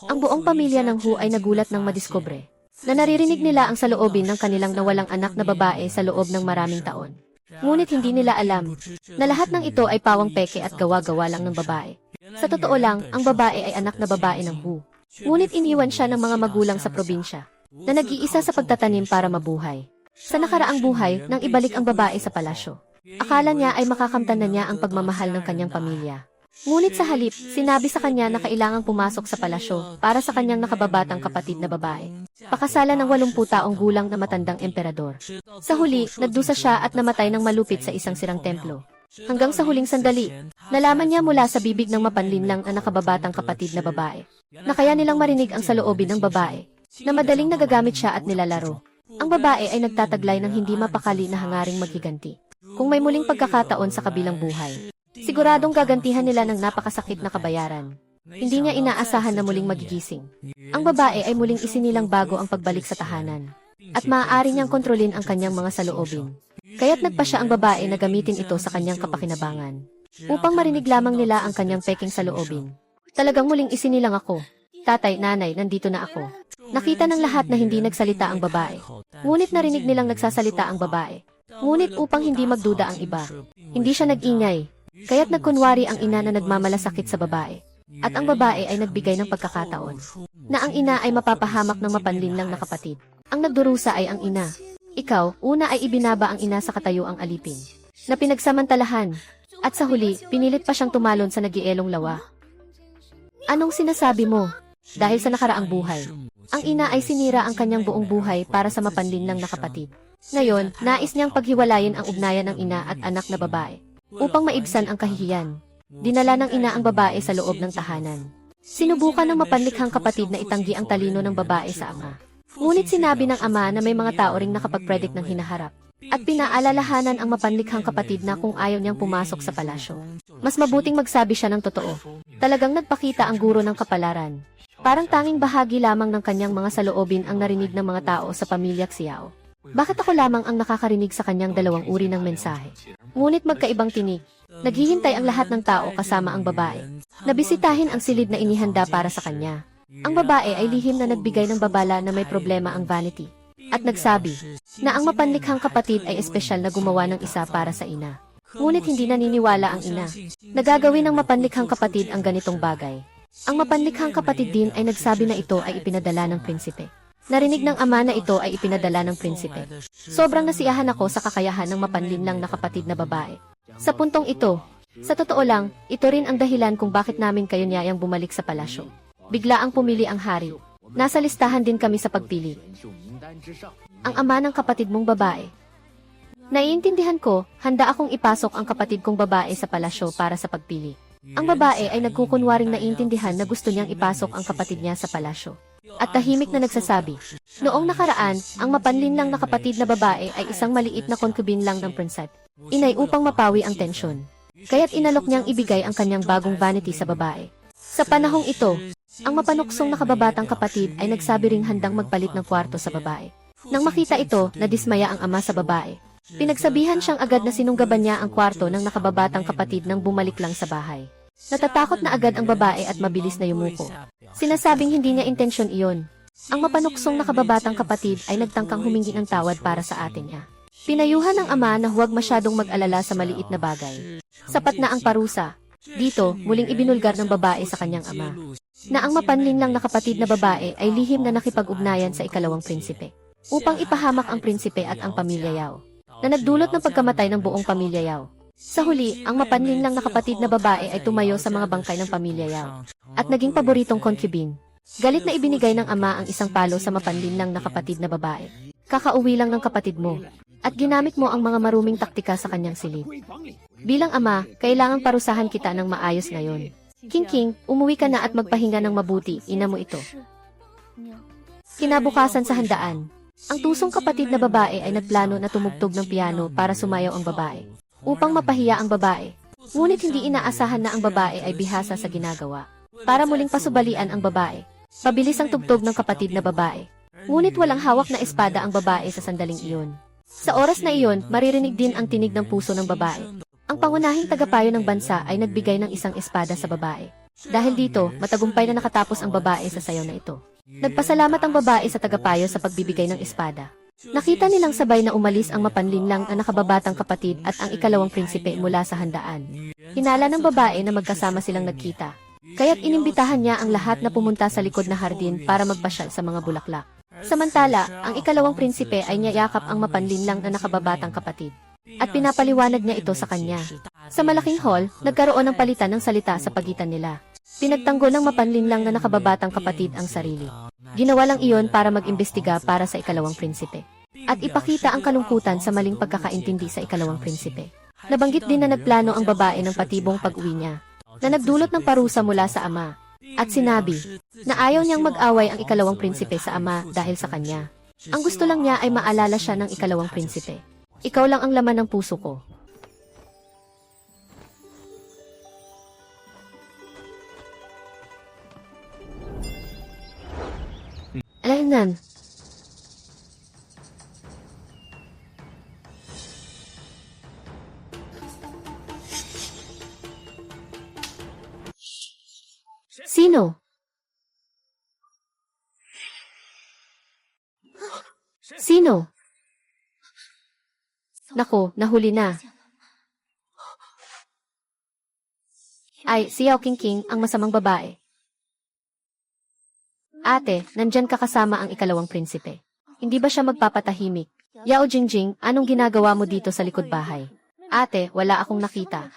Ang buong pamilya ng Hu ay nagulat nang madiskubre na naririnig nila ang saloobin ng kanilang nawalang anak na babae sa loob ng maraming taon. Ngunit hindi nila alam na lahat ng ito ay pawang peke at gawa-gawa lang ng babae. Sa totoo lang, ang babae ay anak na babae ng Hu. Ngunit iniwan siya ng mga magulang sa probinsya na nag-iisa sa pagtatanim para mabuhay. Sa nakaraang buhay, nang ibalik ang babae sa palasyo, akala niya ay makakamtan na niya ang pagmamahal ng kanyang pamilya. Ngunit sa halip, sinabi sa kanya na kailangang pumasok sa palasyo para sa kanyang nakababatang kapatid na babae. Pakasalan ng 80 taong gulang na matandang emperador. Sa huli, nagdusa siya at namatay ng malupit sa isang sirang templo. Hanggang sa huling sandali, nalaman niya mula sa bibig ng mapanlinlang ang nakababatang kapatid na babae na kaya nilang marinig ang saloobin ng babae na madaling nagagamit siya at nilalaro. Ang babae ay nagtataglay ng hindi mapakali na hangaring maghiganti kung may muling pagkakataon sa kabilang buhay. Siguradong gagantihan nila ng napakasakit na kabayaran. Hindi niya inaasahan na muling magigising. Ang babae ay muling isinilang bago ang pagbalik sa tahanan. At maaari niyang kontrolin ang kanyang mga saloobin. Kaya't nagpa siya ang babae na gamitin ito sa kanyang kapakinabangan. Upang marinig lamang nila ang kanyang peking saloobin. Talagang muling isinilang ako. Tatay, nanay, nandito na ako. Nakita ng lahat na hindi nagsalita ang babae. Ngunit narinig nilang nagsasalita ang babae. Ngunit upang hindi magduda ang iba, hindi siya nag-ingay. Kaya't nagkunwari ang ina na nagmamalasakit sa babae. At ang babae ay nagbigay ng pagkakataon na ang ina ay mapapahamak ng mapanlinlang na kapatid. Ang nagdurusa ay ang ina. Ikaw, una ay ibinaba ang ina sa katayuang alipin na pinagsamantalahan. At sa huli, pinilit pa siyang tumalon sa nagielong lawa. Anong sinasabi mo? Dahil sa nakaraang buhay, ang ina ay sinira ang kanyang buong buhay para sa mapanlinlang na kapatid. Ngayon, nais niyang paghiwalayin ang ugnayan ng ina at anak na babae upang maibsan ang kahihiyan. Dinala ng ina ang babae sa loob ng tahanan. Sinubukan ng mapanlikhang kapatid na itanggi ang talino ng babae sa ama. Ngunit sinabi ng ama na may mga tao ring nakapag-predict ng hinaharap. At pinaalalahanan ang mapanlikhang kapatid na kung ayaw niyang pumasok sa palasyo, mas mabuting magsabi siya ng totoo. Talagang nagpakita ang guro ng kapalaran. Parang tanging bahagi lamang ng kanyang mga saloobin ang narinig ng mga tao sa pamilya Xiao. Bakit ako lamang ang nakakarinig sa kanyang dalawang uri ng mensahe? Ngunit magkaibang tinig. Naghihintay ang lahat ng tao kasama ang babae. Nabisitahin ang silid na inihanda para sa kanya. Ang babae ay lihim na nagbigay ng babala na may problema ang vanity. At nagsabi na ang mapanlikhang kapatid ay espesyal na gumawa ng isa para sa ina. Ngunit hindi naniniwala ang ina. Nagagawin ng mapanlikhang kapatid ang ganitong bagay. Ang mapanlikhang kapatid din ay nagsabi na ito ay ipinadala ng prinsipe. Narinig ng ama na ito ay ipinadala ng prinsipe. Sobrang nasiyahan ako sa kakayahan ng mapanlinlang na kapatid na babae. Sa puntong ito, sa totoo lang, ito rin ang dahilan kung bakit namin kayo niyayang bumalik sa palasyo. Bigla ang pumili ang hari. Nasa listahan din kami sa pagpili. Ang ama ng kapatid mong babae. Naiintindihan ko, handa akong ipasok ang kapatid kong babae sa palasyo para sa pagpili. Ang babae ay nagkukunwaring naiintindihan na gusto niyang ipasok ang kapatid niya sa palasyo. At tahimik na nagsasabi, noong nakaraan, ang mapanlinlang na kapatid na babae ay isang maliit na concubine lang ng prinsep. Inay upang mapawi ang tensyon. Kaya't inalok niyang ibigay ang kanyang bagong vanity sa babae. Sa panahong ito, ang mapanuksong nakababatang kapatid ay nagsabi ring handang magpalit ng kwarto sa babae. Nang makita ito, nadismaya ang ama sa babae. Pinagsabihan siyang agad na sinunggaban niya ang kwarto ng nakababatang kapatid nang bumalik lang sa bahay. Natatakot na agad ang babae at mabilis na yumuko. Sinasabing hindi niya intensyon iyon. Ang mapanuksong nakababatang kapatid ay nagtangkang humingi ng tawad para sa atin niya. Pinayuhan ng ama na huwag masyadong mag-alala sa maliit na bagay. Sapat na ang parusa. Dito, muling ibinulgar ng babae sa kanyang ama na ang mapanlinlang na kapatid na babae ay lihim na nakipag-ugnayan sa ikalawang prinsipe upang ipahamak ang prinsipe at ang pamilya Yao na nagdulot ng pagkamatay ng buong pamilya Yao. Sa huli, ang mapanlinlang na kapatid na babae ay tumayo sa mga bangkay ng pamilya Yao at naging paboritong concubine. Galit na ibinigay ng ama ang isang palo sa mapanlinlang na kapatid na babae. Kakauwi lang ng kapatid mo at ginamit mo ang mga maruming taktika sa kanyang silid. Bilang ama, kailangang parusahan kita ng maayos ngayon. King, umuwi ka na at magpahinga ng mabuti, ina mo ito. Kinabukasan sa handaan, ang tusong kapatid na babae ay nagplano na tumugtog ng piano para sumayaw ang babae, upang mapahiya ang babae. Ngunit hindi inaasahan na ang babae ay bihasa sa ginagawa. Para muling pasubalian ang babae, pabilis ang tugtog ng kapatid na babae. Ngunit walang hawak na espada ang babae sa sandaling iyon. Sa oras na iyon, maririnig din ang tinig ng puso ng babae. Ang pangunahing tagapayo ng bansa ay nagbigay ng isang espada sa babae. Dahil dito, matagumpay na nakatapos ang babae sa sayaw na ito. Nagpasalamat ang babae sa tagapayo sa pagbibigay ng espada. Nakita nilang sabay na umalis ang mapanlinlang na nakababatang kapatid at ang ikalawang prinsipe mula sa handaan. Hinala ng babae na magkasama silang nagkita. Kaya't inimbitahan niya ang lahat na pumunta sa likod na hardin para magpasyal sa mga bulaklak. Samantala, ang ikalawang prinsipe ay niyayakap ang mapanlinlang na nakababatang kapatid. At pinapaliwanag niya ito sa kanya. Sa malaking hall, nagkaroon ng palitan ng salita sa pagitan nila. Pinagtanggol ng mapanlinlang na nakababatang kapatid ang sarili. Ginawa lang iyon para mag-imbestiga para sa ikalawang prinsipe. At ipakita ang kalungkutan sa maling pagkakaintindi sa ikalawang prinsipe. Nabanggit din na nagplano ang babae ng patibong pag-uwi niya, na nagdulot ng parusa mula sa ama. At sinabi na ayaw niyang mag-away ang ikalawang prinsipe sa ama dahil sa kanya. Ang gusto lang niya ay maalala siya ng ikalawang prinsipe. Ikaw lang ang laman ng puso ko. Alainan. Sino? Sino? Nako, nahuli na. Ay, si Yao Qingqing ang masamang babae. Ate, nandyan ka kasama ang ikalawang prinsipe. Hindi ba siya magpapatahimik? Yao Jingjing, anong ginagawa mo dito sa likod bahay? Ate, wala akong nakita.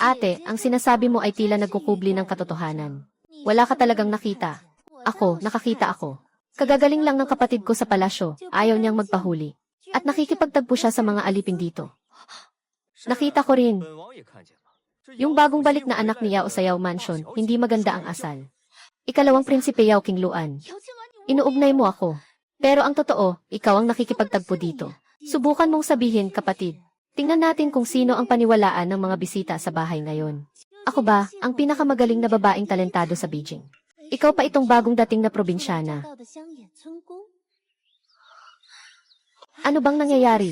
Ate, ang sinasabi mo ay tila nagkukubli ng katotohanan. Wala ka talagang nakita. Ako, nakakita ako. Kagagaling lang ng kapatid ko sa palasyo, ayaw niyang magpahuli. At nakikipagtagpo siya sa mga alipin dito. Nakita ko rin. Yung bagong balik na anak ni Yao sa Yao Mansion, hindi maganda ang asal. Ikalawang prinsipe Yao Qingluan. Inuugnay mo ako. Pero ang totoo, ikaw ang nakikipagtagpo dito. Subukan mong sabihin, kapatid. Tingnan natin kung sino ang paniwalaan ng mga bisita sa bahay ngayon. Ako ba, ang pinakamagaling na babaeng talentado sa Beijing? Ikaw pa itong bagong dating na probinsyana. Ano bang nangyayari?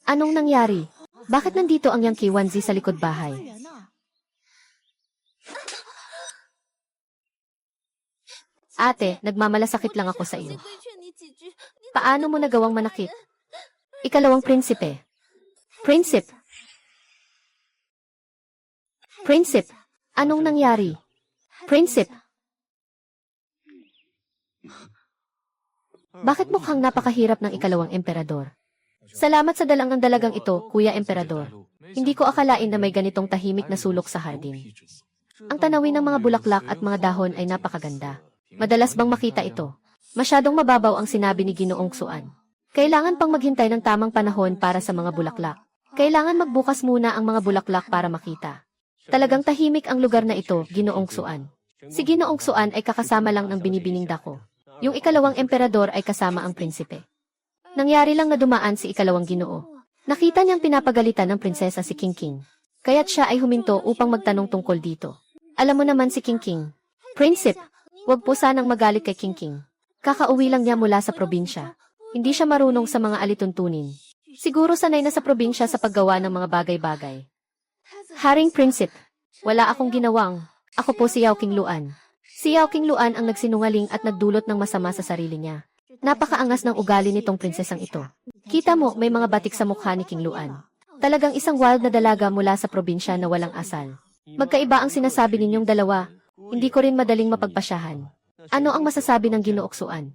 Anong nangyari? Bakit nandito ang Yang Qiwanzi sa likod bahay? Ate, nagmamalasakit lang ako sa iyo. Paano mo nagawang manakit? Ikalawang prinsipe. Prinsip. Prinsip. Anong nangyari? Prinsip. Bakit mukhang napakahirap ng ikalawang emperador? Salamat sa dalang ng dalagang ito, Kuya Emperador. Hindi ko akalain na may ganitong tahimik na sulok sa hardin. Ang tanawin ng mga bulaklak at mga dahon ay napakaganda. Madalas bang makita ito? Masyadong mababaw ang sinabi ni Ginoong Xuan. Kailangan pang maghintay ng tamang panahon para sa mga bulaklak. Kailangan magbukas muna ang mga bulaklak para makita. Talagang tahimik ang lugar na ito, Ginoong Xuan. Si Ginoong Xuan ay kakasama lang ng binibining dako. Yung ikalawang emperador ay kasama ang prinsipe. Nangyari lang na dumaan si ikalawang Ginoo. Nakita niyang pinapagalitan ng prinsesa si Qingqing. Kaya't siya ay huminto upang magtanong tungkol dito. Alam mo naman si Qingqing. Prinsip, wag po sanang magalit kay Qingqing. Kakauwi lang niya mula sa probinsya. Hindi siya marunong sa mga alituntunin. Siguro sanay na sa probinsya sa paggawa ng mga bagay-bagay. Haring Prinsip, wala akong ginawang. Ako po si Yao Qingluan. Si Yao Qingluan ang nagsinungaling at nagdulot ng masama sa sarili niya. Napakaangas ng ugali nitong prinsesang ito. Kita mo, may mga batik sa mukha ni Qingluan. Talagang isang wild na dalaga mula sa probinsya na walang asal. Magkaiba ang sinasabi ninyong dalawa. Hindi ko rin madaling mapagpasyahan. Ano ang masasabi ng Ginoong Xuan?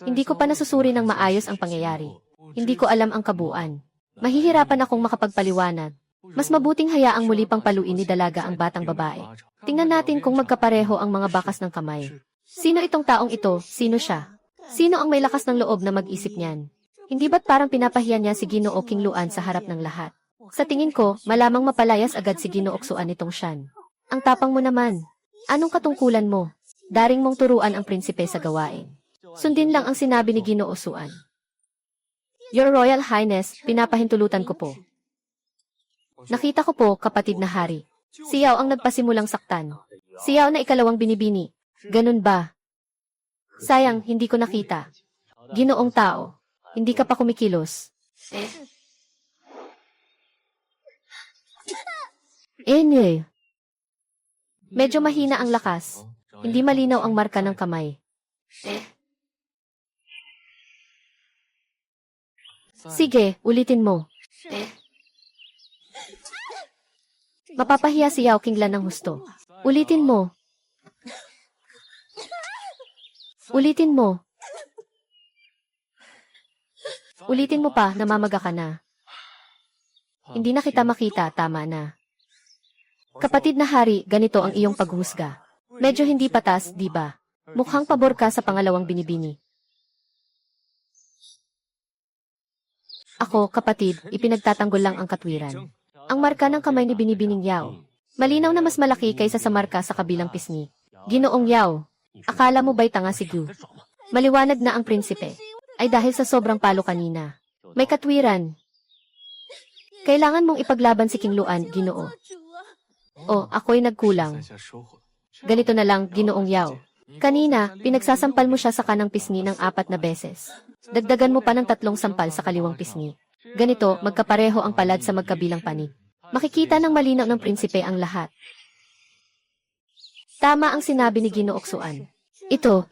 Hindi ko pa nasusuri ng maayos ang pangyayari. Hindi ko alam ang kabuuan. Mahihirapan akong makapagpaliwanag. Mas mabuting hayaang muli pang paluin ni dalaga ang batang babae. Tingnan natin kung magkapareho ang mga bakas ng kamay. Sino itong taong ito? Sino siya? Sino ang may lakas ng loob na mag-isip niyan? Hindi ba't parang pinapahiya niya si Ginoo Qingluan sa harap ng lahat? Sa tingin ko, malamang mapalayas agad si Ginoo Xuan nitong Shan. Ang tapang mo naman. Anong katungkulan mo? Daring mong turuan ang prinsipe sa gawain. Sundin lang ang sinabi ni Ginoo Xuan. Your Royal Highness, pinapahintulutan ko po. Nakita ko po, kapatid na hari. Si Yao ang nagpasimulang saktan. Si Yao na ikalawang binibini. Ganun ba? Sayang, hindi ko nakita. Ginoong tao, hindi ka pa kumikilos. Enye. Medyo mahina ang lakas. Hindi malinaw ang marka ng kamay. Sige, ulitin mo. Mapapahiya si Yao Qinglan ng husto. Ulitin mo. Ulitin mo. Ulitin mo pa, namamaga ka na. Hindi na kita makita, tama na. Kapatid na hari, ganito ang iyong paghusga. Medyo hindi patas, di ba? Mukhang pabor ka sa pangalawang binibini. Ako, kapatid, ipinagtatanggol lang ang katwiran. Ang marka ng kamay ni Binibining Yao. Malinaw na mas malaki kaysa sa marka sa kabilang pisngi. Ginoong Yao, akala mo ba'y tanga si Gu? Maliwanag na ang prinsipe. Ay dahil sa sobrang palo kanina. May katwiran. Kailangan mong ipaglaban si King Luan, Ginoo. Oh, ako'y nagkulang. Ganito na lang, Ginoong Yao. Kanina, pinagsasampal mo siya sa kanang pisngi ng 4 na beses. Dagdagan mo pa ng 3 sampal sa kaliwang pisngi. Ganito, magkapareho ang palad sa magkabilang panig. Makikita ng malinaw ng prinsipe ang lahat. Tama ang sinabi ni Ginoo Xuan. Ito.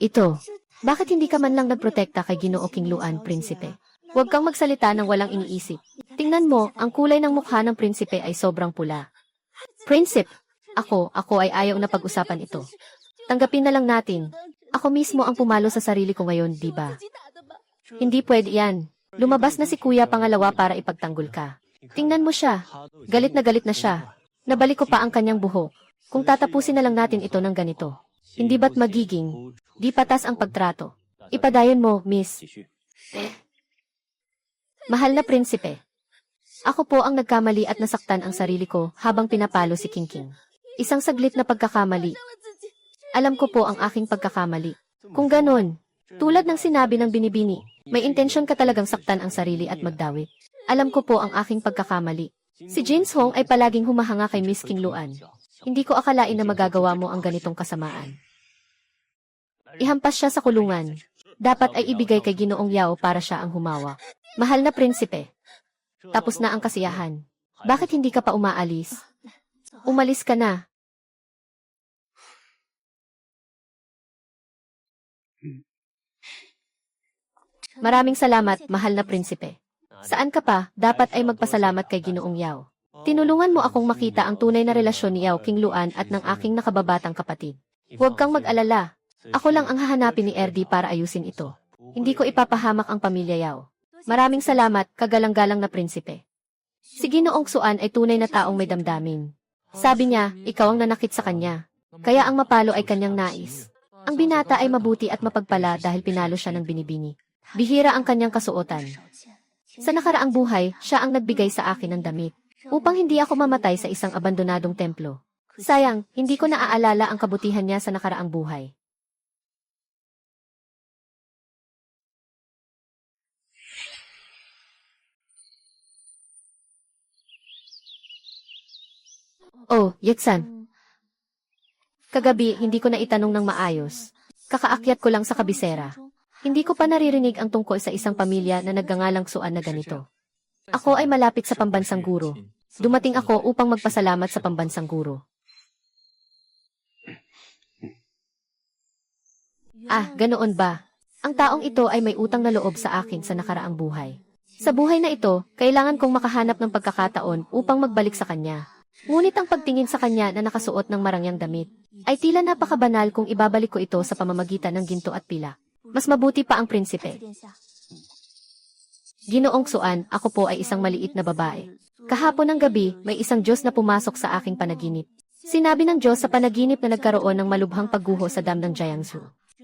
Bakit hindi ka man lang nagprotekta kay Ginoo King Luan, prinsipe? Huwag kang magsalita ng walang iniisip. Tingnan mo, ang kulay ng mukha ng prinsipe ay sobrang pula. Prinsip, ako ay ayaw na pag-usapan ito. Tanggapin na lang natin. Ako mismo ang pumalo sa sarili ko ngayon, di ba? Hindi pwede yan. Lumabas na si Kuya Pangalawa para ipagtanggol ka. Tingnan mo siya. Galit na siya. Nabalik ko pa ang kanyang buhok. Kung tatapusin na lang natin ito ng ganito. Hindi ba't magiging? Di patas ang pagtrato. Ipadayon mo, miss. Mahal na prinsipe. Ako po ang nagkamali at nasaktan ang sarili ko habang pinapalo si King King. Isang saglit na pagkakamali. Alam ko po ang aking pagkakamali. Kung ganon, tulad ng sinabi ng Binibini, may intensyon ka talagang saktan ang sarili at magdawit. Alam ko po ang aking pagkakamali. Si James Hong ay palaging humahanga kay Miss King Luan. Hindi ko akalain na magagawa mo ang ganitong kasamaan. Ihampas siya sa kulungan. Dapat ay ibigay kay Ginoong Yao para siya ang humawa. Mahal na prinsipe. Tapos na ang kasiyahan. Bakit hindi ka pa umaalis? Umalis ka na. Maraming salamat, mahal na prinsipe. Saan ka pa, dapat ay magpasalamat kay Ginoong Yao. Tinulungan mo akong makita ang tunay na relasyon ni Yao King Luan at ng aking nakababatang kapatid. Huwag kang mag-alala. Ako lang ang hahanapin ni Erdi para ayusin ito. Hindi ko ipapahamak ang pamilya Yao. Maraming salamat, kagalang-galang na prinsipe. Si Ginoong Xuan ay tunay na taong may damdamin. Sabi niya, ikaw ang nanakit sa kanya. Kaya ang mapalo ay kanyang nais. Ang binata ay mabuti at mapagpala dahil pinalo siya ng Binibini. Bihira ang kanyang kasuotan. Sa nakaraang buhay, siya ang nagbigay sa akin ng damit, upang hindi ako mamatay sa isang abandonadong templo. Sayang, hindi ko naaalala ang kabutihan niya sa nakaraang buhay. Oh, Yetsan. Kagabi, hindi ko na itanong ng maayos. Kakaakyat ko lang sa kabisera. Hindi ko pa naririnig ang tungkol sa isang pamilya na nagngangalang Xuan na ganito. Ako ay malapit sa pambansang guro. Dumating ako upang magpasalamat sa pambansang guro. Ah, ganoon ba? Ang taong ito ay may utang na loob sa akin sa nakaraang buhay. Sa buhay na ito, kailangan kong makahanap ng pagkakataon upang magbalik sa kanya. Ngunit ang pagtingin sa kanya na nakasuot ng marangyang damit, ay tila napakabanal kung ibabalik ko ito sa pamamagitan ng ginto at pila. Mas mabuti pa ang prinsipe. Ginoong Xuan, ako po ay isang maliit na babae. Kahapon ng gabi, may isang Diyos na pumasok sa aking panaginip. Sinabi ng Diyos sa panaginip na nagkaroon ng malubhang pagguho sa dam ng Jiangsu.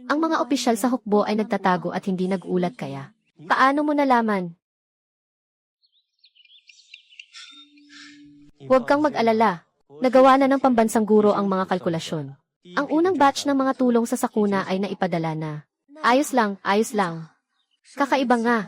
Ang mga opisyal sa hukbo ay nagtatago at hindi nagulat kaya. Paano mo nalaman? Huwag kang mag-alala. Nagawa na ng pambansang guro ang mga kalkulasyon. Ang unang batch ng mga tulong sa sakuna ay naipadala na. Ayos lang, ayos lang. Kakaiba nga.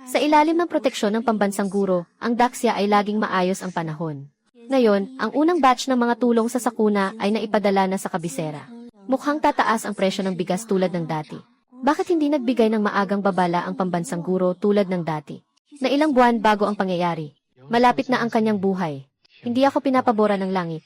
Sa ilalim ng proteksyon ng pambansang guro, ang Daxia ay laging maayos ang panahon. Ngayon, ang unang batch ng mga tulong sa sakuna ay naipadala na sa kabisera. Mukhang tataas ang presyo ng bigas tulad ng dati. Bakit hindi nagbigay ng maagang babala ang pambansang guro tulad ng dati? Na ilang buwan bago ang pangyayari. Malapit na ang kanyang buhay. Hindi ako pinapabora ng langit.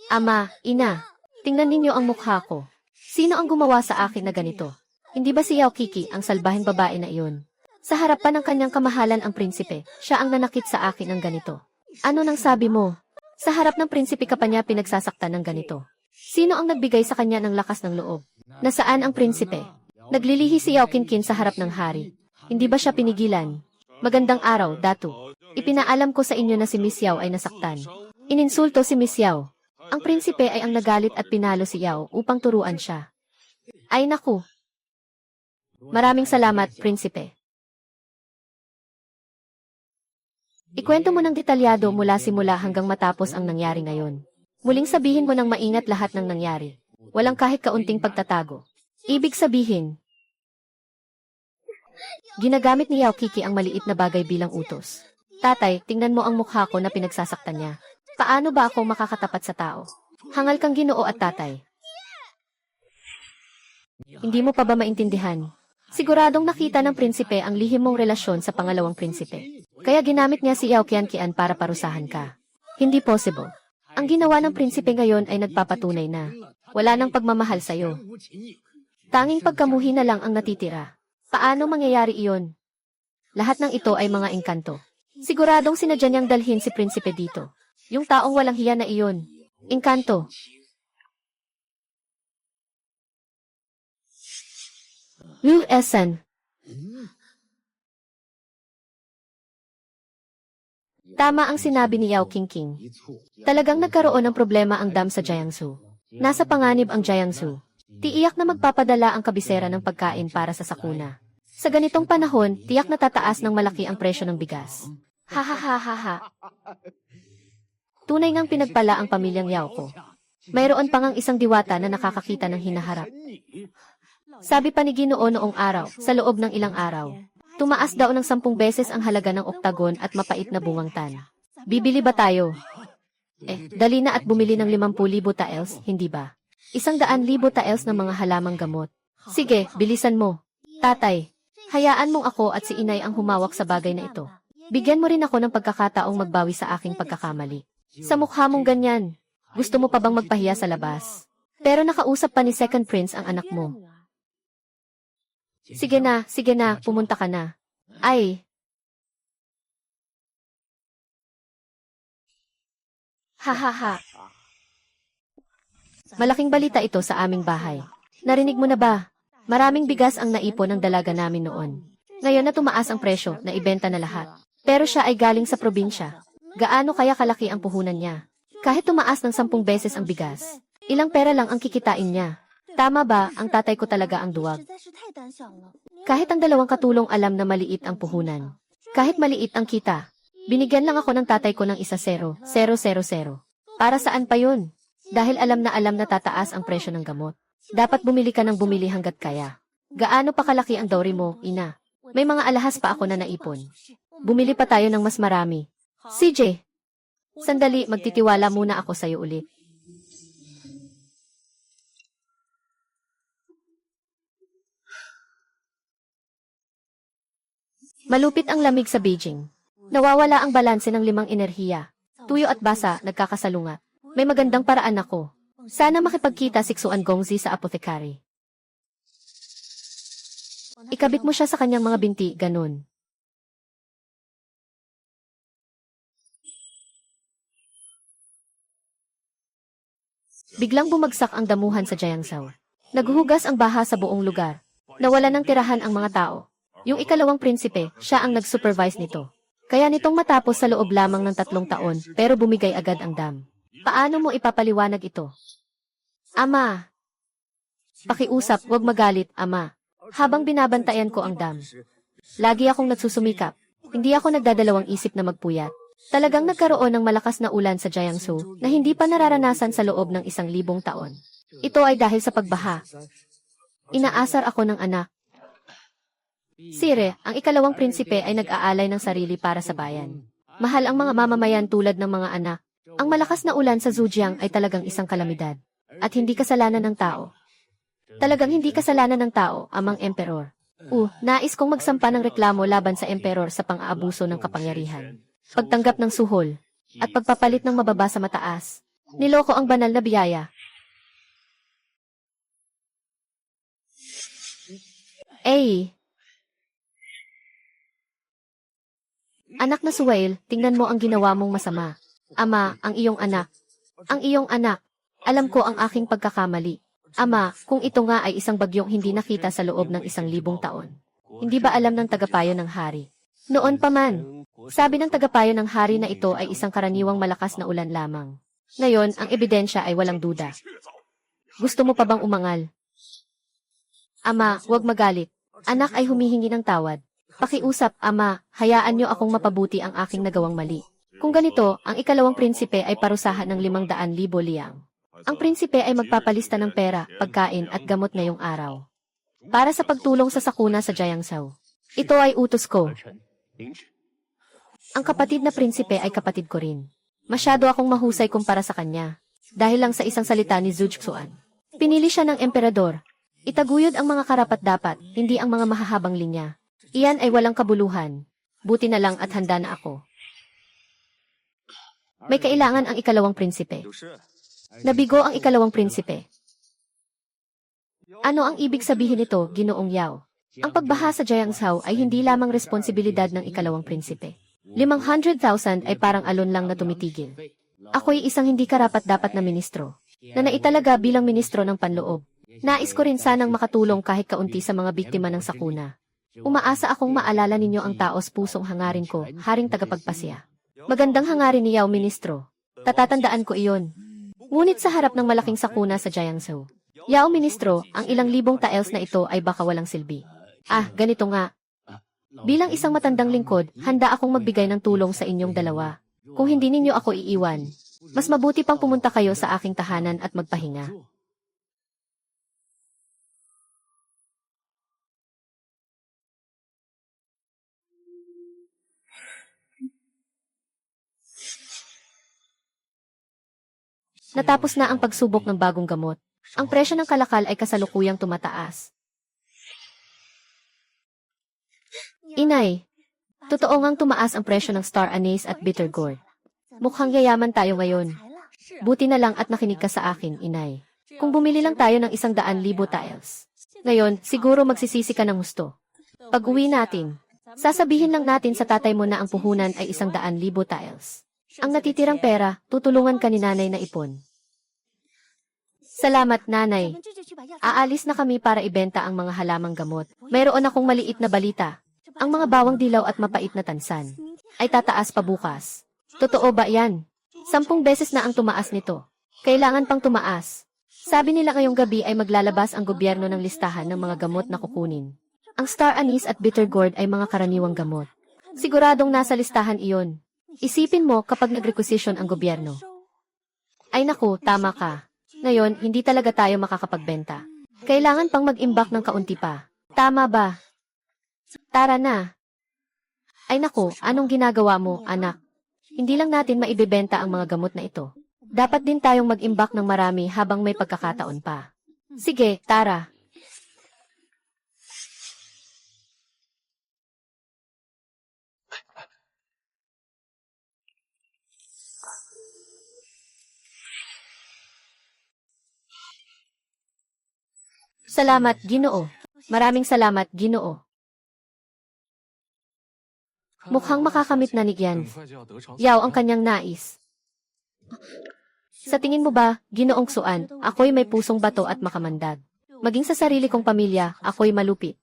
Ama, ina, tingnan ninyo ang mukha ko. Sino ang gumawa sa akin na ganito? Hindi ba si Yao Kiki ang salbahing babae na iyon? Sa harapan ng kanyang kamahalan ang prinsipe, siya ang nanakit sa akin ng ganito. Ano nang sabi mo? Sa harap ng prinsipe ka pa niya pinagsasaktan ng ganito. Sino ang nagbigay sa kanya ng lakas ng loob? Nasaan ang prinsipe? Naglilihi si Yao Kinkin sa harap ng hari. Hindi ba siya pinigilan? Magandang araw, Datu. Ipinaalam ko sa inyo na si Miss Yao ay nasaktan. Ininsulto si Miss Yao. Ang prinsipe ay ang nagalit at pinalo si Yao upang turuan siya. Ay naku! Maraming salamat, prinsipe. Ikwento mo ng detalyado mula simula hanggang matapos ang nangyari ngayon. Muling sabihin mo ng maingat lahat ng nangyari. Walang kahit kaunting pagtatago. Ibig sabihin, ginagamit ni Yao Kiki ang maliit na bagay bilang utos. Tatay, tingnan mo ang mukha ko na pinagsasaktan niya. Paano ba ako makakatapat sa tao? Hangal kang Ginoo at tatay. Hindi mo pa ba maintindihan? Siguradong nakita ng prinsipe ang lihim mong relasyon sa pangalawang prinsipe. Kaya ginamit niya si Yao Qianqian para parusahan ka. Hindi possible. Ang ginawa ng prinsipe ngayon ay nagpapatunay na wala nang pagmamahal sa'yo. Tanging pagkamuhi na lang ang natitira. Paano mangyayari iyon? Lahat ng ito ay mga engkanto. Siguradong sinadya niyang dalhin si prinsipe dito. Yung taong walang hiya na iyon. Engkanto. Wu Esan. Tama ang sinabi ni Yao Qingqing. Talagang nagkaroon ng problema ang dam sa Jiangsu. Nasa panganib ang Jiangsu. Tiiyak na magpapadala ang kabisera ng pagkain para sa sakuna. Sa ganitong panahon, tiyak na tataas ng malaki ang presyo ng bigas. Ha ha ha ha ha. Tunay ngang pinagpala ang pamilyang Yao ko. Mayroon pa ngang isang diwata na nakakakita ng hinaharap. Sabi pa ni Ginoo noong araw, sa loob ng ilang araw, tumaas daw ng 10 beses ang halaga ng oktagon at mapait na bungang tan. Bibili ba tayo? Dali na at bumili ng 50,000 taels, hindi ba? 100,000 taels ng mga halamang gamot. Sige, bilisan mo. Tatay, hayaan mong ako at si inay ang humawak sa bagay na ito. Bigyan mo rin ako ng pagkakataong magbawi sa aking pagkakamali. Sa mukha mong ganyan, gusto mo pa bang magpahiya sa labas? Pero nakausap pa ni Second Prince ang anak mo. Sige na, pumunta ka na. Ay. Ha ha ha. Malaking balita ito sa aming bahay. Narinig mo na ba? Maraming bigas ang naipon ng dalaga namin noon. Ngayon na tumaas ang presyo, na ibenta na lahat. Pero siya ay galing sa probinsya. Gaano kaya kalaki ang puhunan niya? Kahit tumaas ng 10 beses ang bigas, ilang pera lang ang kikitain niya. Tama ba, ang tatay ko talaga ang duwag? Kahit ang dalawang katulong alam na maliit ang puhunan. Kahit maliit ang kita, binigyan lang ako ng tatay ko ng 1,000,000. Para saan pa yun? Dahil alam na tataas ang presyo ng gamot. Dapat bumili ka ng bumili hanggat kaya. Gaano pa kalaki ang dowry mo, ina? May mga alahas pa ako na naipon. Bumili pa tayo ng mas marami. CJ, sandali, magtitiwala muna ako sa'yo ulit. Malupit ang lamig sa Beijing. Nawawala ang balanse ng 5 enerhiya. Tuyo at basa, nagkakasalungat. May magandang paraan ako. Sana makipagkita si Xuan Gongzi sa apothecary. Ikabit mo siya sa kanyang mga binti, ganun. Biglang bumagsak ang damuhan sa Jiangsu. Naghuhugas ang baha sa buong lugar. Nawala ng tirahan ang mga tao. Yung ikalawang prinsipe, siya ang nag-supervise nito. Kaya nitong matapos sa loob lamang ng 3 taon, pero bumigay agad ang dam. Paano mo ipapaliwanag ito? Ama! Pakiusap, wag magalit, ama. Habang binabantayan ko ang dam. Lagi akong nagsusumikap. Hindi ako nagdadalawang isip na magpuyat. Talagang nagkaroon ng malakas na ulan sa Jiangsu na hindi pa nararanasan sa loob ng 1,000 taon. Ito ay dahil sa pagbaha. Inaasar ako ng anak. Sire, ang ikalawang prinsipe ay nag-aalay ng sarili para sa bayan. Mahal ang mga mamamayan tulad ng mga anak. Ang malakas na ulan sa Zhejiang ay talagang isang kalamidad. At hindi kasalanan ng tao. Talagang hindi kasalanan ng tao, amang emperor. Nais kong magsampa ng reklamo laban sa emperor sa pang-aabuso ng kapangyarihan, pagtanggap ng suhol, at pagpapalit ng mababa sa mataas. Niloko ang banal na biyaya. Anak na Suwail, tingnan mo ang ginawa mong masama. Ama, ang iyong anak. Ang iyong anak. Alam ko ang aking pagkakamali. Ama, kung ito nga ay isang bagyong hindi nakita sa loob ng 1,000 taon. Hindi ba alam ng tagapayo ng hari? Noon pa man. Sabi ng tagapayo ng hari na ito ay isang karaniwang malakas na ulan lamang. Ngayon, ang ebidensya ay walang duda. Gusto mo pa bang umangal? Ama, huwag magalit. Anak ay humihingi ng tawad. Pakiusap, ama, hayaan niyo akong mapabuti ang aking nagawang mali. Kung ganito, ang ikalawang prinsipe ay parusahan ng 500,000 liang. Ang prinsipe ay magpapalista ng pera, pagkain at gamot ngayong araw. Para sa pagtulong sa sakuna sa Jiangzhou. Ito ay utos ko. Ang kapatid na prinsipe ay kapatid ko rin. Masyado akong mahusay kumpara sa kanya. Dahil lang sa isang salita ni Zhuge-Xuan. Pinili siya ng emperador. Itaguyod ang mga karapat-dapat, hindi ang mga mahahabang linya. Iyan ay walang kabuluhan. Buti na lang at handa na ako. May kailangan ang ikalawang prinsipe. Nabigo ang ikalawang prinsipe. Ano ang ibig sabihin nito, Ginoong Yao? Ang pagbaha sa Jiangzhou ay hindi lamang responsibilidad ng ikalawang prinsipe. 500,000 ay parang alon lang na tumitigil. Ako'y isang hindi karapat-dapat na ministro, na naitalaga bilang ministro ng panloob. Nais ko rin sanang makatulong kahit kaunti sa mga biktima ng sakuna. Umaasa akong maalala ninyo ang taos pusong hangarin ko, haring tagapagpasya. Magandang hangarin ni Yao, ministro. Tatatandaan ko iyon. Ngunit sa harap ng malaking sakuna sa Jiangzhou. Yao, ministro, ang ilang libong taels na ito ay baka walang silbi. Ganito nga. Bilang isang matandang lingkod, handa akong magbigay ng tulong sa inyong dalawa. Kung hindi ninyo ako iiwan, mas mabuti pang pumunta kayo sa aking tahanan at magpahinga. Natapos na ang pagsubok ng bagong gamot. Ang presyo ng kalakal ay kasalukuyang tumataas. Inay, totoo ngang tumaas ang presyo ng star anise at bitter gourd. Mukhang yayaman tayo ngayon. Buti na lang at nakinig ka sa akin, inay. Kung bumili lang tayo ng 100,000 tiles. Ngayon, siguro magsisisi ka ng husto. Pag-uwi natin, sasabihin lang natin sa tatay mo na ang puhunan ay 100,000 tiles. Ang natitirang pera, tutulungan ka ni nanay na ipon. Salamat, nanay. Aalis na kami para ibenta ang mga halamang gamot. Mayroon akong maliit na balita. Ang mga bawang dilaw at mapait na tansan ay tataas pa bukas. Totoo ba yan? 10 beses na ang tumaas nito. Kailangan pang tumaas. Sabi nila ngayong gabi ay maglalabas ang gobyerno ng listahan ng mga gamot na kukunin. Ang star anise at bitter gourd ay mga karaniwang gamot. Siguradong nasa listahan iyon. Isipin mo kapag nag-requisition ang gobyerno. Ay naku, tama ka. Ngayon, hindi talaga tayo makakapagbenta. Kailangan pang mag-imbak ng kaunti pa. Tama ba? Tara na. Ay naku, anong ginagawa mo, anak? Hindi lang natin maibebenta ang mga gamot na ito. Dapat din tayong mag-imbak ng marami habang may pagkakataon pa. Sige, tara. Salamat, Ginoo. Maraming salamat, Ginoo. Mukhang makakamit na ni Gian. Yao ang kanyang nais. Sa tingin mo ba, Ginoong Xuan, ako'y may pusong bato at makamandag. Maging sa sarili kong pamilya, ako'y malupit.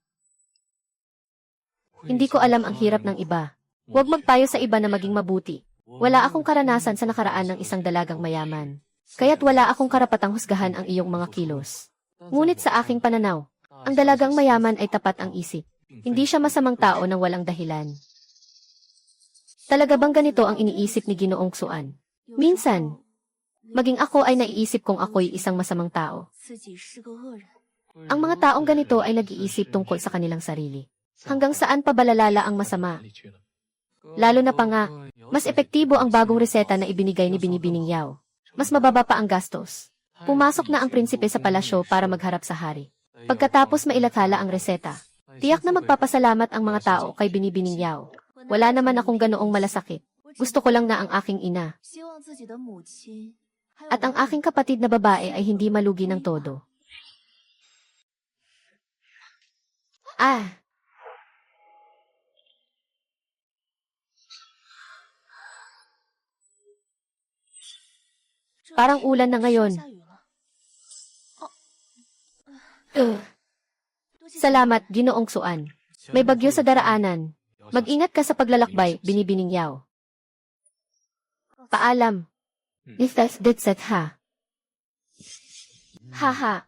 Hindi ko alam ang hirap ng iba. Huwag magpayo sa iba na maging mabuti. Wala akong karanasan sa nakaraan ng isang dalagang mayaman. Kaya't wala akong karapatang husgahan ang iyong mga kilos. Ngunit sa aking pananaw, ang dalagang mayaman ay tapat ang isip. Hindi siya masamang tao nang walang dahilan. Talaga bang ganito ang iniisip ni Ginoong Xuan? Minsan, maging ako ay naiisip kong ako'y isang masamang tao. Ang mga taong ganito ay nag-iisip tungkol sa kanilang sarili. Hanggang saan pa balalala ang masama? Lalo na pa nga, mas epektibo ang bagong reseta na ibinigay ni Binibining Yao. Mas mababa pa ang gastos. Pumasok na ang prinsipe sa palasyo para magharap sa hari. Pagkatapos mailakhala ang reseta, Tiyak na magpapasalamat ang mga tao kay Binibining Yao. Wala naman akong ganoong malasakit. Gusto ko lang na ang aking ina at ang aking kapatid na babae ay hindi malugi ng todo. Ah! Parang ulan na ngayon. Salamat, Ginoong Xuan. May bagyo sa daraanan. Mag-ingat ka sa paglalakbay, Binibining Yao. Paalam. If that's it ha. Haha.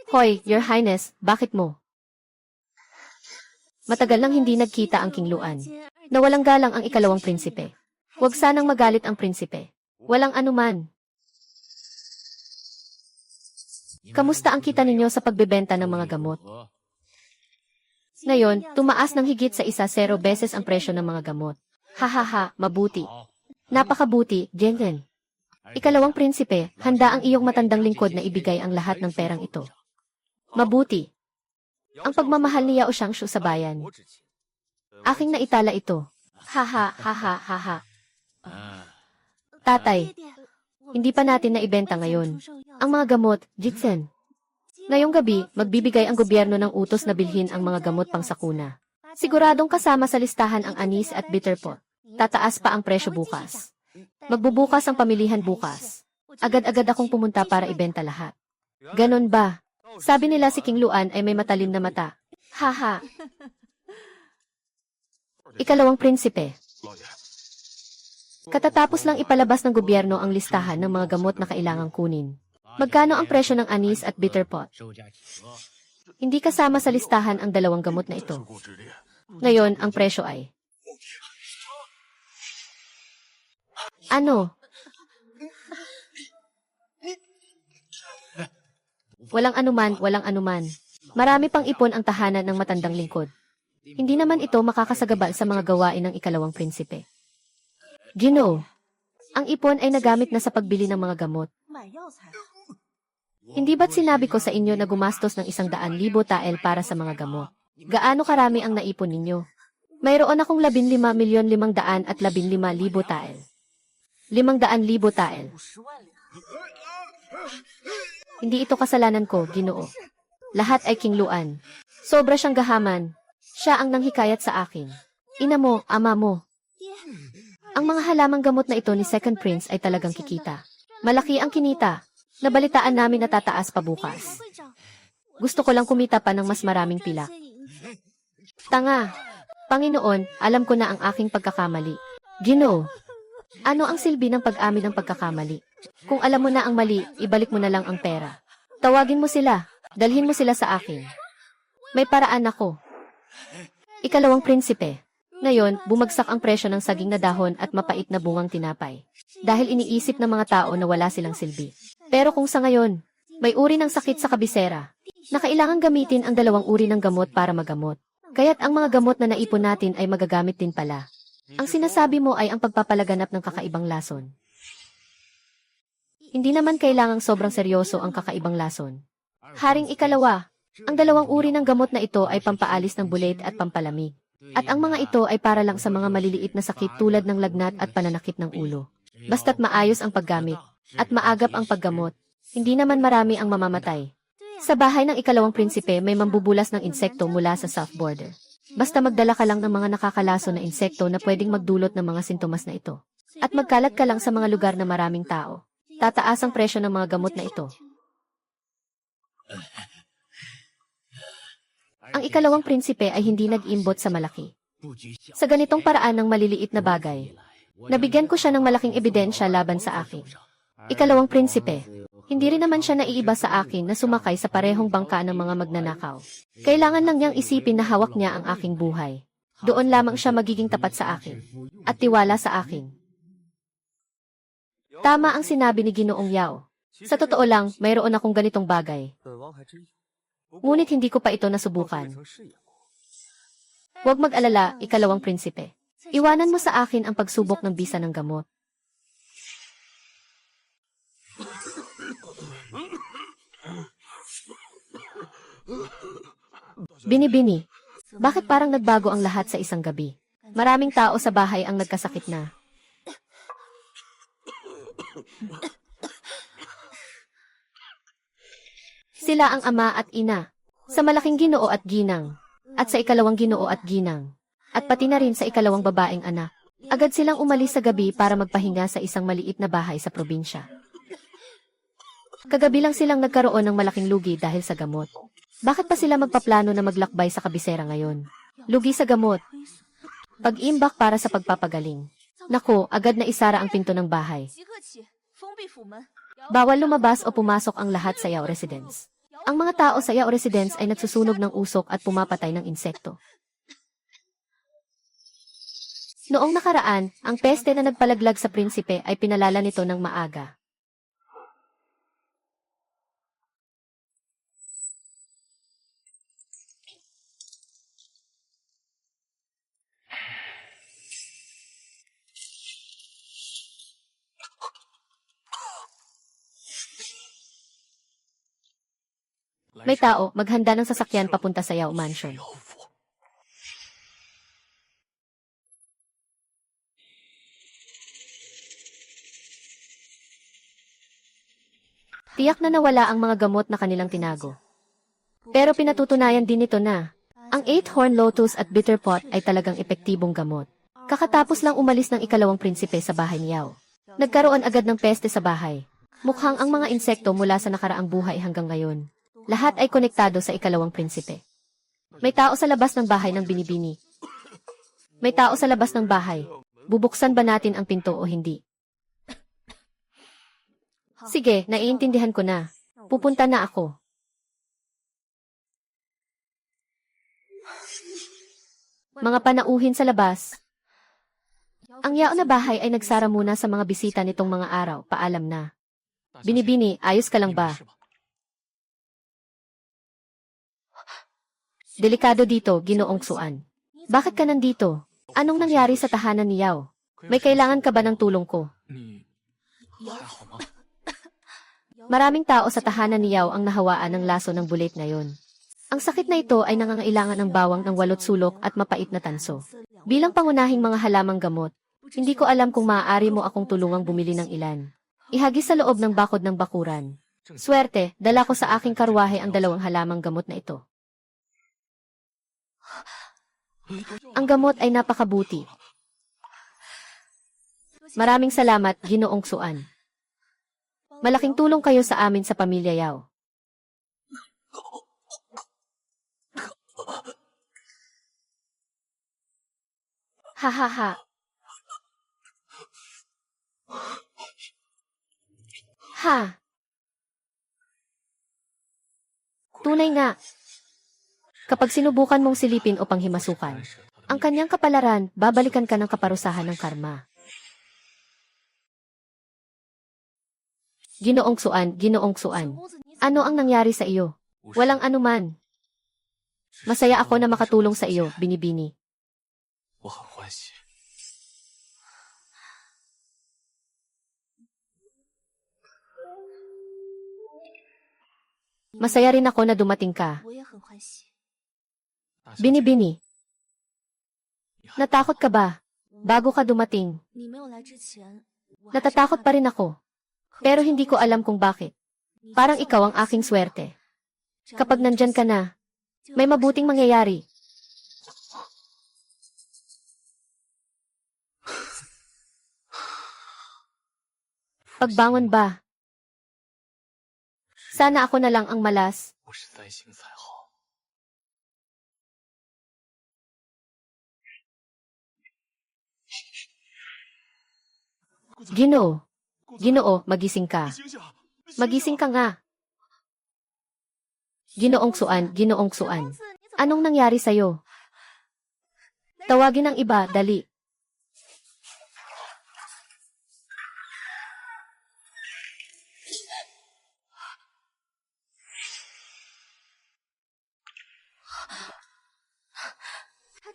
Hoy, Your Highness, bakit mo? Matagal nang hindi nagkita ang King Luan. Nawalang galang ang ikalawang prinsipe. Huwag sanang magalit ang prinsipe. Walang anuman. Kamusta ang kita ninyo sa pagbebenta ng mga gamot? Ngayon, tumaas ng higit sa 0 beses ang presyo ng mga gamot. Hahaha, mabuti. Napakabuti, Gengen. Ikalawang prinsipe, handa ang iyong matandang lingkod na ibigay ang lahat ng perang ito. Mabuti. Ang pagmamahal ni Yao Xiangshu sa bayan. Aking naitala ito. Haha, haha, haha. Tatay, hindi pa natin naibenta ngayon. Ang mga gamot, Jitsen. Ngayong gabi, magbibigay ang gobyerno ng utos na bilhin ang mga gamot pang sakuna. Siguradong kasama sa listahan ang anis at bitter pot. Tataas pa ang presyo bukas. Magbubukas ang pamilihan bukas. Agad-agad akong pumunta para ibenta lahat. Ganon ba? Sabi nila si King Luan ay may matalim na mata. Haha. Ikalawang prinsipe. Katatapos lang ipalabas ng gobyerno ang listahan ng mga gamot na kailangang kunin. Magkano ang presyo ng anis at bitter pot? Hindi kasama sa listahan ang dalawang gamot na ito. Ngayon, ang presyo ay... Ano? Walang anuman, walang anuman. Marami pang ipon ang tahanan ng matandang lingkod. Hindi naman ito makakasagabal sa mga gawain ng ikalawang prinsipe. Ginoo, ang ipon ay nagamit na sa pagbili ng mga gamot. Hindi ba't sinabi ko sa inyo na gumastos ng 100,000 tael para sa mga gamot? Gaano karami ang naipon ninyo? Mayroon akong 15,515,000 tael. 500,000 tael. Hindi ito kasalanan ko, Ginoo. Lahat ay King Luan. Sobra siyang gahaman. Siya ang nanghikayat sa akin. Ina mo, ama mo. Ang mga halamang gamot na ito ni Second Prince ay talagang kikita. Malaki ang kinita. Nabalitaan namin na tataas pa bukas. Gusto ko lang kumita pa ng mas maraming pilak. Tanga. Panginoon, alam ko na ang aking pagkakamali. Ginoo, ano ang silbi ng pag-amin ng pagkakamali? Kung alam mo na ang mali, ibalik mo na lang ang pera. Tawagin mo sila. Dalhin mo sila sa akin. May paraan ako. Ikalawang prinsipe. Ngayon, bumagsak ang presyo ng saging na dahon at mapait na bungang tinapay. Dahil iniisip ng mga tao na wala silang silbi. Pero kung sa ngayon, may uri ng sakit sa kabisera, na kailangan gamitin ang 2 uri ng gamot para magamot. Kaya't ang mga gamot na naipon natin ay magagamit din pala. Ang sinasabi mo ay ang pagpapalaganap ng kakaibang lason. Hindi naman kailangang sobrang seryoso ang kakaibang lason. Haring ikalawa, ang 2 uri ng gamot na ito ay pampaalis ng bulit at pampalamig. At ang mga ito ay para lang sa mga maliliit na sakit tulad ng lagnat at pananakit ng ulo. Basta't maayos ang paggamit at maagap ang paggamot, hindi naman marami ang mamamatay. Sa bahay ng ikalawang prinsipe may mambubulas ng insekto mula sa south border. Basta magdala ka lang ng mga nakakalaso na insekto na pwedeng magdulot ng mga sintomas na ito. At magkalat ka lang sa mga lugar na maraming tao. Tataas ang presyo ng mga gamot na ito. Ang ikalawang prinsipe ay hindi nag-imbot sa malaki. Sa ganitong paraan ng maliliit na bagay, nabigyan ko siya ng malaking ebidensya laban sa akin. Ikalawang prinsipe, hindi rin naman siya naiiba sa akin na sumakay sa parehong bangka ng mga magnanakaw. Kailangan lang niyang isipin na hawak niya ang aking buhay. Doon lamang siya magiging tapat sa akin at tiwala sa akin. Tama ang sinabi ni Ginoong Yao. Sa totoo lang, mayroon akong ganitong bagay. Ngunit hindi ko pa ito nasubukan. Huwag mag-alala, ikalawang prinsipe. Iwanan mo sa akin ang pagsubok ng bisa ng gamot. Binibini, bakit parang nagbago ang lahat sa isang gabi? Maraming tao sa bahay ang nagkasakit na. Sila ang ama at ina, sa malaking Ginoo at Ginang, at sa ikalawang Ginoo at Ginang, at pati na rin sa ikalawang babaeng anak. Agad silang umalis sa gabi para magpahinga sa isang maliit na bahay sa probinsya. Kagabi lang silang nagkaroon ng malaking lugi dahil sa gamot. Bakit pa sila magpaplano na maglakbay sa kabisera ngayon? Lugi sa gamot. Pag-imbak para sa pagpapagaling. Nako, agad na isara ang pinto ng bahay. Bawal lumabas o pumasok ang lahat sa Yao Residence. Ang mga tao sa Yao Residence ay nagsusunog ng usok at pumapatay ng insekto. Noong nakaraan, ang peste na nagpalaglag sa prinsipe ay pinalala nito ng maaga. May tao, maghanda ng sasakyan papunta sa Yao Mansion. Tiyak na nawala ang mga gamot na kanilang tinago. Pero pinatutunayan din nito na ang 8-horn lotus at bitter pot ay talagang epektibong gamot. Kakatapos lang umalis ng ikalawang prinsipe sa bahay ni Yao. Nagkaroon agad ng peste sa bahay. Mukhang ang mga insekto mula sa nakaraang buhay hanggang ngayon. Lahat ay konektado sa ikalawang prinsipe. May tao sa labas ng bahay ng binibini. May tao sa labas ng bahay. Bubuksan ba natin ang pinto o hindi? Sige, naiintindihan ko na. Pupunta na ako. Mga panauhin sa labas. Ang Yao na bahay ay nagsara muna sa mga bisita nitong mga araw, paalam na. Binibini, ayos ka lang ba? Delikado dito, Ginoong Xuan. Bakit ka nandito? Anong nangyari sa tahanan ni Yao? May kailangan ka ba ng tulong ko? Maraming tao sa tahanan ni Yao ang nahawaan ng laso ng bulit ngayon. Ang sakit na ito ay nangangailangan ng bawang ng 8 sulok at mapait na tanso. Bilang pangunahing mga halamang gamot, hindi ko alam kung maaari mo akong tulungang bumili ng ilan. Ihagis sa loob ng bakod ng bakuran. Swerte, dala ko sa aking karwahe ang 2 halamang gamot na ito. Ang gamot ay napakabuti. Maraming salamat, Ginoong Xuan. Malaking tulong kayo sa amin sa pamilya Yao. Ha ha ha. Ha. Tunay nga. Kapag sinubukan mong silipin o panghimasukan, ang kanyang kapalaran, babalikan ka ng kaparusahan ng karma. Ginoong Xuan, ano ang nangyari sa iyo? Walang anuman. Masaya ako na makatulong sa iyo, Binibini. Masaya rin ako na dumating ka. Binibini. Natakot ka ba? Bago ka dumating. Natatakot pa rin ako. Pero hindi ko alam kung bakit. Parang ikaw ang aking swerte. Kapag nandyan ka na, may mabuting mangyayari. Pagbangon ba? Sana ako na lang ang malas. Ginoo, magising ka. Magising ka nga. Ginoong Xuan. Anong nangyari sa'yo? Tawagin ang iba, dali.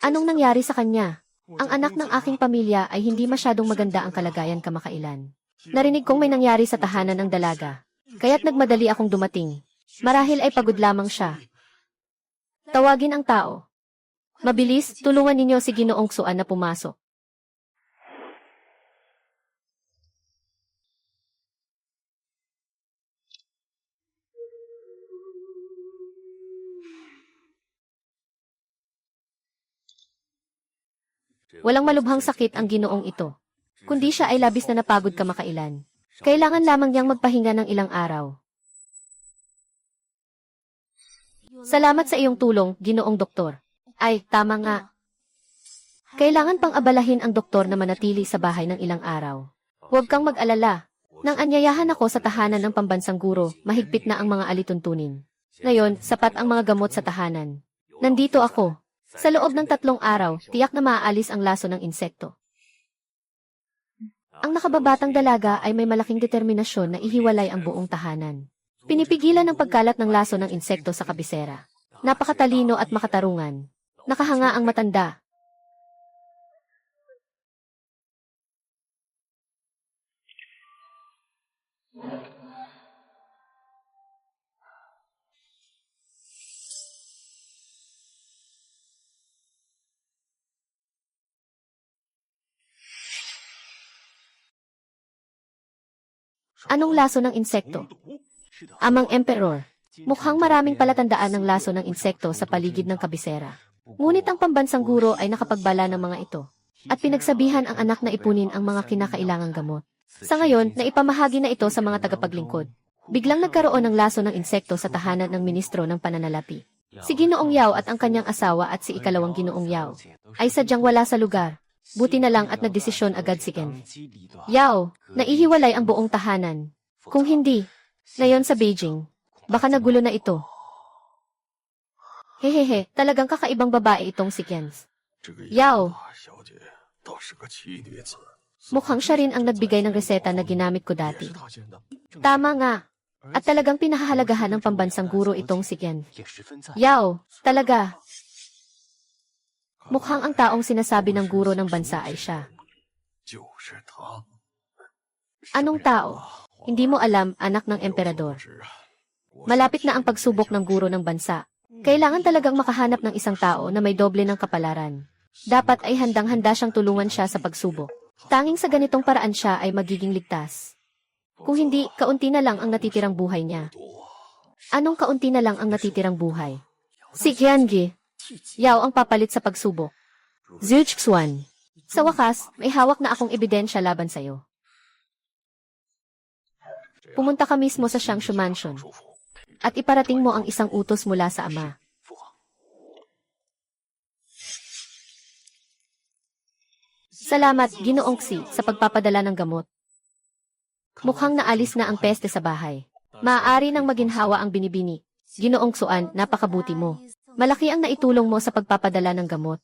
Anong nangyari sa kanya? Ang anak ng aking pamilya ay hindi masyadong maganda ang kalagayan kamakailan. Narinig kong may nangyari sa tahanan ng dalaga. Kaya't nagmadali akong dumating. Marahil ay pagod lamang siya. Tawagin ang tao. Mabilis, tulungan ninyo si Ginoong Xuan na pumasok. Walang malubhang sakit ang Ginoong ito. Kundi siya ay labis na napagod kamakailan. Kailangan lamang niyang magpahinga ng ilang araw. Salamat sa iyong tulong, Ginoong Doktor. Ay, tama nga. Kailangan pang abalahin ang doktor na manatili sa bahay ng ilang araw. Huwag kang mag-alala. Nang anyayahan ako sa tahanan ng pambansang guro, mahigpit na ang mga alituntunin. Ngayon, sapat ang mga gamot sa tahanan. Nandito ako. Sa loob ng 3 araw, tiyak na maaalis ang laso ng insekto. Ang nakababatang dalaga ay may malaking determinasyon na ihiwalay ang buong tahanan. Pinipigilan ang pagkalat ng laso ng insekto sa kabisera. Napakatalino at makatarungan. Nakahanga ang matanda. Anong laso ng insekto? Amang Emperor, mukhang maraming palatandaan ng laso ng insekto sa paligid ng kabisera. Ngunit ang pambansang guro ay nakapagbala ng mga ito. At pinagsabihan ang anak na ipunin ang mga kinakailangang gamot. Sa ngayon, naipamahagi na ito sa mga tagapaglingkod. Biglang nagkaroon ng laso ng insekto sa tahanan ng ministro ng pananalapi. Si Ginoong Yao at ang kanyang asawa at si ikalawang Ginoong Yao ay sadyang wala sa lugar. Buti na lang at nagdesisyon agad si Ken. Yao, naihiwalay ang buong tahanan. Kung hindi, ngayon sa Beijing, baka nagulo na ito. Hehehe, talagang kakaibang babae itong si Ken. Yao, mukhang siya rin ang nagbigay ng reseta na ginamit ko dati. Tama nga. At talagang pinahahalagahan ng pambansang guro itong si Ken. Yao, talaga. Mukhang ang taong sinasabi ng guro ng bansa ay siya. Anong tao? Hindi mo alam, anak ng emperador. Malapit na ang pagsubok ng guro ng bansa. Kailangan talagang makahanap ng isang tao na may doble ng kapalaran. Dapat ay handang-handa siyang tulungan siya sa pagsubok. Tanging sa ganitong paraan siya ay magiging ligtas. Kung hindi, kaunti na lang ang natitirang buhay niya. Anong kaunti na lang ang natitirang buhay? Si Qiangi. Yao ang papalit sa pagsubok. Zhu Xuan. Sa wakas, may hawak na akong ebidensya laban sa'yo. Pumunta ka mismo sa Shangshu Mansion. At iparating mo ang isang utos mula sa ama. Salamat, Ginoong Xi, sa pagpapadala ng gamot. Mukhang naalis na ang peste sa bahay. Maaari nang maginhawa ang binibini. Ginoong Xuan, napakabuti mo. Malaki ang naitulong mo sa pagpapadala ng gamot.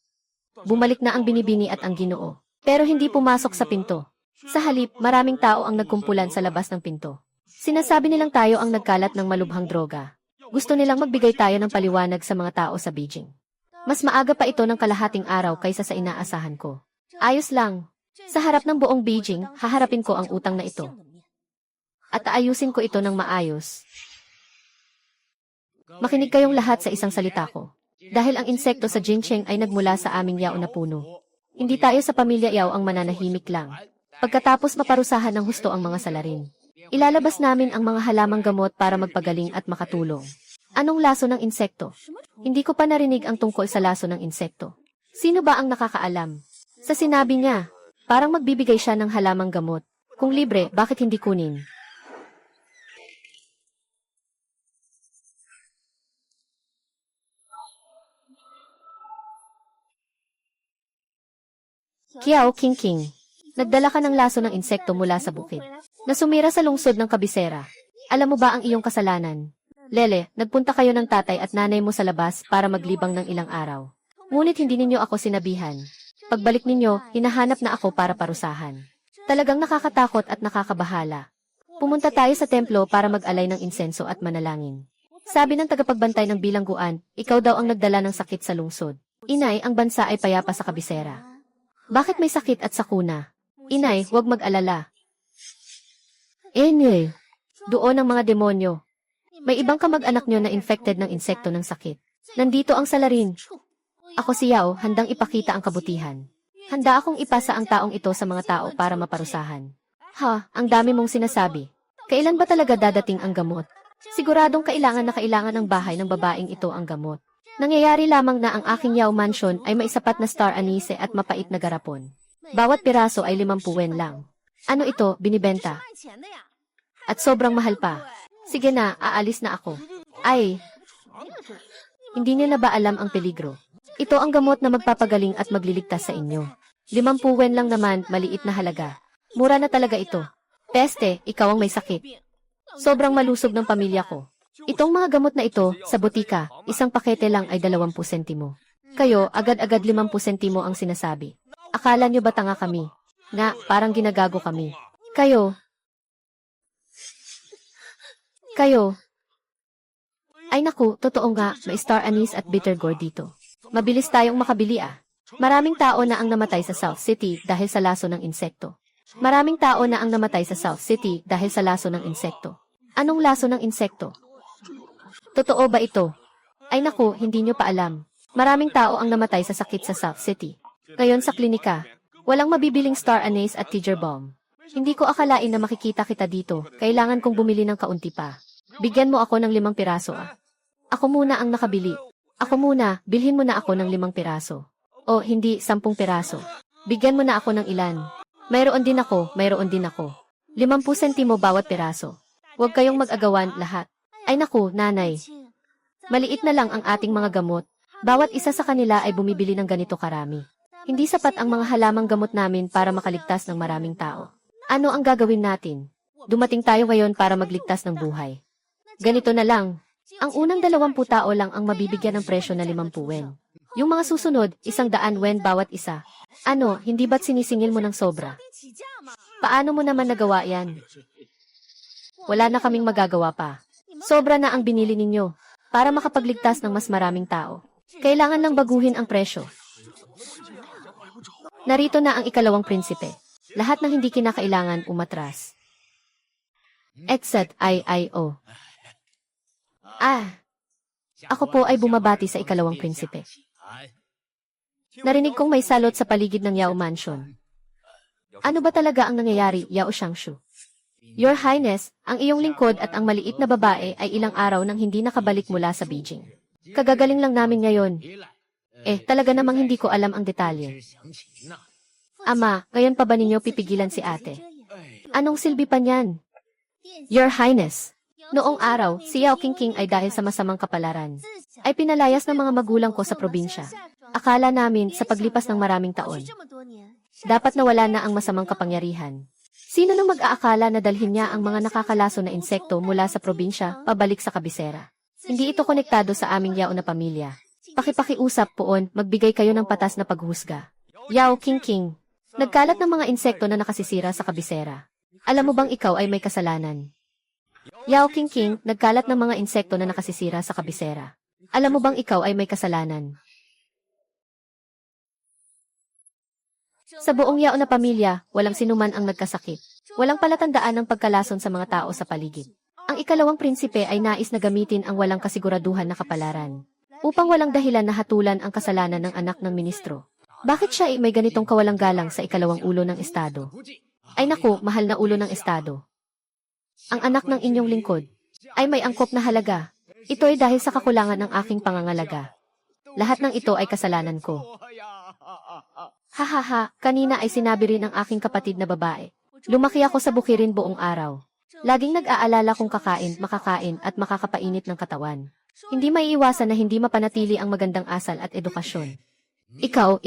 Bumalik na ang binibini at ang Ginoo. Pero hindi pumasok sa pinto. Sa halip, maraming tao ang nagkumpulan sa labas ng pinto. Sinasabi nilang tayo ang nagkalat ng malubhang droga. Gusto nilang magbigay tayo ng paliwanag sa mga tao sa Beijing. Mas maaga pa ito ng kalahating araw kaysa sa inaasahan ko. Ayos lang. Sa harap ng buong Beijing, haharapin ko ang utang na ito. At aayusin ko ito ng maayos. Makinig kayong lahat sa isang salita ko. Dahil ang insekto sa Jincheng ay nagmula sa aming Yao na puno. Hindi tayo sa pamilya Yao ang mananahimik lang. Pagkatapos maparusahan ng husto ang mga salarin. Ilalabas namin ang mga halamang gamot para magpagaling at makatulong. Anong laso ng insekto? Hindi ko pa narinig ang tungkol sa laso ng insekto. Sino ba ang nakakaalam? Sa sinabi niya, parang magbibigay siya ng halamang gamot. Kung libre, bakit hindi kunin? Kiao King. Nagdala ka ng laso ng insekto mula sa bukid. Na sumira sa lungsod ng kabisera. Alam mo ba ang iyong kasalanan? Lele, nagpunta kayo ng tatay at nanay mo sa labas para maglibang ng ilang araw. Ngunit hindi ninyo ako sinabihan. Pagbalik ninyo, hinahanap na ako para parusahan. Talagang nakakatakot at nakakabahala. Pumunta tayo sa templo para mag-alay ng insenso at manalangin. Sabi ng tagapagbantay ng bilangguan, ikaw daw ang nagdala ng sakit sa lungsod. Inay, ang bansa ay payapa sa kabisera. Bakit may sakit at sakuna? Inay, huwag mag-alala. Doon ang mga demonyo. May ibang kamag-anak nyo na infected ng insekto ng sakit. Nandito ang salarin. Ako si Yao, handang ipakita ang kabutihan. Handa akong ipasa ang taong ito sa mga tao para maparusahan. Ha, ang dami mong sinasabi. Kailan ba talaga dadating ang gamot? Siguradong kailangan ng bahay ng babaeng ito ang gamot. Nangyayari lamang na ang aking Yao Mansion ay may sapat na star anise at mapait na garapon. Bawat piraso ay 50 yen lang. Ano ito, binibenta? At sobrang mahal pa. Sige na, aalis na ako. Ay, hindi niyo na ba alam ang peligro? Ito ang gamot na magpapagaling at magliligtas sa inyo. 50 yen lang naman, maliit na halaga. Mura na talaga ito. Peste, ikaw ang may sakit. Sobrang malusog ng pamilya ko. Itong mga gamot na ito, sa butika, isang pakete lang ay 20 sentimo. Kayo, agad-agad 50 sentimo ang sinasabi. Akala niyo ba tanga kami? Nga, parang ginagago kami. Kayo. Ay naku, totoo nga, may star anise at bitter gourd dito. Mabilis tayong makabili ah. Maraming tao na ang namatay sa South City dahil sa laso ng insekto. Maraming tao na ang namatay sa South City dahil sa laso ng insekto. Anong laso ng insekto? Totoo ba ito? Ay naku, hindi nyo pa alam. Maraming tao ang namatay sa sakit sa South City. Ngayon sa klinika, walang mabibiling star anise at tiger balm. Hindi ko akalain na makikita kita dito. Kailangan kong bumili ng kaunti pa. Bigyan mo ako ng 5 piraso ah. Ako muna ang nakabili. Ako muna, bilhin mo na ako ng 5 piraso. O hindi, 10 piraso. Bigyan mo na ako ng ilan. Mayroon din ako. 50 sentimo bawat piraso. Huwag kayong mag-agawan lahat. Ay naku, nanay. Maliit na lang ang ating mga gamot. Bawat isa sa kanila ay bumibili ng ganito karami. Hindi sapat ang mga halamang gamot namin para makaligtas ng maraming tao. Ano ang gagawin natin? Dumating tayo ngayon para magligtas ng buhay. Ganito na lang. Ang unang 20 tao lang ang mabibigyan ng presyo na 50 yen. Yung mga susunod, 100 yen bawat isa. Ano, hindi ba't sinisingil mo ng sobra? Paano mo naman nagawa yan? Wala na kaming magagawa pa. Sobra na ang binili ninyo. Para makapagligtas ng mas maraming tao. Kailangan lang baguhin ang presyo. Narito na ang ikalawang prinsipe. Lahat ng hindi kinakailangan umatras. Exit IIO. Ako po ay bumabati sa ikalawang prinsipe. Narinig kong may salot sa paligid ng Yao Mansion. Ano ba talaga ang nangyayari, Yao Shangshu? Your Highness, ang iyong lingkod at ang maliit na babae ay ilang araw nang hindi nakabalik mula sa Beijing. Kagagaling lang namin ngayon. Talaga namang hindi ko alam ang detalye. Ama, ngayon pa ba ninyo pipigilan si ate? Anong silbi pa niyan? Your Highness. Noong araw, si Yao Qingqing ay dahil sa masamang kapalaran, ay pinalayas ng mga magulang ko sa probinsya. Akala namin sa paglipas ng maraming taon, dapat nawala na ang masamang kapangyarihan. Sino nang mag-aakala na dalhin niya ang mga nakakalaso na insekto mula sa probinsya pabalik sa kabisera? Hindi ito konektado sa aming Yao na pamilya. Pakipakiusap poon, magbigay kayo ng patas na paghusga. Yao Qingqing, nagkalat ng mga insekto na nakasisira sa kabisera. Alam mo bang ikaw ay may kasalanan? Yao Qingqing, nagkalat ng mga insekto na nakasisira sa kabisera. Alam mo bang ikaw ay may kasalanan? Sa buong Yao na pamilya, walang sinuman ang nagkasakit. Walang palatandaan ng pagkalason sa mga tao sa paligid. Ang ikalawang prinsipe ay nais na gamitin ang walang kasiguraduhan na kapalaran upang walang dahilan na hatulan ang kasalanan ng anak ng ministro. Bakit siya ay may ganitong kawalang galang sa ikalawang ulo ng estado? Ay naku, mahal na ulo ng estado. Ang anak ng inyong lingkod ay may angkop na halaga. Ito ay dahil sa kakulangan ng aking pangangalaga. Lahat ng ito ay kasalanan ko. Hahaha, kanina ay sinabi rin ng aking kapatid na babae. Lumaki ako sa bukirin buong araw. Laging nag-aalala kong kakain, makakain at makakapainit ng katawan. Hindi maiiwasan na hindi mapanatili ang magandang asal at edukasyon. Ikaw.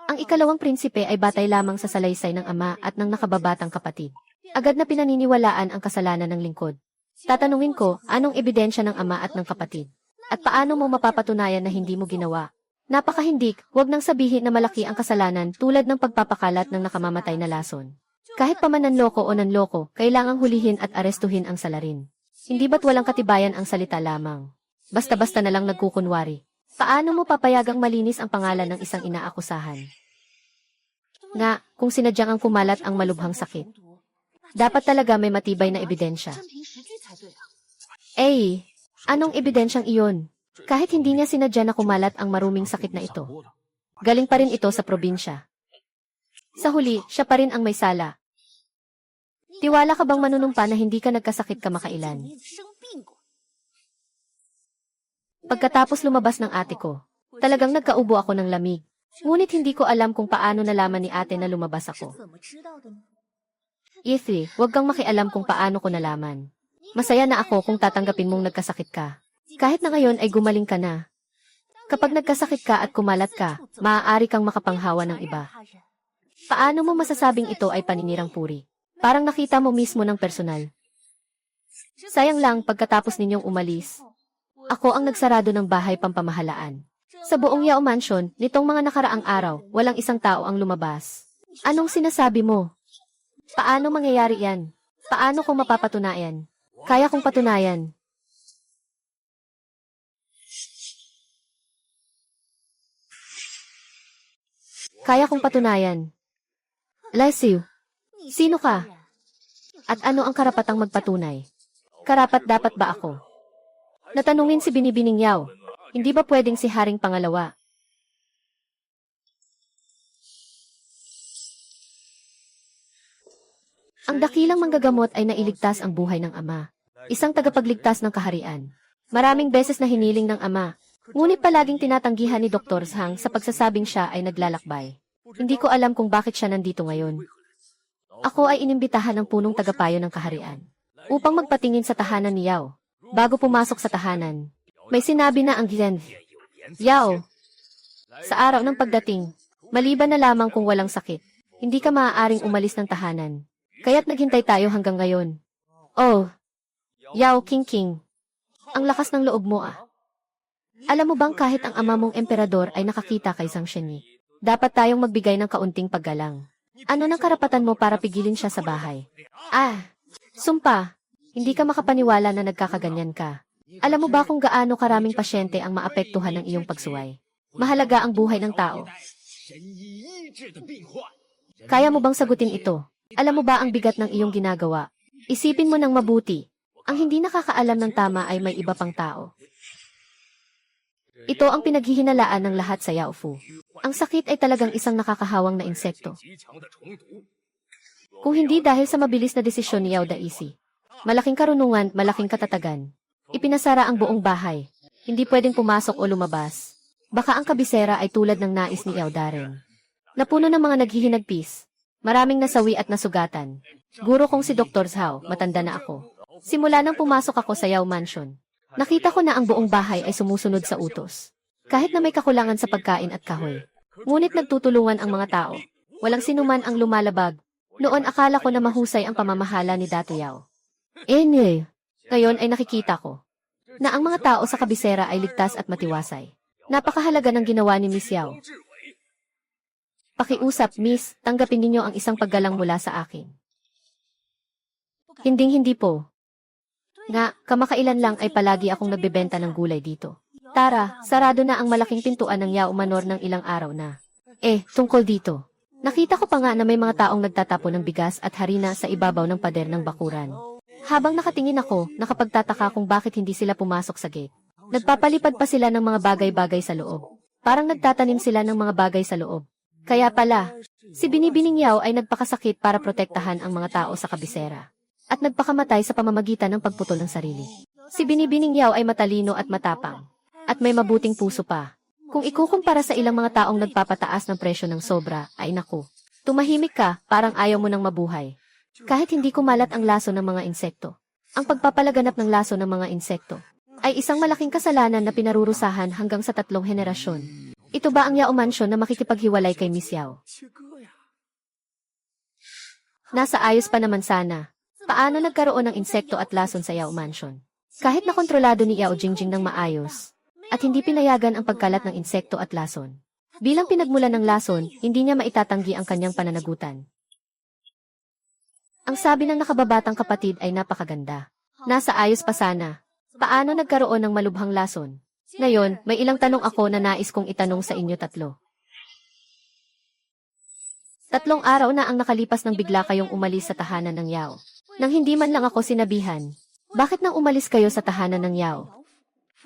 Ang ikalawang prinsipe ay batay lamang sa salaysay ng ama at ng nakababatang kapatid. Agad na pinaniniwalaan ang kasalanan ng lingkod. Tatanungin ko, anong ebidensya ng ama at ng kapatid? At paano mo mapapatunayan na hindi mo ginawa? Napakahindik, huwag nang sabihin na malaki ang kasalanan tulad ng pagpapakalat ng nakamamatay na lason. Kahit pa man nanloko o nanloko, kailangang hulihin at arestuhin ang salarin. Hindi ba't walang katibayan ang salita lamang? Basta-basta na lang nagkukunwari. Paano mo papayagang malinis ang pangalan ng isang inaakusahan? Nga, kung sinadyang ang kumalat ang malubhang sakit. Dapat talaga may matibay na ebidensya. Eh, anong ebidensyang iyon? Kahit hindi niya sinadya na kumalat ang maruming sakit na ito. Galing pa rin ito sa probinsya. Sa huli, siya pa rin ang may sala. Tiwala ka bang manunumpa na hindi ka nagkasakit kamakailan? Pagkatapos lumabas ng ate ko, talagang nagkaubo ako ng lamig. Ngunit hindi ko alam kung paano nalaman ni ate na lumabas ako. Ethy, huwag kang makialam kung paano ko nalaman. Masaya na ako kung tatanggapin mong nagkasakit ka. Kahit na ngayon ay gumaling ka na. Kapag nagkasakit ka at kumalat ka, maaari kang makapanghawa ng iba. Paano mo masasabing ito ay paninirang puri? Parang nakita mo mismo ng personal. Sayang lang pagkatapos ninyong umalis. Ako ang nagsarado ng bahay pampamahalaan. Sa buong Yao Mansion, nitong mga nakaraang araw, walang isang tao ang lumabas. Anong sinasabi mo? Paano mangyayari yan? Paano kung mapapatunayan? Kaya kong patunayan. Kaya kong patunayan. Lesiu, sino ka? At ano ang karapatang magpatunay? Karapat dapat ba ako? Natanungin si Binibining Yao. Hindi ba pwedeng si Haring Pangalawa? Ang dakilang manggagamot ay nailigtas ang buhay ng ama. Isang tagapagligtas ng kaharian. Maraming beses na hiniling ng ama. Ngunit palaging tinatanggihan ni Dr. Zhang sa pagsasabing siya ay naglalakbay. Hindi ko alam kung bakit siya nandito ngayon. Ako ay inimbitahan ng punong tagapayo ng kaharian upang magpatingin sa tahanan ni Yao. Bago pumasok sa tahanan, may sinabi na ang Glen. Yao, sa araw ng pagdating, maliban na lamang kung walang sakit, hindi ka maaaring umalis ng tahanan. Kaya't naghintay tayo hanggang ngayon. Oh, Yao King, ang lakas ng loob mo ah. Alam mo bang kahit ang ama mong emperador ay nakakita kay Zhang Shenyi, dapat tayong magbigay ng kaunting paggalang. Ano ng karapatan mo para pigilin siya sa bahay? Sumpa, hindi ka makapaniwala na nagkakaganyan ka. Alam mo ba kung gaano karaming pasyente ang maapektuhan ng iyong pagsuway? Mahalaga ang buhay ng tao. Kaya mo bang sagutin ito? Alam mo ba ang bigat ng iyong ginagawa? Isipin mo ng mabuti. Ang hindi nakakaalam ng tama ay may iba pang tao. Ito ang pinaghihinalaan ng lahat sa Yao Fu. Ang sakit ay talagang isang nakakahawang na insekto. Kung hindi dahil sa mabilis na desisyon ni Yao Daisy, malaking karunungan, malaking katatagan, ipinasara ang buong bahay. Hindi pwedeng pumasok o lumabas. Baka ang kabisera ay tulad ng nais ni Yao Darren. Napuno ng mga naghihinagpis. Maraming nasawi at nasugatan. Guro kong si Dr. Zhao, matanda na ako. Simula nang pumasok ako sa Yao Mansion, nakita ko na ang buong bahay ay sumusunod sa utos. Kahit na may kakulangan sa pagkain at kahoy. Ngunit nagtutulungan ang mga tao. Walang sinuman ang lumalabag. Noon akala ko na mahusay ang pamamahala ni Dato Yao. Ngayon ay nakikita ko na ang mga tao sa kabisera ay ligtas at matiwasay. Napakahalaga ng ginawa ni Miss Yao. Pakiusap, Miss, tanggapin ninyo ang isang paggalang mula sa akin. Hinding-hindi po. Nga, kamakailan lang ay palagi akong nagbebenta ng gulay dito. Tara, sarado na ang malaking pintuan ng Yao Manor ng ilang araw na. Tungkol dito. Nakita ko pa nga na may mga taong nagtatapon ng bigas at harina sa ibabaw ng pader ng bakuran. Habang nakatingin ako, nakapagtataka kung bakit hindi sila pumasok sa gate. Nagpapalipad pa sila ng mga bagay-bagay sa loob. Parang nagtatanim sila ng mga bagay sa loob. Kaya pala, si Binibining Yao ay nagpakasakit para protektahan ang mga tao sa kabisera. At nagpakamatay sa pamamagitan ng pagputol ng sarili. Si Binibining Yao ay matalino at matapang. At may mabuting puso pa. Kung ikukumpara sa ilang mga taong nagpapataas ng presyo ng sobra, ay naku. Tumahimik ka, parang ayaw mo nang mabuhay. Kahit hindi kumalat ang laso ng mga insekto. Ang pagpapalaganap ng laso ng mga insekto ay isang malaking kasalanan na pinarurusahan hanggang sa 3 henerasyon. Ito ba ang Yao Mansion na makikipaghiwalay kay Miss Yao? Nasa ayos pa naman sana. Paano nagkaroon ng insekto at lason sa Yao Mansion? Kahit na kontrolado ni Yao Jingjing ng maayos, at hindi pinayagan ang pagkalat ng insekto at lason. Bilang pinagmulan ng lason, hindi niya maitatanggi ang kanyang pananagutan. Ang sabi ng nakababatang kapatid ay napakaganda. Nasa ayos pa sana. Paano nagkaroon ng malubhang lason? Ngayon, may ilang tanong ako na nais kong itanong sa inyo tatlo. 3 araw na ang nakalipas nang bigla kayong umalis sa tahanan ng Yao. Nang hindi man lang ako sinabihan. Bakit nang umalis kayo sa tahanan ng Yao?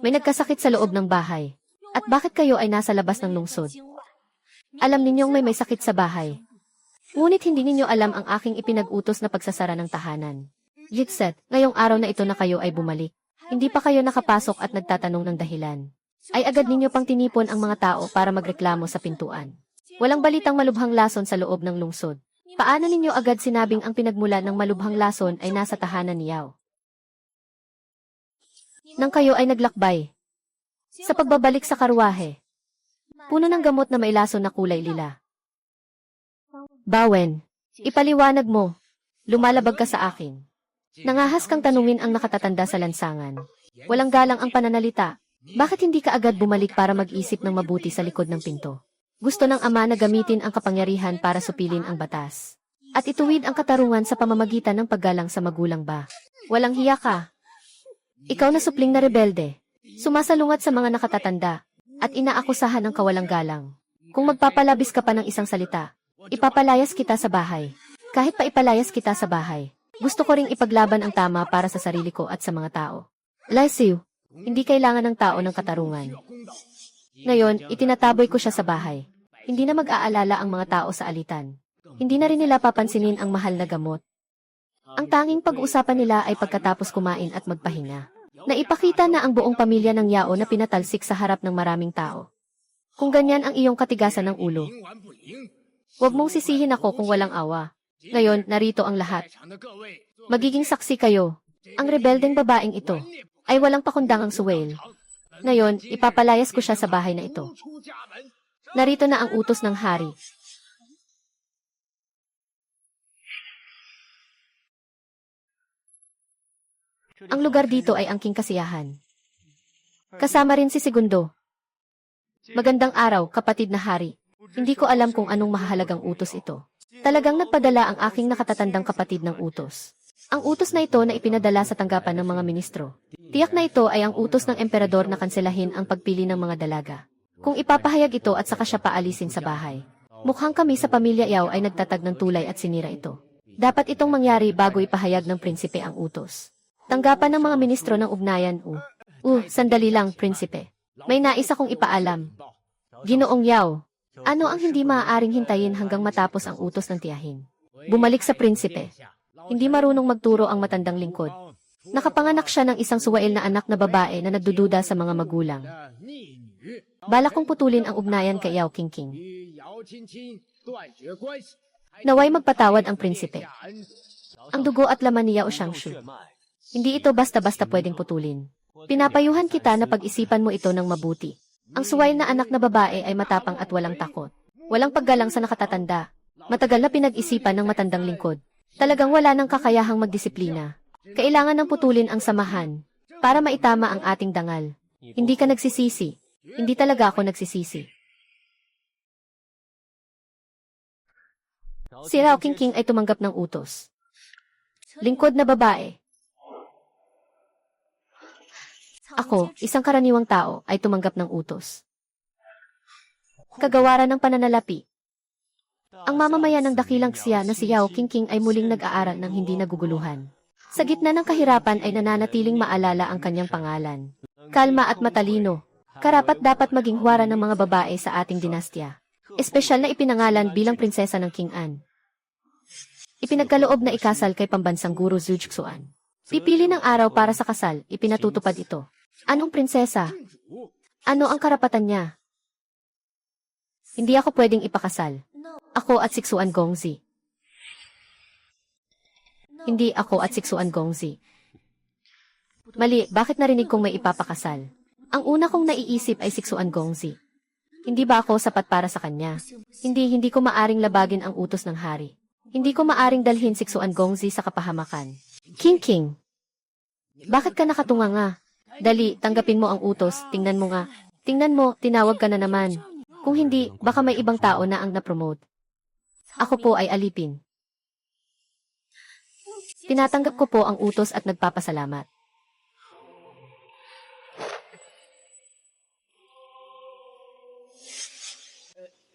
May nagkasakit sa loob ng bahay. At bakit kayo ay nasa labas ng lungsod? Alam ninyong may sakit sa bahay. Ngunit hindi ninyo alam ang aking ipinag-utos na pagsasara ng tahanan. Yitset, ngayong araw na ito na kayo ay bumalik. Hindi pa kayo nakapasok at nagtatanong ng dahilan. Ay agad ninyo pang tinipon ang mga tao para magreklamo sa pintuan. Walang balitang malubhang lason sa loob ng lungsod. Paano ninyo agad sinabing ang pinagmulan ng malubhang lason ay nasa tahanan ni Yao? Nang kayo ay naglakbay. Sa pagbabalik sa karwahe. Puno ng gamot na may lason na kulay lila. Bawen, ipaliwanag mo. Lumalabag ka sa akin. Nangahas kang tanungin ang nakatatanda sa lansangan. Walang galang ang pananalita. Bakit hindi ka agad bumalik para mag-isip ng mabuti sa likod ng pinto? Gusto ng ama na gamitin ang kapangyarihan para supilin ang batas. At ituwid ang katarungan sa pamamagitan ng paggalang sa magulang ba? Walang hiya ka. Ikaw na supling na rebelde. Sumasalungat sa mga nakatatanda. At inaakusahan ng kawalang galang. Kung magpapalabis ka pa ng isang salita, ipapalayas kita sa bahay. Kahit pa ipalayas kita sa bahay, gusto ko ring ipaglaban ang tama para sa sarili ko at sa mga tao. Lasiw, hindi kailangan ng tao ng katarungan. Ngayon, itinataboy ko siya sa bahay. Hindi na mag-aalala ang mga tao sa alitan. Hindi na rin nila papansinin ang mahal na gamot. Ang tanging pag-uusapan nila ay pagkatapos kumain at magpahinga. Naipakita na ang buong pamilya ng Yao na pinatalsik sa harap ng maraming tao. Kung ganyan ang iyong katigasan ng ulo, huwag mong sisihin ako kung walang awa. Ngayon, narito ang lahat. Magiging saksi kayo. Ang rebeldeng babaeng ito ay walang pakundangang suwail. Ngayon, ipapalayas ko siya sa bahay na ito. Narito na ang utos ng hari. Ang lugar dito ay angking kasiyahan. Kasama rin si Segundo. Magandang araw, kapatid na hari. Hindi ko alam kung anong mahalagang utos ito. Talagang nagpadala ang aking nakatatandang kapatid ng utos. Ang utos na ito na ipinadala sa tanggapan ng mga ministro. Tiyak na ito ay ang utos ng emperador na kanselahin ang pagpili ng mga dalaga. Kung ipapahayag ito at saka siya paalisin sa bahay. Mukhang kami sa pamilya Yao ay nagtatag ng tulay at sinira ito. Dapat itong mangyari bago ipahayag ng prinsipe ang utos. Tanggapan ng mga ministro ng ugnayan. Sandali lang, prinsipe. May nais akong ipaalam. Ginoong Yao, ano ang hindi maaaring hintayin hanggang matapos ang utos ng tiyahin? Bumalik sa prinsipe. Hindi marunong magturo ang matandang lingkod. Nakapanganak siya ng isang suwail na anak na babae na nagdududa sa mga magulang. Balak kong putulin ang ugnayan kay Yao Qingqing. Naway magpatawad ang prinsipe. Ang dugo at laman ni Yao Xiangshu. Hindi ito basta-basta pwedeng putulin. Pinapayuhan kita na pag-isipan mo ito ng mabuti. Ang suwail na anak na babae ay matapang at walang takot. Walang paggalang sa nakatatanda. Matagal na pinag-isipan ng matandang lingkod. Talagang wala nang kakayahang magdisiplina. Kailangan ng putulin ang samahan para maitama ang ating dangal. Hindi ka nagsisisi. Hindi talaga ako nagsisisi. Si Yao Qingqing ay tumanggap ng utos. Lingkod na babae. Ako, isang karaniwang tao, ay tumanggap ng utos. Kagawaran ng pananalapi. Ang mamamayan ng dakilang siya na si Yao Qingqing ay muling nag-aaral ng hindi naguguluhan. Sa gitna ng kahirapan ay nananatiling maalala ang kanyang pangalan. Kalma at matalino. Karapat dapat maging huwara ng mga babae sa ating dinastya. Espesyal na ipinangalan bilang prinsesa ng King An. Ipinagkaloob na ikasal kay pambansang guro Zhu Xuan. Pipili ng araw para sa kasal, ipinatutupad ito. Anong prinsesa? Ano ang karapatan niya? Hindi ako pwedeng ipakasal. Ako at Sixuan Gongzi. Hindi ako at Sixuan Gongzi. Mali, bakit narinig kong may ipapakasal? Ang una kong naiisip ay Sixuan Gongzi. Hindi ba ako sapat para sa kanya? Hindi ko maaring labagin ang utos ng hari. Hindi ko maaring dalhin Sixuan Gongzi sa kapahamakan. Qingqing, bakit ka nakatunga nga? Dali, tanggapin mo ang utos, tingnan mo nga. Tingnan mo, tinawag ka na naman. Kung hindi, baka may ibang tao na ang na-promote. Ako po ay alipin. Tinatanggap ko po ang utos at nagpapasalamat.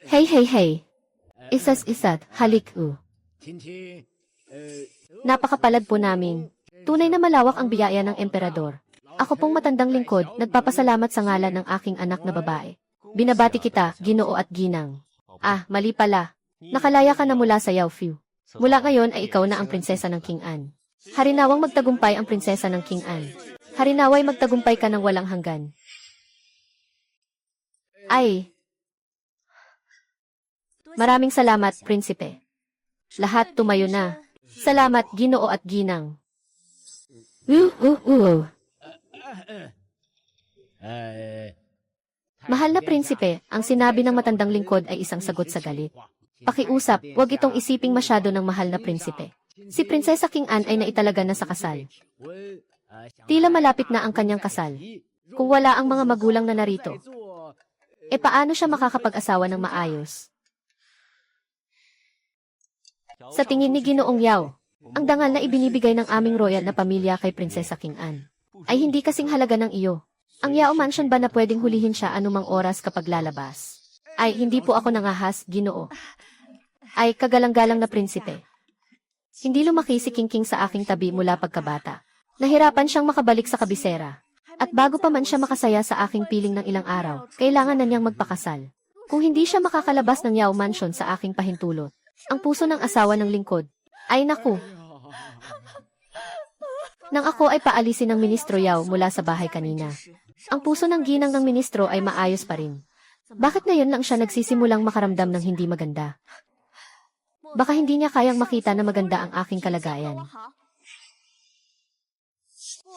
Hey. Isas-isat, halik. Napakapalad po namin. Tunay na malawak ang biyaya ng emperador. Ako pong matandang lingkod, nagpapasalamat sa ngalan ng aking anak na babae. Binabati kita, Ginoo at Ginang. Ah, mali pala. Nakalaya ka na mula sa Yaofiu. Mula ngayon ay ikaw na ang prinsesa ng King An. Harinawang magtagumpay ang prinsesa ng King An. Harinaway magtagumpay ka ng walang hanggan. Ay! Maraming salamat, prinsipe. Lahat tumayo na. Salamat, Ginoo at Ginang. Mahal na prinsipe, ang sinabi ng matandang lingkod ay isang sagot sa galit. Pakiusap, huwag itong isiping masyado ng mahal na prinsipe. Si Prinsesa King An ay naitalaga na sa kasal. Tila malapit na ang kanyang kasal. Kung wala ang mga magulang na narito, paano siya makakapag-asawa ng maayos? Sa tingin ni Ginoong Yao, ang dangal na ibinibigay ng aming royal na pamilya kay Prinsesa King An ay hindi kasing halaga ng iyo. Ang Yao Mansion ba na pwedeng hulihin siya anumang oras kapag lalabas? Ay, hindi po ako nangahas, Ginoo. Ay, kagalang-galang na prinsipe. Hindi lumaki si King King sa aking tabi mula pagkabata. Nahirapan siyang makabalik sa kabisera. At bago pa man siya makasaya sa aking piling ng ilang araw, kailangan na niyang magpakasal. Kung hindi siya makakalabas ng Yao Mansion sa aking pahintulot, ang puso ng asawa ng lingkod, ay naku. Nang ako ay paalisin ng Ministro Yao mula sa bahay kanina, ang puso ng ginang ng ministro ay maayos pa rin. Bakit ngayon lang siya nagsisimulang makaramdam ng hindi maganda? Baka hindi niya kayang makita na maganda ang aking kalagayan.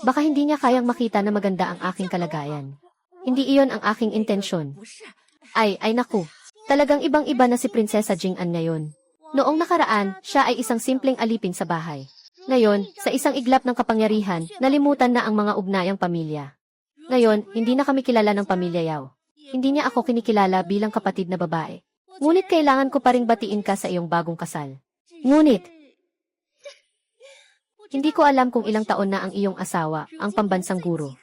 Baka hindi niya kayang makita na maganda ang aking kalagayan. Hindi iyon ang aking intensyon. Ay naku. Talagang ibang-iba na si Prinsesa Jing'an ngayon. Noong nakaraan, siya ay isang simpleng alipin sa bahay. Ngayon, sa isang iglap ng kapangyarihan, nalimutan na ang mga ugnayang pamilya. Ngayon, hindi na kami kilala ng pamilya Yao. Hindi niya ako kinikilala bilang kapatid na babae. Ngunit kailangan ko pa ring batiin ka sa iyong bagong kasal. Ngunit, hindi ko alam kung ilang taon na ang iyong asawa, ang pambansang guro.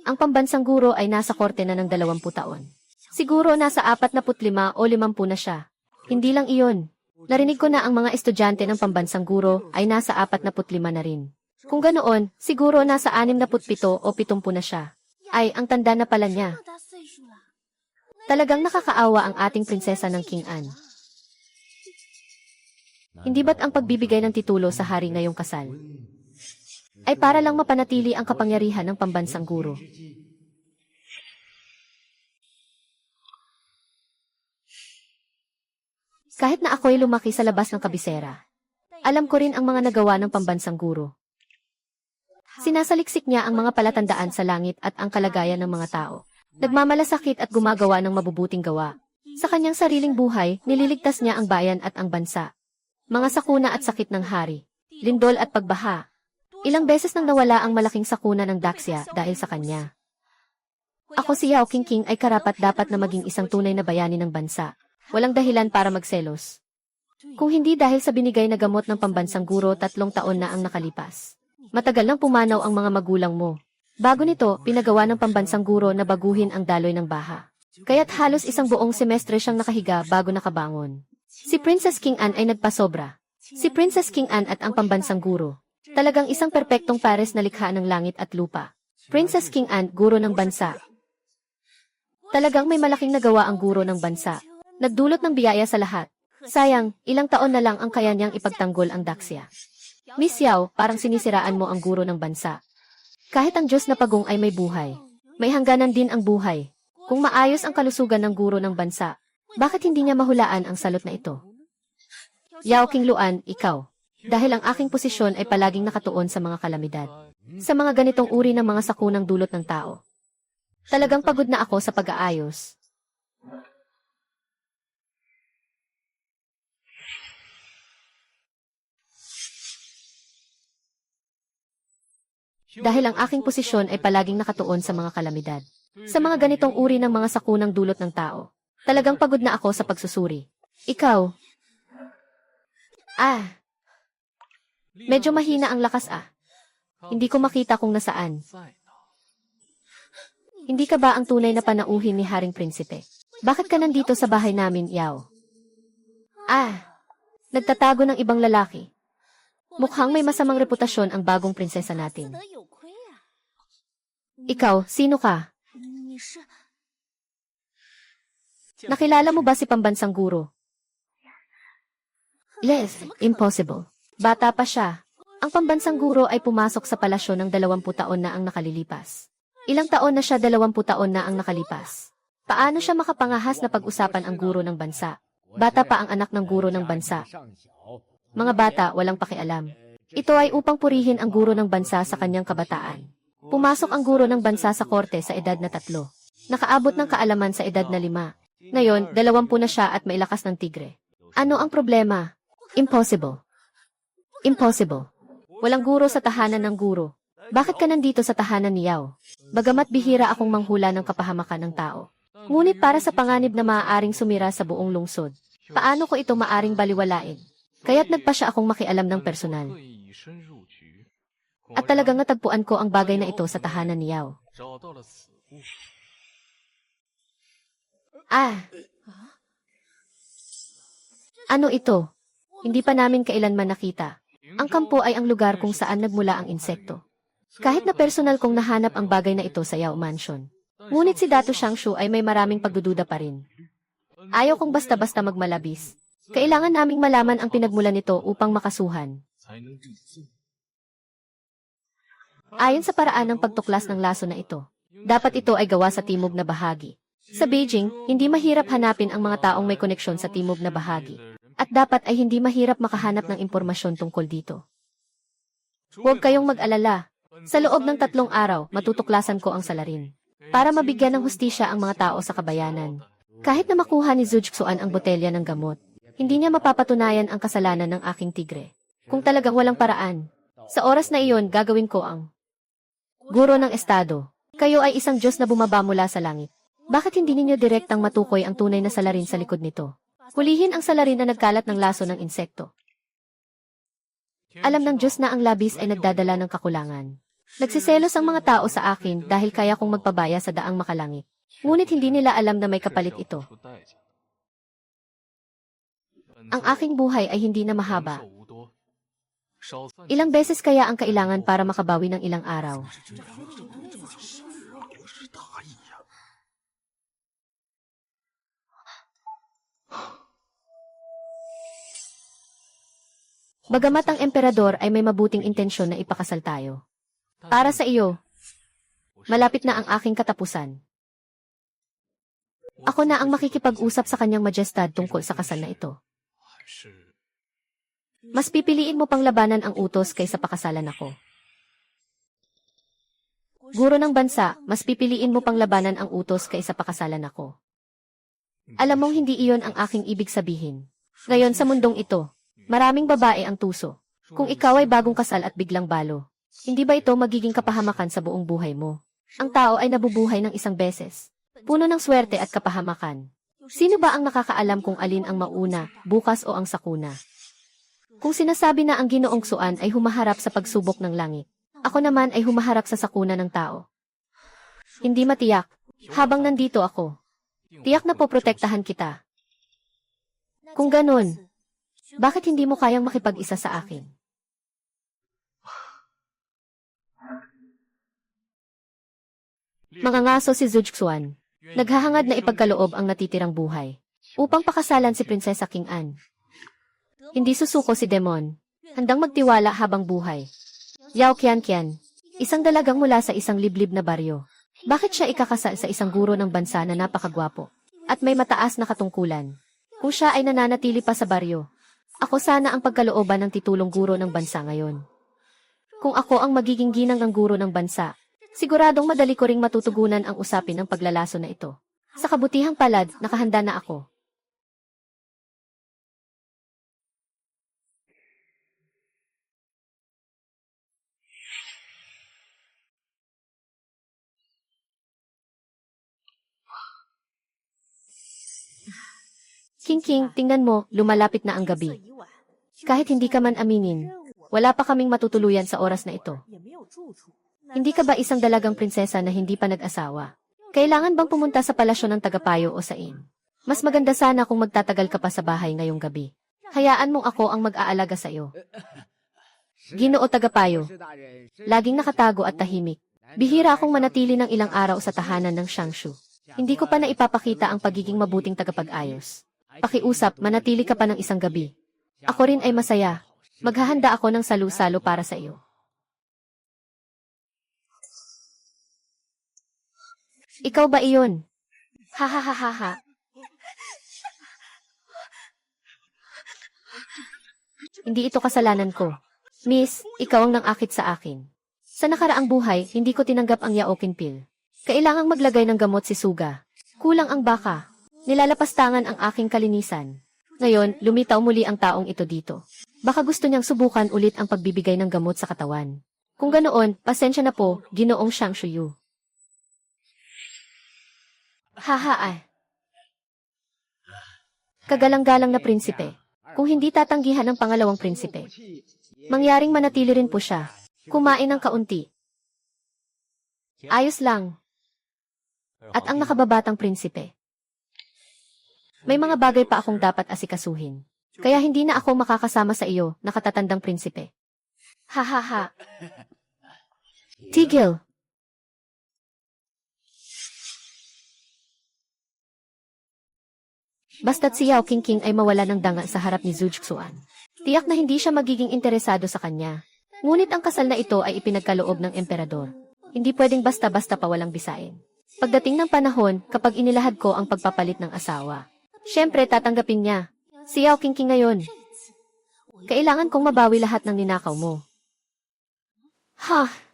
Ang pambansang guro ay nasa korte na ng 20 taon. Siguro nasa 45 o 50 na siya. Hindi lang iyon. Narinig ko na ang mga estudyante ng pambansang guro ay nasa 45 na rin. Kung ganoon, siguro nasa 67 o 70 na siya. Ay, ang tanda na pala niya. Talagang nakakaawa ang ating prinsesa ng King An. Hindi ba't ang pagbibigay ng titulo sa hari ngayong kasal ay para lang mapanatili ang kapangyarihan ng pambansang guro? Kahit na ako'y lumaki sa labas ng kabisera, alam ko rin ang mga nagawa ng pambansang guro. Sinasaliksik niya ang mga palatandaan sa langit at ang kalagayan ng mga tao. Nagmamalasakit at gumagawa ng mabubuting gawa. Sa kanyang sariling buhay, nililigtas niya ang bayan at ang bansa. Mga sakuna at sakit ng hari, lindol at pagbaha. Ilang beses nang nawala ang malaking sakuna ng Daxia dahil sa kanya. Ako si Yao King King ay karapat-dapat na maging isang tunay na bayani ng bansa. Walang dahilan para magselos. Kung hindi dahil sa binigay na gamot ng pambansang guro 3 taon na ang nakalipas. Matagal nang pumanaw ang mga magulang mo. Bago nito, pinagawa ng pambansang guro na baguhin ang daloy ng baha. Kaya't halos isang buong semestre siyang nakahiga bago nakabangon. Si Princess King An ay nagpasobra. Si Princess King An at ang pambansang guro. Talagang isang perpektong pares na likha ng langit at lupa. Princess King An, guro ng bansa. Talagang may malaking nagawa ang guro ng bansa. Nagdulot ng biyaya sa lahat. Sayang, ilang taon na lang ang kaya niyang ipagtanggol ang Daxia. Miss Yao, parang sinisiraan mo ang guro ng bansa. Kahit ang Diyos na pagong ay may buhay, may hangganan din ang buhay. Kung maayos ang kalusugan ng guro ng bansa, bakit hindi niya mahulaan ang salot na ito? Yao King Luan, ikaw. Dahil ang aking posisyon ay palaging nakatuon sa mga kalamidad. Sa mga ganitong uri ng mga sakunang dulot ng tao. Talagang pagod na ako sa pag-aayos. Dahil ang aking posisyon ay palaging nakatuon sa mga kalamidad. Sa mga ganitong uri ng mga sakunang dulot ng tao. Talagang pagod na ako sa pagsusuri. Ikaw. Medyo mahina ang lakas Hindi ko makita kung nasaan. Hindi ka ba ang tunay na panauhin ni Haring Prinsipe? Bakit ka nandito sa bahay namin, Yao? Nagtatago ng ibang lalaki. Mukhang may masamang reputasyon ang bagong prinsesa natin. Ikaw, sino ka? Nakilala mo ba si pambansang guro? Yes, impossible. Bata pa siya. Ang pambansang guro ay pumasok sa palasyo ng 20 taon na ang nakalilipas. Ilang taon na siya 20 taon na ang nakalipas. Paano siya makapangahas na pag-usapan ang guro ng bansa? Bata pa ang anak ng guro ng bansa. Mga bata, walang pakialam. Ito ay upang purihin ang guro ng bansa sa kanyang kabataan. Pumasok ang guro ng bansa sa korte sa edad na 3. Nakaabot ng kaalaman sa edad na 5. Ngayon, 20 na siya at may lakas ng tigre. Ano ang problema? Impossible. Impossible. Walang guro sa tahanan ng guro. Bakit ka nandito sa tahanan ni Yao? Bagamat bihira akong manghula ng kapahamakan ng tao. Ngunit para sa panganib na maaaring sumira sa buong lungsod, paano ko ito maaring baliwalain? Kaya't nagpasya akong makialam ng personal. At talagang natagpuan ko ang bagay na ito sa tahanan ni Yao. Ano ito? Hindi pa namin kailanman nakita. Ang kampo ay ang lugar kung saan nagmula ang insekto. Kahit na personal kong nahanap ang bagay na ito sa Yao Mansion. Ngunit si Dato Shangshu ay may maraming pagdududa pa rin. Ayaw kong basta-basta magmalabis. Kailangan naming malaman ang pinagmulan nito upang makasuhan. Ayon sa paraan ng pagtuklas ng laso na ito, dapat ito ay gawa sa timog na bahagi. Sa Beijing, hindi mahirap hanapin ang mga taong may koneksyon sa timog na bahagi. At dapat ay hindi mahirap makahanap ng impormasyon tungkol dito. Huwag kayong mag-alala. Sa loob ng 3 araw, matutuklasan ko ang salarin. Para mabigyan ng hustisya ang mga tao sa kabayanan. Kahit na makuha ni Zujksuan ang botelya ng gamot, hindi niya mapapatunayan ang kasalanan ng aking tigre. Kung talagang walang paraan, sa oras na iyon gagawin ko ang guro ng estado. Kayo ay isang Diyos na bumaba mula sa langit. Bakit hindi ninyo direktang matukoy ang tunay na salarin sa likod nito? Hulihin ang salarin na nagkalat ng laso ng insekto. Alam ng Diyos na ang labis ay nagdadala ng kakulangan. Nagsiselos ang mga tao sa akin dahil kaya kong magpabaya sa daang makalangit. Ngunit hindi nila alam na may kapalit ito. Ang aking buhay ay hindi na mahaba. Ilang beses kaya ang kailangan para makabawi ng ilang araw? Bagamat ang emperador ay may mabuting intensyon na ipakasal tayo. Para sa iyo, malapit na ang aking katapusan. Ako na ang makikipag-usap sa kanyang majestad tungkol sa kasal na ito. Mas pipiliin mo pang labanan ang utos kaysa pakasalan ako. Guro ng bansa, mas pipiliin mo pang labanan ang utos kaysa pakasalan ako. Alam mong hindi iyon ang aking ibig sabihin. Ngayon sa mundong ito, maraming babae ang tuso. Kung ikaw ay bagong kasal at biglang balo, hindi ba ito magiging kapahamakan sa buong buhay mo? Ang tao ay nabubuhay ng isang beses. Puno ng swerte at kapahamakan. Sino ba ang nakakaalam kung alin ang mauna, bukas o ang sakuna? Kung sinasabi na ang Ginoong Xuan ay humaharap sa pagsubok ng langit, ako naman ay humaharap sa sakuna ng tao. Hindi matiyak. Habang nandito ako, tiyak na poprotektahan kita. Kung ganun, bakit hindi mo kayang makipag-isa sa akin? Mangangaso si Zujksuan. Naghahangad na ipagkaloob ang natitirang buhay upang pakasalan si Prinsesa King An. Hindi susuko si Demon. Handang magtiwala habang buhay. Yao Qianqian, isang dalagang mula sa isang liblib na baryo. Bakit siya ikakasal sa isang guro ng bansa na napakagwapo at may mataas na katungkulan? Kung siya ay nananatili pa sa baryo, ako sana ang pagkalooban ng titulong guro ng bansa ngayon. Kung ako ang magiging ginang guro ng bansa, siguradong madali ko ring matutugunan ang usapin ng paglalaso na ito. Sa kabutihang palad, nakahanda na ako. King, tingnan mo, lumalapit na ang gabi. Kahit hindi ka man aminin, wala pa kaming matutuluyan sa oras na ito. Hindi ka ba isang dalagang prinsesa na hindi pa nag-asawa? Kailangan bang pumunta sa palasyo ng tagapayo o sain? Mas maganda sana kung magtatagal ka pa sa bahay ngayong gabi. Hayaan mong ako ang mag-aalaga sa iyo. Ginoo tagapayo. Laging nakatago at tahimik. Bihira akong manatili ng ilang araw sa tahanan ng Shangshu. Hindi ko pa na ipapakita ang pagiging mabuting tagapag-ayos. Pakiusap, manatili ka pa ng isang gabi. Ako rin ay masaya. Maghahanda ako ng salu-salo para sa iyo. Ikaw ba iyon? Ha ha ha ha ha. Hindi ito kasalanan ko. Miss, ikaw ang nang-akit sa akin. Sa nakaraang buhay, hindi ko tinanggap ang Yaokin pill. Kailangang maglagay ng gamot si Suga. Kulang ang baka. Nilalapastangan ang aking kalinisan. Ngayon, lumitaw muli ang taong ito dito. Baka gusto niyang subukan ulit ang pagbibigay ng gamot sa katawan. Kung ganoon, pasensya na po, Ginoong Shangshuyu. Haha ah. Kagalang-galang na prinsipe. Kung hindi tatanggihan ng pangalawang prinsipe, mangyaring manatili rin po siya. Kumain ng kaunti. Ayos lang. At ang nakababatang prinsipe. May mga bagay pa akong dapat asikasuhin. Kaya hindi na ako makakasama sa iyo, nakatatandang prinsipe. Ha ha ha. Tigil. Basta't si Yao Qingqing ay mawala ng danga sa harap ni Zhu Xuan. Tiyak na hindi siya magiging interesado sa kanya. Ngunit ang kasal na ito ay ipinagkaloob ng emperador. Hindi pwedeng basta-basta pawalang bisain. Pagdating ng panahon, kapag inilahad ko ang pagpapalit ng asawa, syempre tatanggapin niya. Si Yao Qingqing ngayon. Kailangan kong mabawi lahat ng ninakaw mo. Ha!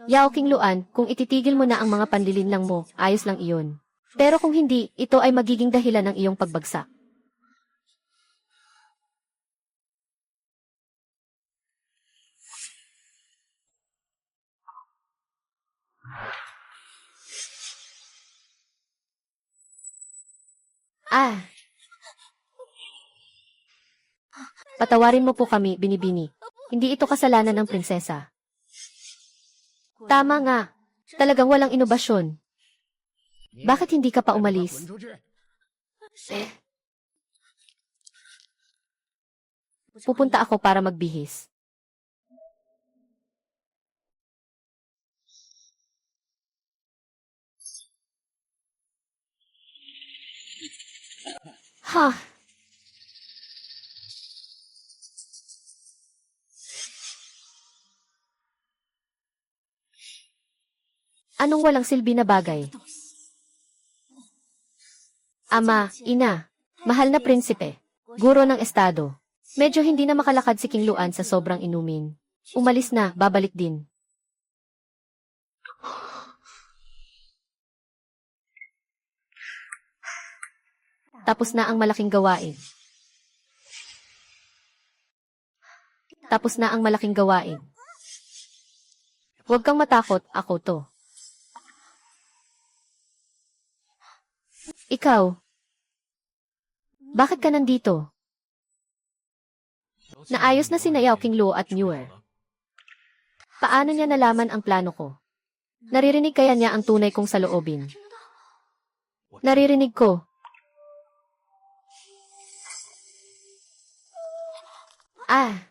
Yao Qingluan, kung ititigil mo na ang mga panlilinlang mo, ayos lang iyon. Pero kung hindi, ito ay magiging dahilan ng iyong pagbagsak. Ah! Patawarin mo po kami, Binibini. Hindi ito kasalanan ng prinsesa. Tama nga. Talagang walang inobasyon. Bakit hindi ka pa umalis? Pupunta ako para magbihis. Ha! Anong walang silbi na bagay? Ama, ina, mahal na prinsipe, guro ng estado. Medyo hindi na makalakad si Qingluan sa sobrang inumin. Umalis na, babalik din. Tapos na ang malaking gawain. Tapos na ang malaking gawain. Huwag kang matakot, ako to. Ikaw, bakit ka nandito? Naayos na sina Yao Qingluo at Muir. Paano niya nalaman ang plano ko? Naririnig kaya niya ang tunay kong saloobin? Naririnig ko. Ah!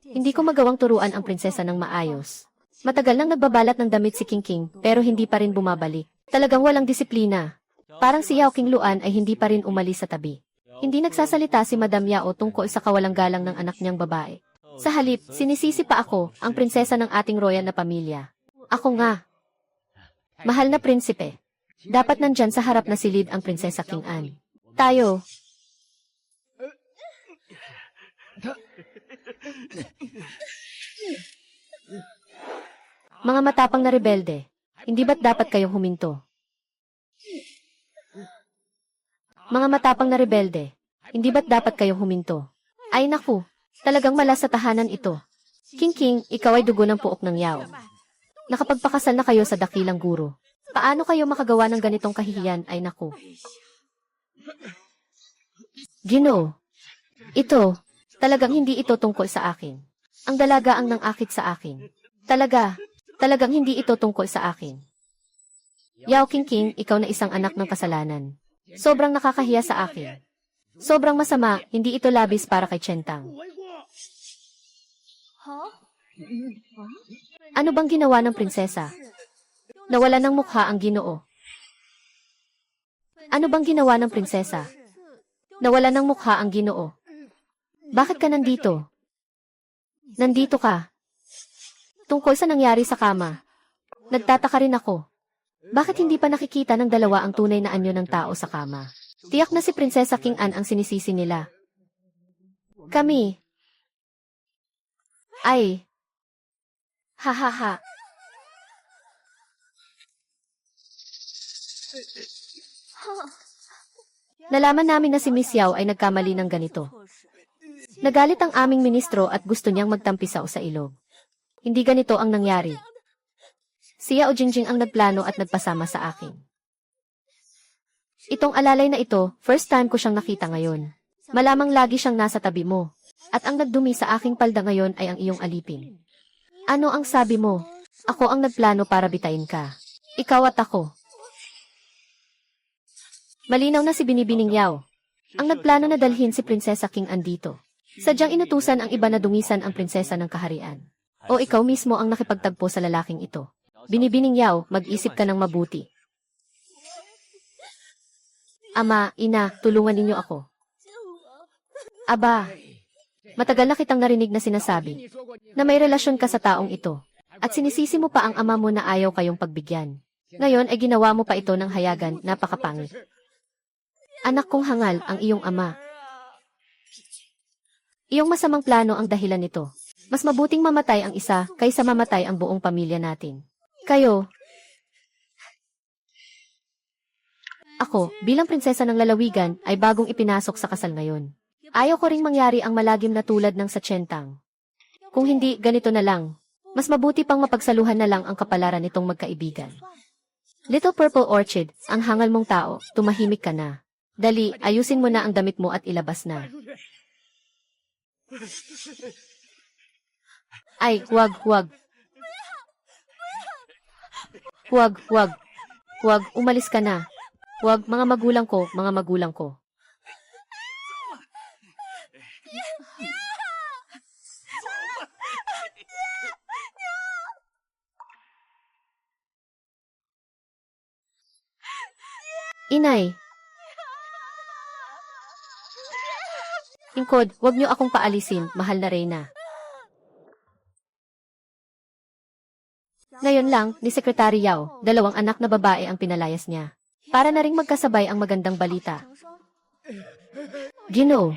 Hindi ko magawang turuan ang prinsesa ng maayos. Matagal nang nagbabalat ng damit si Qingqing, pero hindi pa rin bumabalik. Talagang walang disiplina. Parang si Yao Qingluan ay hindi pa rin umalis sa tabi. Hindi nagsasalita si Madam Yao tungkol sa kawalang galang ng anak niyang babae. Sa halip, sinisisi pa ako, ang prinsesa ng ating royal na pamilya. Ako nga. Mahal na prinsipe. Dapat nandyan sa harap na silid ang prinsesa King An. Tayo. Mga matapang na rebelde, hindi ba't dapat kayong huminto? Mga matapang na rebelde, hindi ba't dapat kayong huminto? Ay naku, talagang malas sa tahanan ito. Qingqing, ikaw ay dugo ng puok ng Yao. Nakapagpakasal na kayo sa dakilang guro. Paano kayo makagawa ng ganitong kahihiyan ay naku. Ginoo. Ito. Talagang hindi ito tungkol sa akin. Ang dalaga ang nangakit sa akin. Talagang hindi ito tungkol sa akin. Yao King, ikaw na isang anak ng kasalanan. Sobrang nakakahiya sa akin. Sobrang masama, hindi ito labis para kay Chentang. Ano bang ginawa ng prinsesa? Nawala ng mukha ang Ginoo. Ano bang ginawa ng prinsesa? Nawala ng mukha ang Ginoo. Bakit ka nandito? Nandito ka. Tungkol sa nangyari sa kama. Nagtataka rin ako. Bakit hindi pa nakikita ng dalawa ang tunay na anyo ng tao sa kama? Tiyak na si Prinsesa King An ang sinisisi nila. Kami. Ay. Ha. Nalaman namin na si Miss Yao ay nagkamali ng ganito. Nagalit ang aming ministro at gusto niyang magtampisaw sa ilog. Hindi ganito ang nangyari. Si Yao Jingjing ang nagplano at nagpasama sa akin. Itong alalay na ito, first time ko siyang nakita ngayon. Malamang lagi siyang nasa tabi mo. At ang nagdumi sa aking palda ngayon ay ang iyong alipin. Ano ang sabi mo? Ako ang nagplano para bitayin ka. Ikaw at ako. Malinaw na si Binibining Yao. Ang nagplano na dalhin si Prinsesa King An dito. Sadyang inutusan ang iba na dungisan ang prinsesa ng kaharian. O ikaw mismo ang nakipagtagpo sa lalaking ito. Binibining Yao, mag-isip ka ng mabuti. Ama, ina, tulungan ninyo ako. Aba, matagal na kitang narinig na sinasabi na may relasyon ka sa taong ito. At sinisisi mo pa ang ama mo na ayaw kayong pagbigyan. Ngayon ay ginawa mo pa ito ng hayagan, napakapangit. Anak kong hangal ang iyong ama. Iyong masamang plano ang dahilan nito. Mas mabuting mamatay ang isa kaysa mamatay ang buong pamilya natin. Kayo. Ako, bilang prinsesa ng lalawigan, ay bagong ipinasok sa kasal ngayon. Ayaw ko ring mangyari ang malagim na tulad ng sa Chentang. Kung hindi, ganito na lang. Mas mabuti pang mapagsaluhan na lang ang kapalaran nitong magkaibigan. Little Purple Orchid, ang hangal mong tao, tumahimik ka na. Dali, ayusin mo na ang damit mo at ilabas na. Ay, wag. Wag, umalis ka na. Wag, mga magulang ko. Inay. Ingkod, wag niyo akong paalisin, mahal na Reyna. Ngayon lang, ni Sekretary Yao, 2 anak na babae ang pinalayas niya. Para na ring magkasabay ang magandang balita. Ginoo.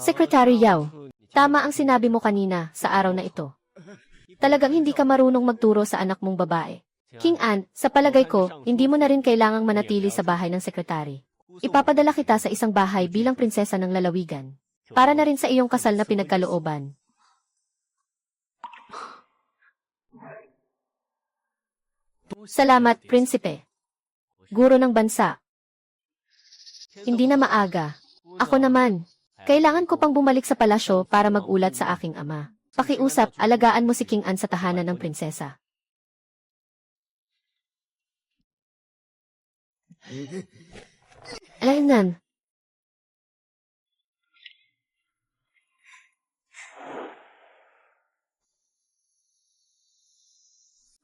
Secretary Yao, tama ang sinabi mo kanina sa araw na ito. Talagang hindi ka marunong magturo sa anak mong babae. King An, sa palagay ko, hindi mo na rin kailangang manatili sa bahay ng sekretary. Ipapadala kita sa isang bahay bilang prinsesa ng lalawigan. Para na rin sa iyong kasal na pinagkalooban. Salamat, prinsipe. Guro ng bansa. Hindi na maaga. Ako naman. Kailangan ko pang bumalik sa palasyo para magulat sa aking ama. Pakiusap, alagaan mo si King An sa tahanan ng prinsesa. Alainan.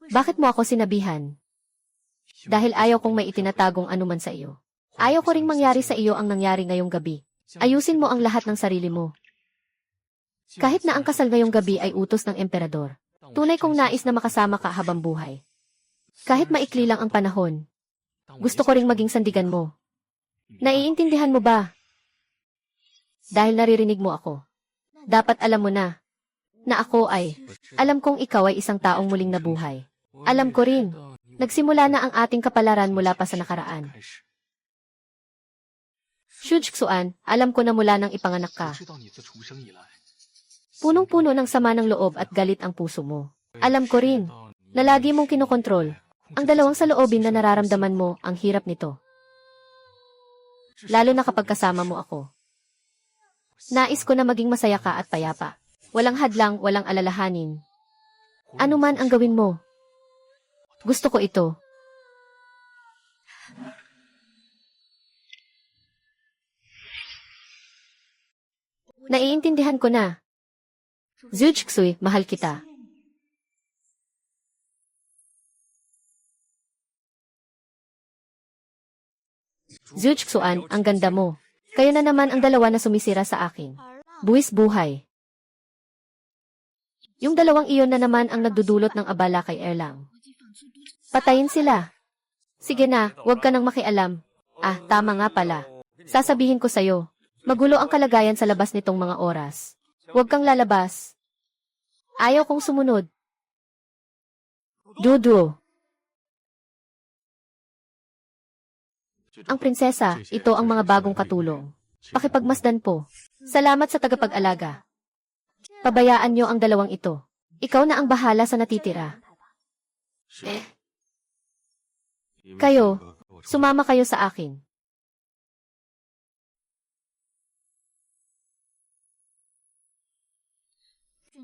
Bakit mo ako sinabihan? Dahil ayaw kong may itinatagong anuman sa iyo. Ayaw ko ring mangyari sa iyo ang nangyari ngayong gabi. Ayusin mo ang lahat ng sarili mo. Kahit na ang kasal ngayong gabi ay utos ng emperador. Tunay kong nais na makasama ka habang buhay. Kahit maikli lang ang panahon. Gusto ko ring maging sandigan mo. Naiintindihan mo ba? Dahil naririnig mo ako. Dapat alam mo na ako ay, alam kong ikaw ay isang taong muling nabuhay. Alam ko rin, nagsimula na ang ating kapalaran mula pa sa nakaraan. Shujksuan, alam ko na mula nang ipanganak ka. Punong-puno ng sama ng loob at galit ang puso mo. Alam ko rin, na lagi mong kinokontrol. Ang dalawang saloobin na nararamdaman mo, ang hirap nito. Lalo na kapag kasama mo ako. Nais ko na maging masaya ka at payapa. Walang hadlang, walang alalahanin. Ano man ang gawin mo. Gusto ko ito. Naiintindihan ko na. Zujksui, mahal kita. Zujksuan, ang ganda mo. Kayo na naman ang dalawa na sumisira sa akin. Buwis buhay. Yung dalawang iyon na naman ang nagdudulot ng abala kay Erlang. Patayin sila. Sige na, huwag ka nang makialam. Ah, tama nga pala. Sasabihin ko sa'yo, magulo ang kalagayan sa labas nitong mga oras. Huwag kang lalabas. Ayaw kong sumunod. Dudu. Ang prinsesa, ito ang mga bagong katulong. Pakipagmasdan po. Salamat sa tagapag-alaga. Pabayaan niyo ang dalawang ito. Ikaw na ang bahala sa natitira. Kayo, sumama kayo sa akin.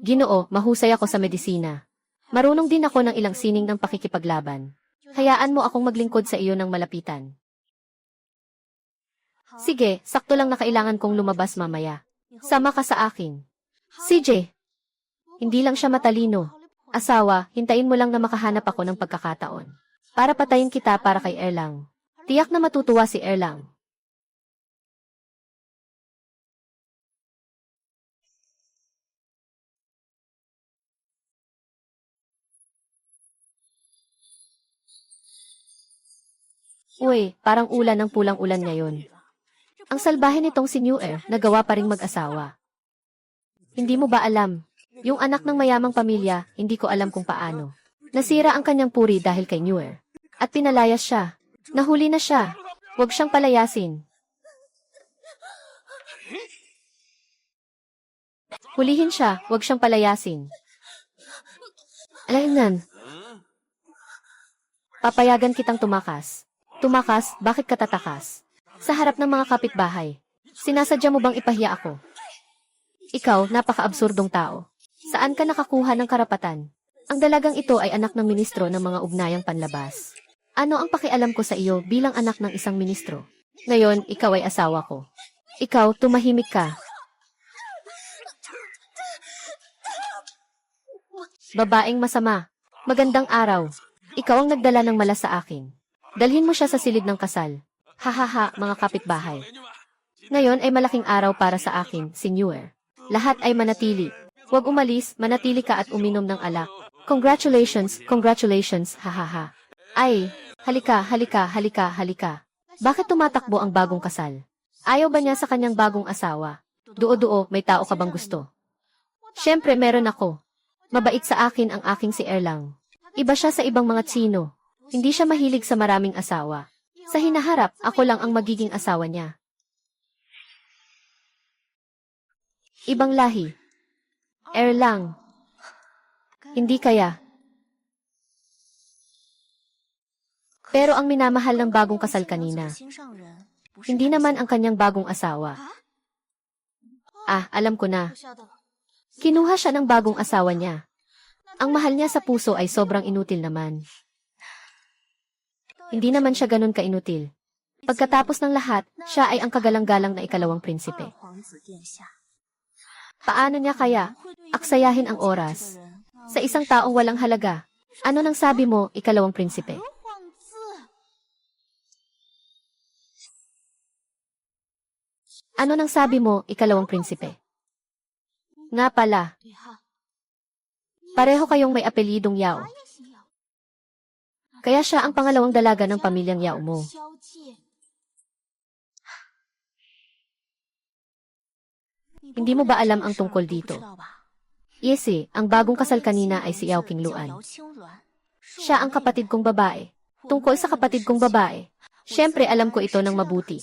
Ginoo, mahusay ako sa medisina. Marunong din ako ng ilang sining ng pakikipaglaban. Hayaan mo akong maglingkod sa iyo ng malapitan. Sige, sakto lang na kailangan kong lumabas mamaya. Sama ka sa akin. CJ, hindi lang siya matalino. Asawa, hintayin mo lang na makahanap ako ng pagkakataon. Para patayin kita para kay Erlang. Tiyak na matutuwa si Erlang. Uy, parang ulan ng pulang ulan ngayon. Ang salbahe nitong si New Air, nagawa pa ring mag-asawa. Hindi mo ba alam? Yung anak ng mayamang pamilya, hindi ko alam kung paano. Nasira ang kanyang puri dahil kay New Air. At pinalayas siya. Nahuli na siya. Huwag siyang palayasin. Hulihin siya, huwag siyang palayasin. Alaynan. Papayagan kitang tumakas. Tumakas, bakit ka tatakas? Sa harap ng mga kapitbahay. Sinasadya mo bang ipahiya ako? Ikaw, napaka-absurdong tao. Saan ka nakakuha ng karapatan? Ang dalagang ito ay anak ng ministro ng mga ugnayang panlabas. Ano ang pakialam ko sa iyo bilang anak ng isang ministro? Ngayon, ikaw ay asawa ko. Ikaw, tumahimik ka. Babaeng masama. Magandang araw. Ikaw ang nagdala ng malas sa akin. Dalhin mo siya sa silid ng kasal. Hahaha, mga kapitbahay. Ngayon ay malaking araw para sa akin, Senyor. Lahat ay manatili. Huwag umalis, manatili ka at uminom ng alak. Congratulations, congratulations, hahaha. Ay, halika, halika, halika, halika. Bakit tumatakbo ang bagong kasal? Ayaw ba niya sa kanyang bagong asawa? Duo-duo, may tao ka bang gusto? Siyempre, meron ako. Mabait sa akin ang aking si Erlang. Iba siya sa ibang mga Tsino. Hindi siya mahilig sa maraming asawa. Sa hinaharap, ako lang ang magiging asawa niya. Ibang lahi. Erlang. Hindi kaya. Pero ang minamahal ng bagong kasal kanina, hindi naman ang kanyang bagong asawa. Ah, alam ko na. Kinuha siya ng bagong asawa niya. Ang mahal niya sa puso ay sobrang inutil naman. Hindi naman siya ganun kainutil. Pagkatapos ng lahat, siya ay ang kagalang-galang na ikalawang prinsipe. Paano niya kaya aksayahin ang oras sa isang taong walang halaga? Ano nang sabi mo, ikalawang prinsipe? Ano nang sabi mo, ikalawang prinsipe? Nga pala. Pareho kayong may apelidong Yao. Kaya siya ang pangalawang dalaga ng pamilyang Yao mo. Hindi mo ba alam ang tungkol dito? Yesi, ang bagong kasal kanina ay si Yao Qingluan. Siya ang kapatid kong babae. Tungkol sa kapatid kong babae, siyempre alam ko ito ng mabuti.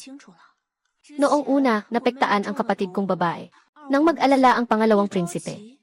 Noong una, napektaan ang kapatid kong babae. Nang mag-alala ang pangalawang prinsipe.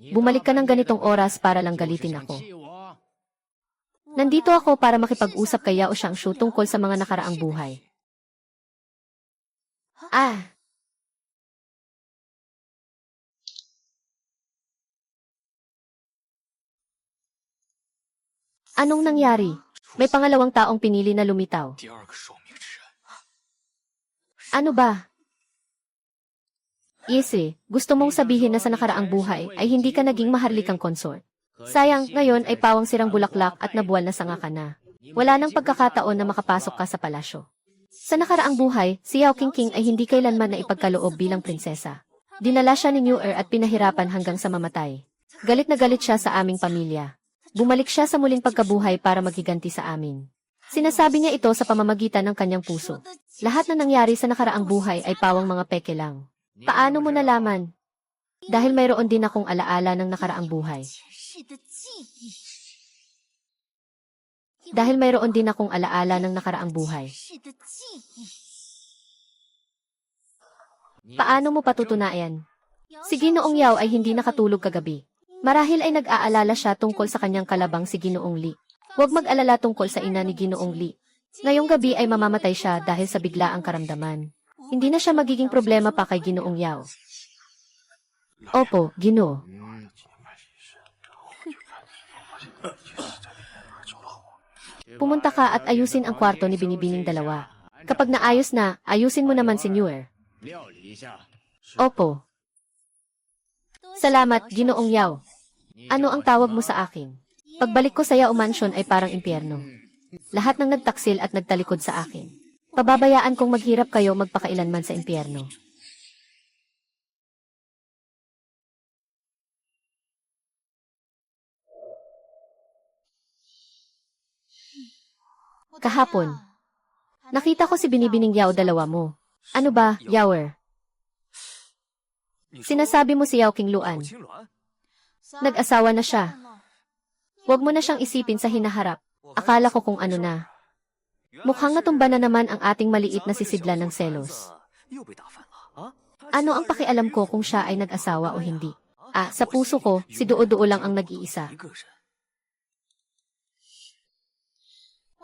Bumalik ka ng ganitong oras para lang galitin ako. Nandito ako para makipag-usap kay Yao Xiangshu tungkol sa mga nakaraang buhay. Ah! Anong nangyari? May pangalawang taong pinili na lumitaw. Ano ba? Yese, gusto mong sabihin na sa nakaraang buhay ay hindi ka naging maharlikang consort. Sayang, ngayon ay pawang sirang bulaklak at nabuwal na sanga ka na. Wala nang pagkakataon na makapasok ka sa palasyo. Sa nakaraang buhay, si Yao Qingqing ay hindi kailanman na ipagkaloob bilang prinsesa. Dinala siya ni New Er at pinahirapan hanggang sa mamatay. Galit na galit siya sa aming pamilya. Bumalik siya sa muling pagkabuhay para maghiganti sa amin. Sinasabi niya ito sa pamamagitan ng kanyang puso. Lahat na nangyari sa nakaraang buhay ay pawang mga peke lang. Paano mo nalaman? Dahil mayroon din akong alaala ng nakaraang buhay. Dahil mayroon din akong alaala ng nakaraang buhay. Paano mo patutunayan? Si Ginoong Yao ay hindi nakatulog kagabi. Marahil ay nag-aalala siya tungkol sa kanyang kalabang si Ginoong Li. Huwag mag-alala tungkol sa ina ni Ginoong Li. Ngayong gabi ay mamamatay siya dahil sa biglaang karamdaman. Hindi na siya magiging problema pa kay Ginoong Yao. Opo, Ginoo. Pumunta ka at ayusin ang kwarto ni Binibining dalawa. Kapag naayos na, ayusin mo naman si Newer. Opo. Salamat, Ginoong Yao. Ano ang tawag mo sa akin? Pagbalik ko sa Yao Mansion ay parang impyerno. Lahat ng nagtaksil at nagtalikod sa akin. Pababayaan kong maghirap kayo magpakailanman sa impyerno. Kahapon, nakita ko si Binibining Yao dalawa mo. Ano ba, Yawer? Sinasabi mo si Yao Qingluan. Nag-asawa na siya. Huwag mo na siyang isipin sa hinaharap. Akala ko kung ano na. Mukhang natumba na naman ang ating maliit na sisidlan ng selos. Ano ang pakialam ko kung siya ay nag-asawa o hindi? Sa puso ko, si Duo-Duo lang ang nag-iisa.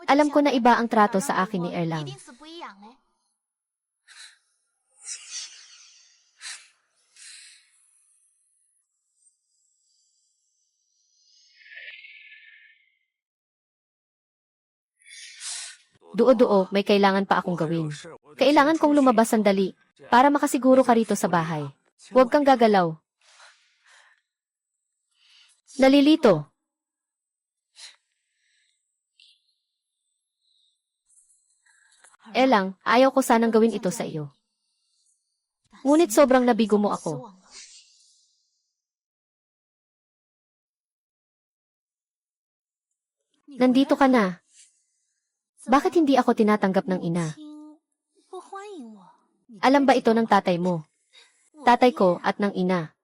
Alam ko na iba ang trato sa akin ni Erlang. Duo-duo, may kailangan pa akong gawin. Kailangan kong lumabas sandali, para makasiguro ka rito sa bahay. Huwag kang gagalaw. Nalilito. Erlang, ayaw ko sanang gawin ito sa iyo. Ngunit sobrang nabigo mo ako. Nandito ka na. Bakit hindi ako tinatanggap ng ina? Alam ba ito ng tatay mo? Tatay ko at ng ina.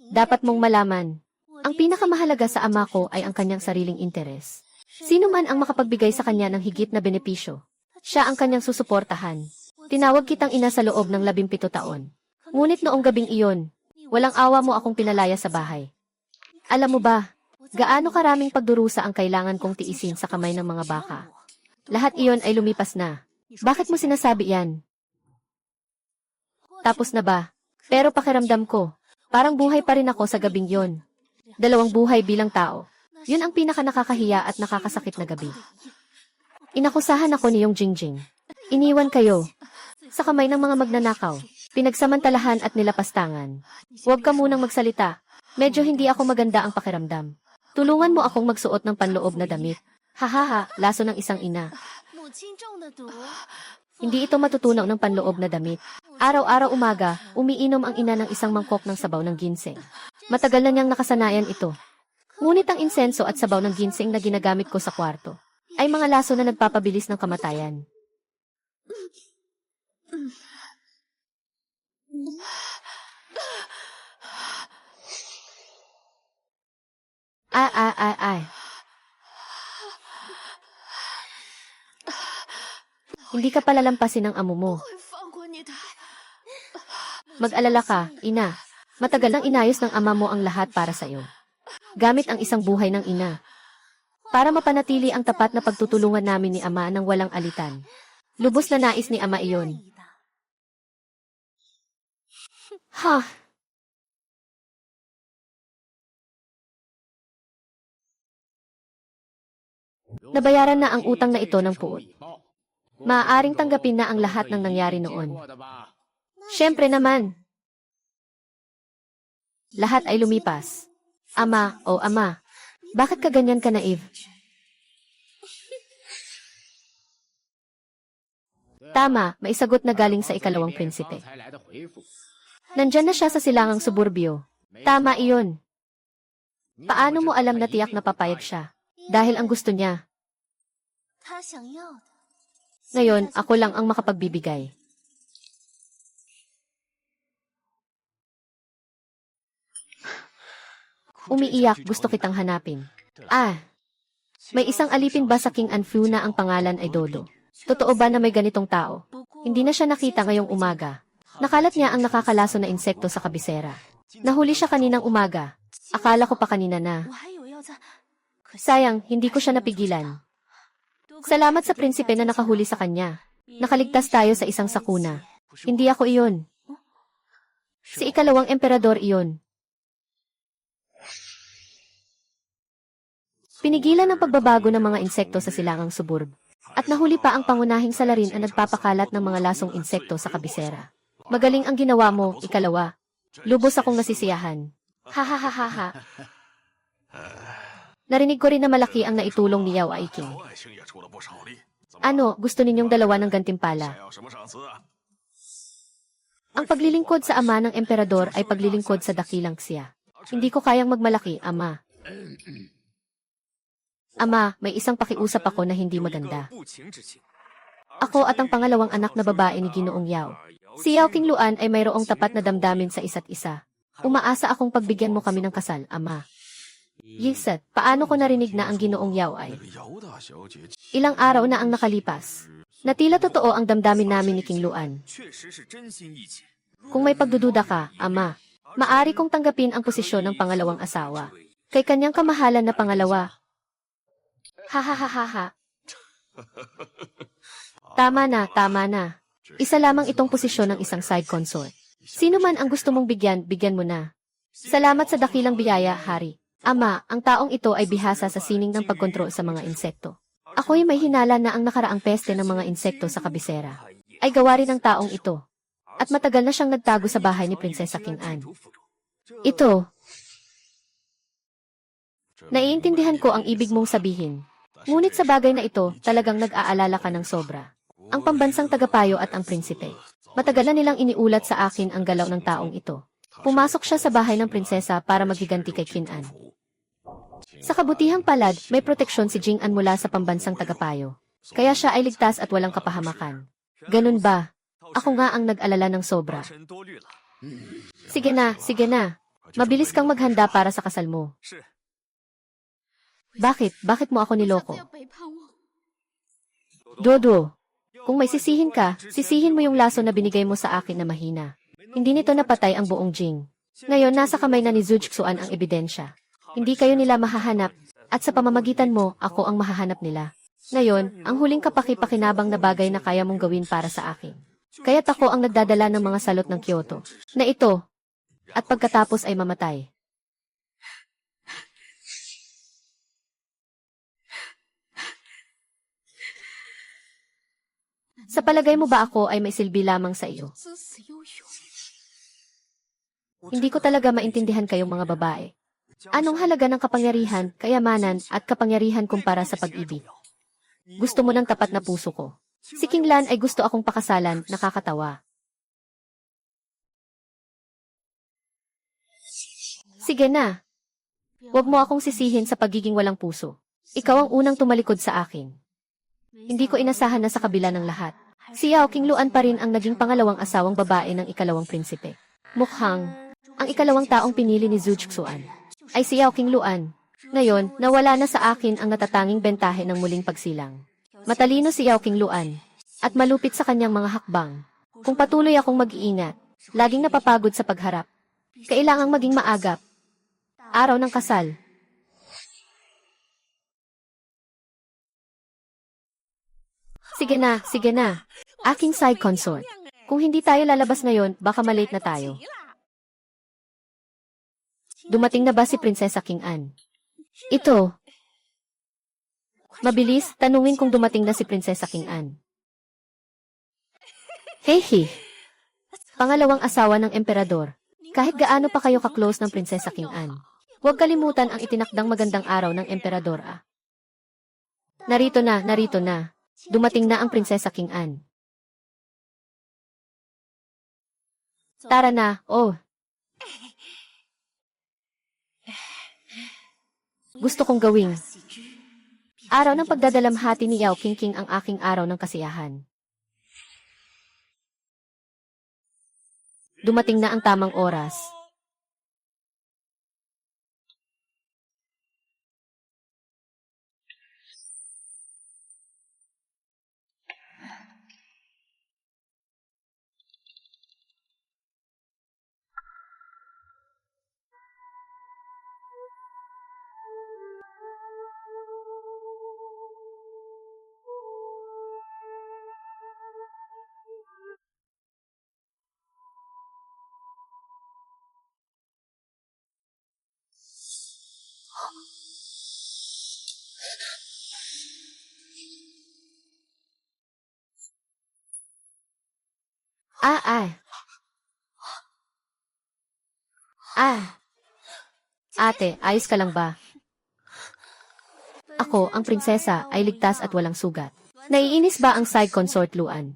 Dapat mong malaman. Ang pinakamahalaga sa ama ko ay ang kanyang sariling interes. Sino man ang makapagbigay sa kanya ng higit na benepisyo, siya ang kanyang susuportahan. Tinawag kitang ina sa loob ng 17 taon. Ngunit noong gabing iyon, walang awa mo akong pinalaya sa bahay. Alam mo ba, gaano karaming pagdurusa ang kailangan kong tiisin sa kamay ng mga baka? Lahat iyon ay lumipas na. Bakit mo sinasabi yan? Tapos na ba? Pero pakiramdam ko, parang buhay pa rin ako sa gabing yon. 2 buhay bilang tao. Yun ang pinaka-nakakahiya at nakakasakit na gabi. Inakusahan ako ni Yong Jingjing. Iniwan kayo. Sa kamay ng mga magnanakaw. Pinagsamantalahan at nilapastangan. Huwag ka munang magsalita. Medyo hindi ako maganda ang pakiramdam. Tulungan mo akong magsuot ng panloob na damit. Hahaha, laso ng isang ina. Hindi ito matutunaw ng panloob na damit. Araw-araw umaga, umiinom ang ina ng isang mangkok ng sabaw ng ginseng. Matagal na niyang nakasanayan ito. Ngunit ang insenso at sabaw ng ginseng na ginagamit ko sa kwarto ay mga laso na nagpapabilis ng kamatayan. Ay. Hindi ka palalampasin ng amo mo. Mag-alala ka, ina. Matagal nang inayos ng ama mo ang lahat para sa iyo. Gamit ang isang buhay ng ina. Para mapanatili ang tapat na pagtutulungan namin ni ama ng walang alitan. Lubos na nais ni ama iyon. Ha! Nabayaran na ang utang na ito ng puot. Maaaring tanggapin na ang lahat ng nangyari noon. Siyempre naman. Lahat ay lumipas. Ama, o ama, bakit ka ganyan ka naive? Tama, may sagot na galing sa ikalawang prinsipe. Nandyan na siya sa silangang suburbio. Tama iyon. Paano mo alam na tiyak na papayag siya? Dahil ang gusto niya. Ngayon, ako lang ang makapagbibigay. Umiiyak, gusto kitang hanapin. May isang alipin ba sa King Anfu na ang pangalan ay Dodo? Totoo ba na may ganitong tao? Hindi na siya nakita ngayong umaga. Nakalat niya ang nakakalaso na insekto sa kabisera. Nahuli siya kaninang umaga. Akala ko pa kanina na. Sayang, hindi ko siya napigilan. Salamat sa prinsipe na nakahuli sa kanya. Nakaligtas tayo sa isang sakuna. Hindi ako iyon. Si ikalawang emperador iyon. Pinigilan ang pagbabago ng mga insekto sa silangang suburb. At nahuli pa ang pangunahing salarin ang nagpapakalat ng mga lasong insekto sa kabisera. Magaling ang ginawa mo, ikalawa. Lubos akong nasisiyahan. Ha. Narinig ko rin na malaki ang naitulong ni Yao Aiking. Ano, gusto ninyong dalawa ng gantimpala? Ang paglilingkod sa ama ng emperador ay paglilingkod sa dakilang siya. Hindi ko kayang magmalaki, ama. Ama, may isang pakiusap ako na hindi maganda. Ako at ang pangalawang anak na babae ni Ginoong Yao. Si Yao Qingluan ay mayroong tapat na damdamin sa isa't isa. Umaasa akong pagbigyan mo kami ng kasal, ama. Yisat, paano ko narinig na ang Ginoong Yao ay? Ilang araw na ang nakalipas. Na tila totoo ang damdamin namin ni Qingluan. Kung may pagdududa ka, ama, maari kong tanggapin ang posisyon ng pangalawang asawa. Kay kanyang kamahalan na pangalawa. Ha. Tama na. Isa lamang itong posisyon ng isang side consort. Sino man ang gusto mong bigyan, bigyan mo na. Salamat sa dakilang biyaya, Hari. Ama, ang taong ito ay bihasa sa sining ng pagkontrol sa mga insekto. Ako'y may hinala na ang nakaraang peste ng mga insekto sa kabisera. Ay gawa rin ng taong ito. At matagal na siyang nagtago sa bahay ni Prinsesa King An. Ito. Naiintindihan ko ang ibig mong sabihin. Ngunit sa bagay na ito, talagang nag-aalala ka ng sobra. Ang pambansang tagapayo at ang prinsipe. Matagal na nilang iniulat sa akin ang galaw ng taong ito. Pumasok siya sa bahay ng prinsesa para maghiganti kay Qin An. Sa kabutihang palad, may proteksyon si Jing An mula sa pambansang tagapayo. Kaya siya ay ligtas at walang kapahamakan. Ganun ba? Ako nga ang nag-alala ng sobra. Sige na. Mabilis kang maghanda para sa kasal mo. Bakit? Bakit mo ako niloko? Dodo, kung may sisihin ka, sisihin mo yung laso na binigay mo sa akin na mahina. Hindi nito napatay ang buong Jing. Ngayon, nasa kamay na ni Zujksuan ang ebidensya. Hindi kayo nila mahahanap, at sa pamamagitan mo, ako ang mahahanap nila. Ngayon, ang huling kapaki-pakinabang na bagay na kaya mong gawin para sa akin. Kaya't ako ang nagdadala ng mga salot ng Kyoto. Na ito, at pagkatapos ay mamatay. Sa palagay mo ba ako ay may silbi lamang sa iyo? Hindi ko talaga maintindihan kayong mga babae. Anong halaga ng kapangyarihan, kayamanan, at kapangyarihan kumpara sa pag-ibig? Gusto mo ng tapat na puso ko. Si King Lan ay gusto akong pakasalan, nakakatawa. Sige na. Huwag mo akong sisihin sa pagiging walang puso. Ikaw ang unang tumalikod sa akin. Hindi ko inasahan na sa kabila ng lahat. Si Yao Qingluan pa rin ang naging pangalawang asawang babae ng ikalawang prinsipe. Mukhang, ang ikalawang taong pinili ni Zujksuan ay si Yao Qingluan. Ngayon, nawala na sa akin ang natatanging bentahe ng muling pagsilang. Matalino si Yao Qingluan at malupit sa kanyang mga hakbang. Kung patuloy akong mag-iingat, laging napapagod sa pagharap. Kailangang maging maagap. Araw ng kasal. Sige na, sige na. Aking side consort. Kung hindi tayo lalabas ngayon, baka malate na tayo. Dumating na ba si Prinsesa King Anne? Ito. Mabilis, tanungin kung dumating na si Prinsesa King Anne. Hehe. Pangalawang asawa ng emperador. Kahit gaano pa kayo ka-close ng Prinsesa King Anne, huwag kalimutan ang itinakdang magandang araw ng emperador ah. Narito na, narito na. Dumating na ang Prinsesa King Anne. Tara na, oh. Gusto kong gawing araw ng pagdadalamhati ni Yao King ang aking araw ng kasiyahan. Dumating na ang tamang oras. Ate, ayos ka lang ba? Ako, ang prinsesa, ay ligtas at walang sugat. Naiinis ba ang side consort Luan?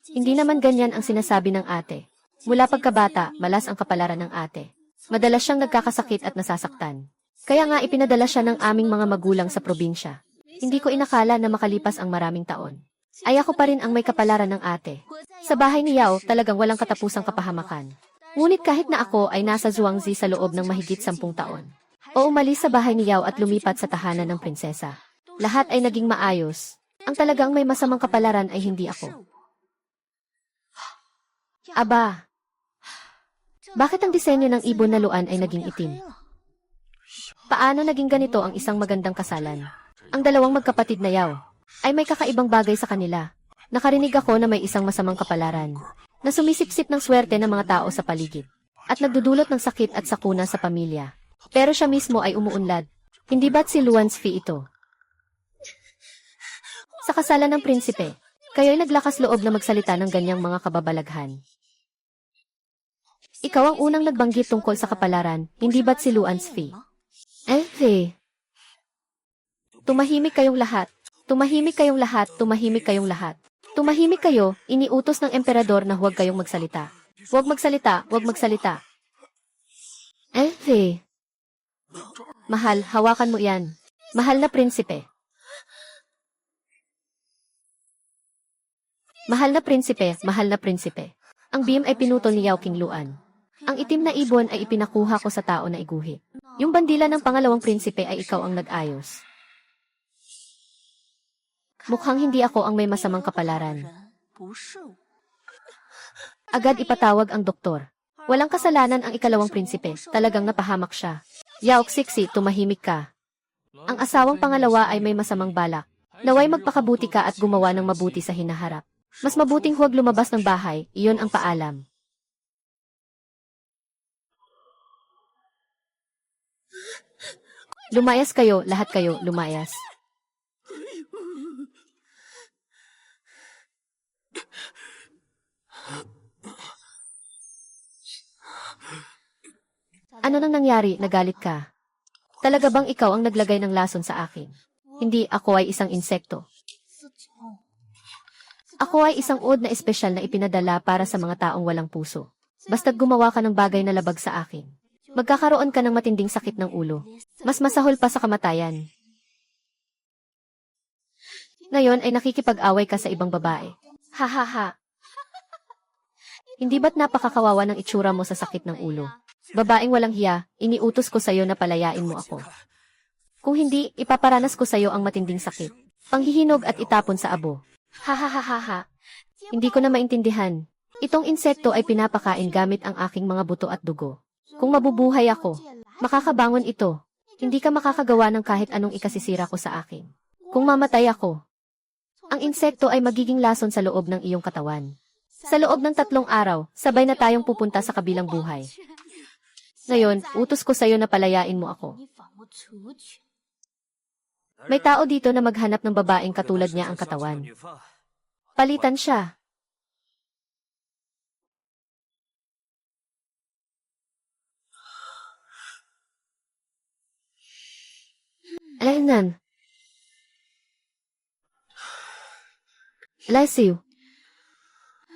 Hindi naman ganyan ang sinasabi ng ate. Mula pagkabata, malas ang kapalaran ng ate. Madalas siyang nagkakasakit at nasasaktan. Kaya nga ipinadala siya ng aming mga magulang sa probinsya. Hindi ko inakala na makalipas ang maraming taon. Ay ako pa rin ang may kapalaran ng ate. Sa bahay ni Yao, talagang walang katapusang kapahamakan. Ngunit kahit na ako ay nasa Zhuangzi sa loob ng mahigit 10 taon, o umalis sa bahay ni Yao at lumipat sa tahanan ng prinsesa, lahat ay naging maayos. Ang talagang may masamang kapalaran ay hindi ako. Aba, bakit ang disenyo ng ibon na Luan ay naging itim? Paano naging ganito ang isang magandang kasalan? Ang dalawang magkapatid na Yao ay may kakaibang bagay sa kanila. Nakarinig ako na may isang masamang kapalaran na sumisipsip ng swerte ng mga tao sa paligid at nagdudulot ng sakit at sakuna sa pamilya. Pero siya mismo ay umuunlad. Hindi ba't si Luan Sfi ito? Sa kasalan ng prinsipe, kayo'y naglakas loob na magsalita ng ganyang mga kababalaghan. Ikaw ang unang nagbanggit tungkol sa kapalaran, hindi ba't si Luan Sfi? Tumahimik kayong lahat. Tumahimik kayong lahat. Tumahimik kayong lahat. Tumahimik kayo, iniutos ng emperador na huwag kayong magsalita. Huwag magsalita, huwag magsalita. Mahal, hawakan mo yan. Mahal na prinsipe. Mahal na prinsipe, mahal na prinsipe. Ang beam ay pinutol ni Yao King Luan. Ang itim na ibon ay ipinakuha ko sa tao na iguhi. Yung bandila ng pangalawang prinsipe ay ikaw ang nag-ayos. Mukhang hindi ako ang may masamang kapalaran. Agad ipatawag ang doktor. Walang kasalanan ang ikalawang prinsipe, talagang napahamak siya. Yao Xixi, tumahimik ka. Ang asawang pangalawa ay may masamang balak. Naway magpakabuti ka at gumawa ng mabuti sa hinaharap. Mas mabuting huwag lumabas ng bahay, iyon ang paalam. Lumayas kayo, lahat kayo, lumayas. Ano nang nangyari, nagalit ka? Talaga bang ikaw ang naglagay ng lason sa akin? Hindi, ako ay isang insekto. Ako ay isang ood na espesyal na ipinadala para sa mga taong walang puso. Basta't gumawa ka ng bagay na labag sa akin, magkakaroon ka ng matinding sakit ng ulo. Mas masahol pa sa kamatayan. Ngayon ay nakikipag-away ka sa ibang babae. Ha ha ha. Hindi ba't napakakawawa ng itsura mo sa sakit ng ulo? Babaeng walang hiya, iniutos ko sa'yo na palayain mo ako. Kung hindi, ipaparanas ko sa'yo ang matinding sakit. Panghihinog at itapon sa abo. Ha ha ha ha ha. Hindi ko na maintindihan. Itong insekto ay pinapakain gamit ang aking mga buto at dugo. Kung mabubuhay ako, makakabangon ito. Hindi ka makakagawa ng kahit anong ikasisira ko sa akin. Kung mamatay ako, ang insekto ay magiging lason sa loob ng iyong katawan. Sa loob ng 3 araw, sabay na tayong pupunta sa kabilang buhay. Ngayon, utos ko sa'yo na palayain mo ako. May tao dito na maghanap ng babaeng katulad niya ang katawan. Palitan siya. Alaynan. Lasiw.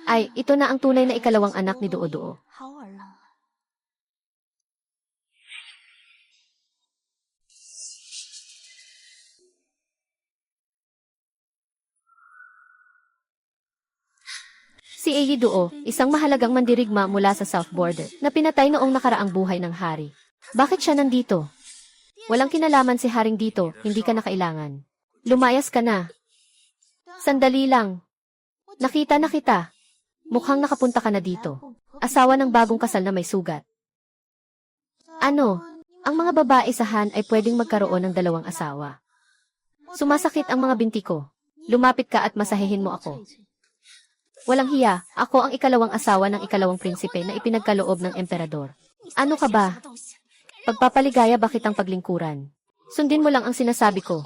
Ay, ito na ang tunay na ikalawang anak ni Duo-Duo. Si Eiji Duo, isang mahalagang mandirigma mula sa South Border, na pinatay noong nakaraang buhay ng hari. Bakit siya nandito? Walang kinalaman si haring dito, hindi ka na kailangan. Lumayas ka na. Sandali lang. Nakita na kita. Mukhang nakapunta ka na dito. Asawa ng bagong kasal na may sugat. Ano? Ang mga babae sa Han ay pwedeng magkaroon ng 2 asawa. Sumasakit ang mga binti ko. Lumapit ka at masahehin mo ako. Walang hiya, ako ang ikalawang asawa ng ikalawang prinsipe na ipinagkaloob ng emperador. Ano ka ba? Pagpapaligaya ba kitang paglingkuran? Sundin mo lang ang sinasabi ko.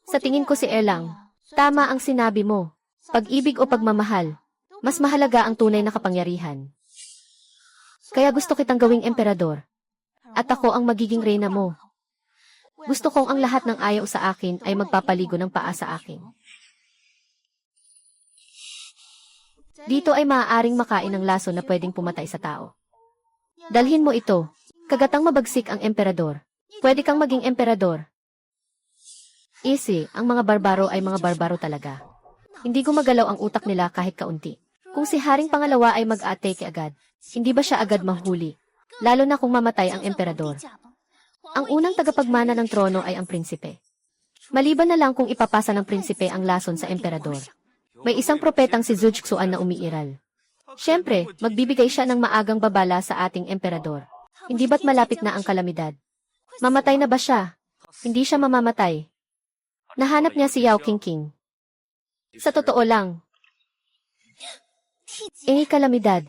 Sa tingin ko si Erlang, tama ang sinabi mo. Pag-ibig o pagmamahal, mas mahalaga ang tunay na kapangyarihan. Kaya gusto kitang gawing emperador. At ako ang magiging reyna mo. Gusto kong ang lahat ng ayaw sa akin ay magpapaligo ng paa sa akin. Dito ay maaaring makain ng laso na pwedeng pumatay sa tao. Dalhin mo ito. Kagatang mabagsik ang emperador. Pwede kang maging emperador. Easy, ang mga barbaro ay mga barbaro talaga. Hindi gumagalaw ang utak nila kahit kaunti. Kung si Haring Pangalawa ay mag-atake agad, hindi ba siya agad mahuli? Lalo na kung mamatay ang emperador. Ang unang tagapagmana ng trono ay ang prinsipe. Maliban na lang kung ipapasa ng prinsipe ang lason sa emperador. May isang propetang si Zujksuan na umiiral. Siyempre, magbibigay siya ng maagang babala sa ating emperador. Hindi ba't malapit na ang kalamidad? Mamatay na ba siya? Hindi siya mamamatay. Nahanap niya si Yao Qingqing. Sa totoo lang. Kalamidad.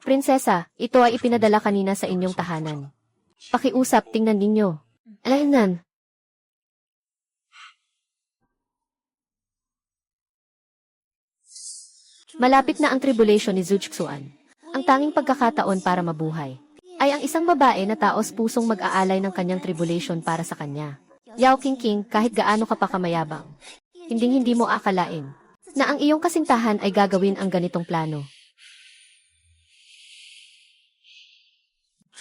Prinsesa, ito ay ipinadala kanina sa inyong tahanan. Pakiusap, tingnan ninyo. Alaynan. Malapit na ang tribulation ni Zujksuan. Ang tanging pagkakataon para mabuhay ay ang isang babae na taos pusong mag-aalay ng kanyang tribulation para sa kanya. Yao Qingqing, kahit gaano ka pa kamayabang, hindi mo akalain na ang iyong kasintahan ay gagawin ang ganitong plano.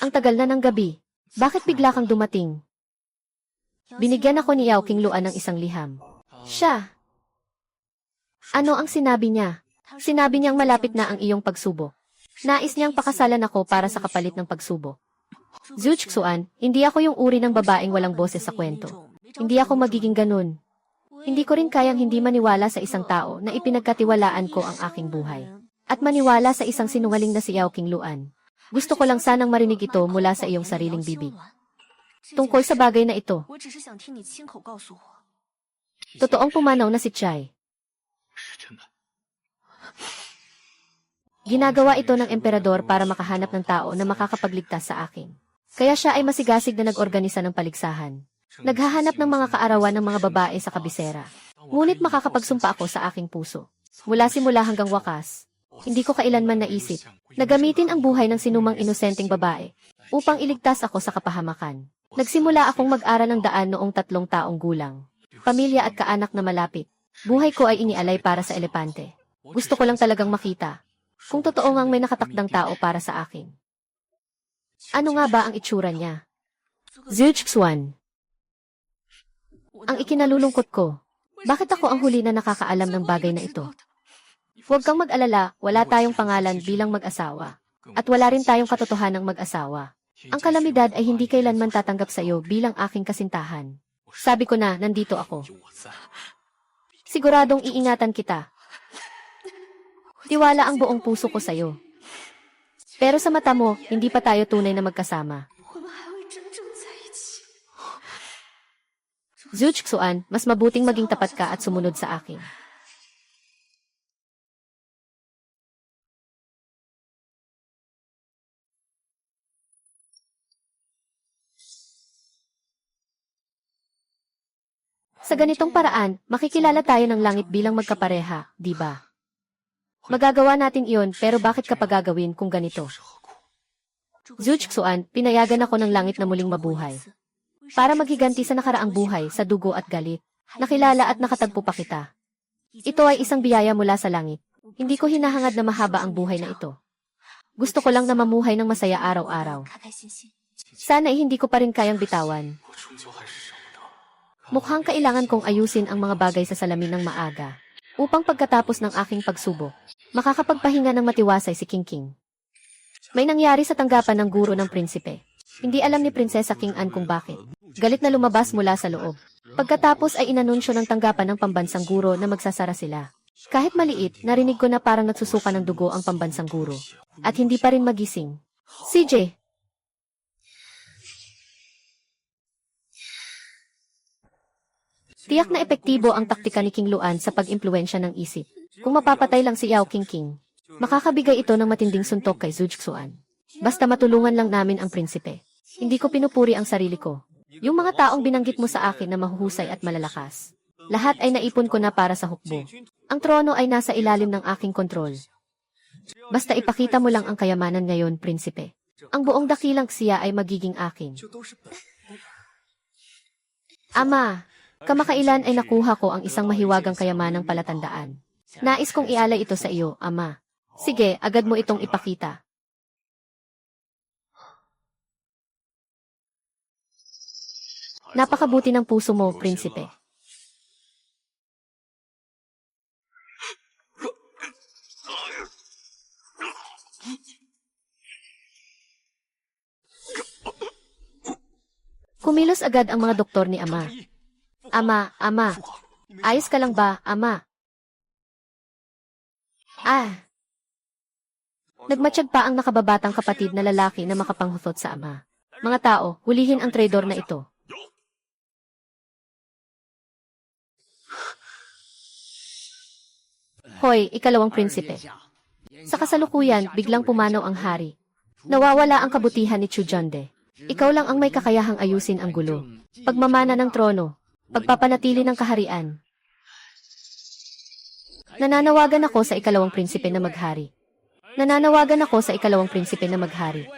Ang tagal na ng gabi. Bakit bigla kang dumating? Binigyan ako ni Yao Qingluan ng isang liham. Siya. Ano ang sinabi niya? Sinabi niyang malapit na ang iyong pagsubok. Nais niyang pakasalan ako para sa kapalit ng pagsubok. Zujksuan, hindi ako yung uri ng babaeng walang boses sa kwento. Hindi ako magiging ganun. Hindi ko rin kayang hindi maniwala sa isang tao na ipinagkatiwalaan ko ang aking buhay. At maniwala sa isang sinungaling na si Yao Qingluan. Gusto ko lang sanang marinig ito mula sa iyong sariling bibig. Tungkol sa bagay na ito. Totoong pumanaw na si Chai. Ginagawa ito ng emperador para makahanap ng tao na makakapagligtas sa akin. Kaya siya ay masigasig na nag-organisa ng paligsahan. Naghahanap ng mga kaarawan ng mga babae sa kabisera. Ngunit makakapagsumpa ako sa aking puso. Mula simula hanggang wakas, hindi ko kailanman naisip na gamitin ang buhay ng sinumang inosenteng babae upang iligtas ako sa kapahamakan. Nagsimula akong mag-aral ng daan noong 3 taong gulang. Pamilya at kaanak na malapit. Buhay ko ay inialay para sa elepante. Gusto ko lang talagang makita kung totoo ngang may nakatakdang tao para sa akin. Ano nga ba ang itsura niya? Zujksuan. Ang ikinalulungkot ko, bakit ako ang huli na nakakaalam ng bagay na ito? Huwag kang mag-alala, wala tayong pangalan bilang mag-asawa. At wala rin tayong katotohanang mag-asawa. Ang kalamidad ay hindi kailanman tatanggap sa iyo bilang aking kasintahan. Sabi ko na, nandito ako. Siguradong iingatan kita. Tiwala ang buong puso ko sa'yo. Pero sa mata mo, hindi pa tayo tunay na magkasama. Zuchxuan, mas mabuting maging tapat ka at sumunod sa akin. Sa ganitong paraan, makikilala tayo ng langit bilang magkapareha, di ba? Magagawa natin iyon, pero bakit ka pa gagawin kung ganito? Zuchxuan, pinayagan ako ng langit na muling mabuhay. Para maghiganti sa nakaraang buhay, sa dugo at galit. Nakilala at nakatagpo pa kita. Ito ay isang biyaya mula sa langit. Hindi ko hinahangad na mahaba ang buhay na ito. Gusto ko lang na mamuhay ng masaya araw-araw. Sana ay hindi ko pa rin kayang bitawan. Mukhang kailangan kong ayusin ang mga bagay sa salamin ng maaga, upang pagkatapos ng aking pagsubok, makakapagpahinga ng matiwasay si Kingking. May nangyari sa tanggapan ng guro ng prinsipe. Hindi alam ni Prinsesa King An kung bakit. Galit na lumabas mula sa loob. Pagkatapos ay inanunsyo ng tanggapan ng pambansang guro na magsasara sila. Kahit maliit, narinig ko na parang nagsusuka ng dugo ang pambansang guro. At hindi pa rin magising. CJ! Tiyak na epektibo ang taktika ni King Luan sa pag-impluwensya ng isip. Kung mapapatay lang si Yao King, makakabigay ito ng matinding suntok kay Zuchxuan. Basta matulungan lang namin ang prinsipe. Hindi ko pinupuri ang sarili ko. Yung mga taong binanggit mo sa akin na mahuhusay at malalakas. Lahat ay naipon ko na para sa hukbo. Ang trono ay nasa ilalim ng aking kontrol. Basta ipakita mo lang ang kayamanan ngayon, prinsipe. Ang buong dakilang siya ay magiging akin. Ama! Kamakailan ay nakuha ko ang isang mahiwagang kayamanang palatandaan. Nais kong ialay ito sa iyo, Ama. Sige, agad mo itong ipakita. Napakabuti ng puso mo, prinsipe. Kumilos agad ang mga doktor ni Ama. Ama, Ama. Ayos ka lang ba, Ama? Nagmatsyag pa ang nakababatang kapatid na lalaki na makapanghutot sa Ama. Mga tao, hulihin ang traidor na ito. Hoy, ikalawang prinsipe. Sa kasalukuyan, biglang pumanaw ang hari. Nawawala ang kabutihan ni Chujonde. Ikaw lang ang may kakayahang ayusin ang gulo. Pagmamana ng trono. Pagpapanatili ng kaharian. Nananawagan ako sa ikalawang prinsipe na maghari. Nananawagan ako sa ikalawang prinsipe na maghari.